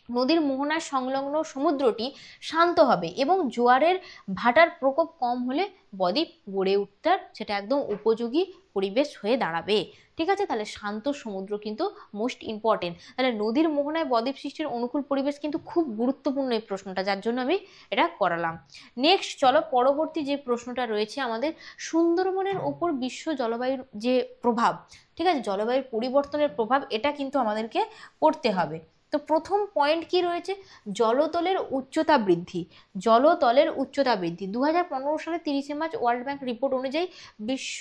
নদীর মোহনার সংলগ্ন সমুদ্রটি শান্ত হবে এবং জোয়ারের ভাটার প্রকোপ কম হলে বদ্বীপ গড়ে উঠতে সেটা একদম উপযোগী পরিবেশ হয়ে দাঁড়াবে। ঠিক আছে, তাহলে শান্ত সমুদ্র কিন্তু মোস্ট ইম্পর্টেন্ট। তাহলে নদীর মোহনায় বদ্বীপ সৃষ্টির অনুকূল পরিবেশ কিন্তু খুব গুরুত্বপূর্ণ এই প্রশ্নটা, যার জন্য আমি এটা করালাম। নেক্সট চলো পরবর্তী যে প্রশ্নটা রয়েছে আমাদের, সুন্দরবনের ওপর বিশ্ব জলবায়ুর যে প্রভাব, ঠিক আছে, জলবায়ুর পরিবর্তনের প্রভাব, এটা কিন্তু আমাদেরকে পড়তে হবে। তো প্রথম পয়েন্ট কি রয়েছে, জলতলের উচ্চতা বৃদ্ধি। জলতলের উচ্চতা বৃদ্ধি 2015 সালে 30 মার্চ ওয়ার্ল্ড ব্যাংক রিপোর্ট অনুযায়ী বিশ্ব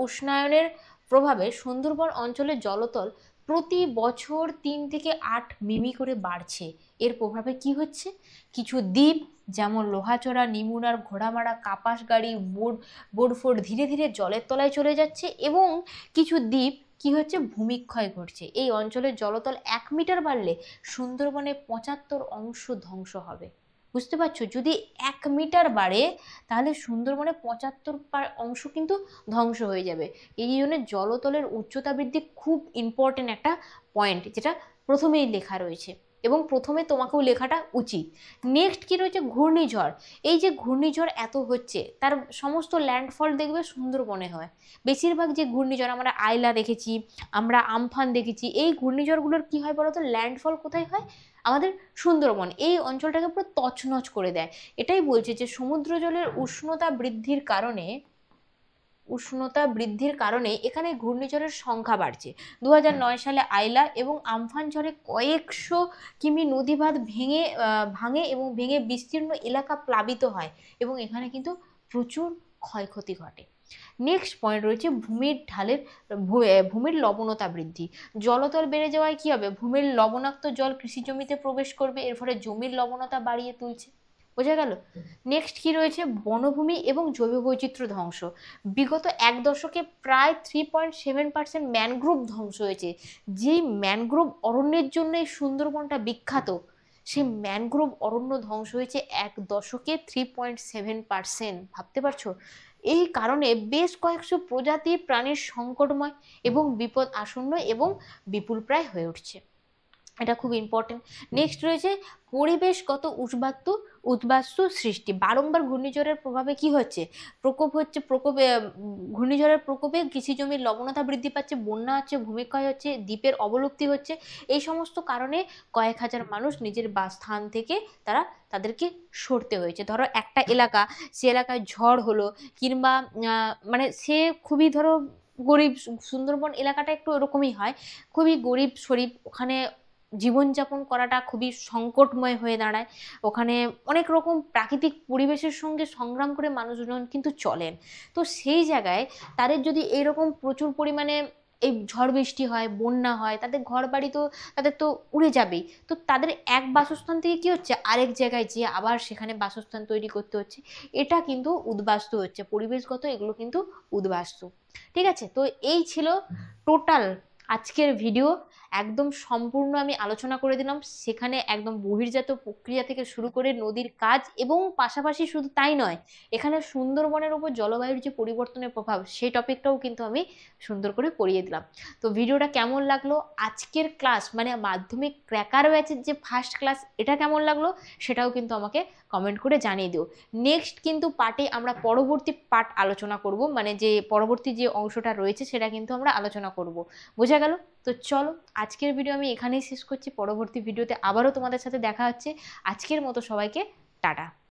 উষ্ণায়নের প্রভাবে সুন্দরবন অঞ্চলের জলতল প্রতি বছর 3 থেকে 8 মিমি করে বাড়ছে। এর প্রভাবে কি হচ্ছে, কিছু দ্বীপ যেমন লোহাচড়া, নিমুনার, ঘোড়ামারা, কাপাসগাড়ি, বোডফোর্ড ধীরে ধীরে জলের তলায় চলে যাচ্ছে এবং কিছু দ্বীপ কি হচ্ছে, ভূমিক্ষয় ঘটছে। এই অঞ্চলের জলতল 1 মিটার বাড়লে সুন্দরবনের 75 ধ্বংস হবে। বুঝতে পারছো, যদি 1 মিটার বাড়ে তাহলে সুন্দরবনের 75 কিন্তু ধ্বংস হয়ে যাবে। এই জন্য জলতলের উচ্চতা বৃদ্ধি খুব ইম্পর্টেন্ট একটা পয়েন্ট, যেটা প্রথমেই লেখা রয়েছে এবং প্রথমে তোমাকেও লেখাটা উচিত। নেক্সট কি রয়েছে, ঘূর্ণিঝড়। এই যে ঘূর্ণিঝড় এত হচ্ছে, তার সমস্ত ল্যান্ডফল দেখবে সুন্দরবনে হয়। বেশিরভাগ যে ঘূর্ণিঝড় আমরা আইলা দেখেছি, আমরা আমফান দেখেছি, এই ঘূর্ণিঝড়গুলোর কি হয় বলতো, ল্যান্ডফল কোথায় হয়, আমাদের সুন্দরবন। এই অঞ্চলটাকে পুরো তছনছ করে দেয়। এটাই বলছে যে সমুদ্র জলের উষ্ণতা বৃদ্ধির কারণে এখানে ঘূর্ণিঝড়ের সংখ্যা বাড়ছে। 2009 সালে আইলা এবং আমফান ঝড়ে কয়েকশো কিমি নদীবাঁধ ভাঙে এবং ভেঙে বিস্তীর্ণ এলাকা প্লাবিত হয় এবং এখানে কিন্তু প্রচুর ক্ষয়ক্ষতি ঘটে। নেক্সট পয়েন্ট রয়েছে ভূমির লবণতা বৃদ্ধি। জলতল বেড়ে যাওয়ায় কি হবে, ভূমির লবণাক্ত জল কৃষি জমিতে প্রবেশ করবে, এর ফলে জমির লবণতা বাড়িয়ে তুলছে। বোঝা গেল। নেক্সট কি রয়েছে, বনভূমি এবং জৈব বৈচিত্র্য ধ্বংস। বিগত 1 দশকে প্রায় 3.7% ম্যানগ্রোভ ধ্বংস হয়েছে। যেই ম্যানগ্রোভ অরণ্যের জন্য এই সুন্দরবনটা বিখ্যাত, সেই ম্যানগ্রোভ অরণ্য ধ্বংস হয়েছে 1 দশকে 3.7%। ভাবতে পারছো, এই কারণে বেশ কয়েকশো প্রজাতির প্রাণীর সংকটময় এবং বিপদ আসন্ন এবং বিপুলপ্রায় হয়ে উঠছে। এটা খুব ইম্পর্টেন্ট। নেক্সট রয়েছে পরিবেশগত উদ্বাস্তু সৃষ্টি। বারংবার ঘূর্ণিঝড়ের প্রভাবে কি হচ্ছে, ঘূর্ণিঝড়ের প্রকোপে কৃষি জমির লবণতা বৃদ্ধি পাচ্ছে, বন্যা হচ্ছে, ভূমিক্ষয় হচ্ছে, দ্বীপের অবলুপ্তি হচ্ছে। এই সমস্ত কারণে কয়েক হাজার মানুষ নিজের বাসস্থান থেকে তাদেরকে সরতে হয়েছে। ধরো একটা এলাকা, সে এলাকায় ঝড় হলো কিংবা মানে সে খুবই ধরো গরিব, সুন্দরবন এলাকাটা একটু এরকমই হয়, খুবই গরিব শরীফ, ওখানে জীবনযাপন করাটা খুবই সংকটময় হয়ে দাঁড়ায়। ওখানে অনেক রকম প্রাকৃতিক পরিবেশের সঙ্গে সংগ্রাম করে মানুষজন কিন্তু চলেন। তো সেই জায়গায় তাদের যদি এইরকম প্রচুর পরিমাণে এই ঝড় বৃষ্টি হয়, বন্যা হয়, তাদের ঘর বাড়ি তো তাদের তো উড়ে যাবেই। তো তাদের এক বাসস্থান থেকে কি হচ্ছে, আরেক জায়গায় যেয়ে আবার সেখানে বাসস্থান তৈরি করতে হচ্ছে। এটা কিন্তু উদ্বাস্তু হচ্ছে, পরিবেশগত এগুলো কিন্তু উদ্বাস্তু। ঠিক আছে, তো এই ছিল টোটাল আজকের ভিডিও। একদম সম্পূর্ণ আমি আলোচনা করে দিলাম, সেখানে একদম বহির্জাত প্রক্রিয়া থেকে শুরু করে নদীর কাজ এবং পাশাপাশি শুধু তাই নয়, এখানে সুন্দরবনের উপর জলবায়ুর যে পরিবর্তনের প্রভাব, সেই টপিকটাও কিন্তু আমি সুন্দর করে পড়িয়ে দিলাম। তো ভিডিওটা কেমন লাগলো, আজকের ক্লাস মানে মাধ্যমিক ক্র্যাকার ব্যাচের যে ফার্স্ট ক্লাস, এটা কেমন লাগলো সেটাও কিন্তু আমাকে কমেন্ট করে জানিয়ে দিও। নেক্সট কিন্তু পার্টে আমরা পরবর্তী পার্ট আলোচনা করব, মানে যে পরবর্তী যে অংশটা রয়েছে সেটা কিন্তু আমরা আলোচনা করব। বোঝা গেল? তো চলো আজকের ভিডিও আমি এখানেই শেষ করছি, পরবর্তী ভিডিওতে আবারও তোমাদের সাথে দেখা হচ্ছে। আজকের মতো সবাইকে টাটা।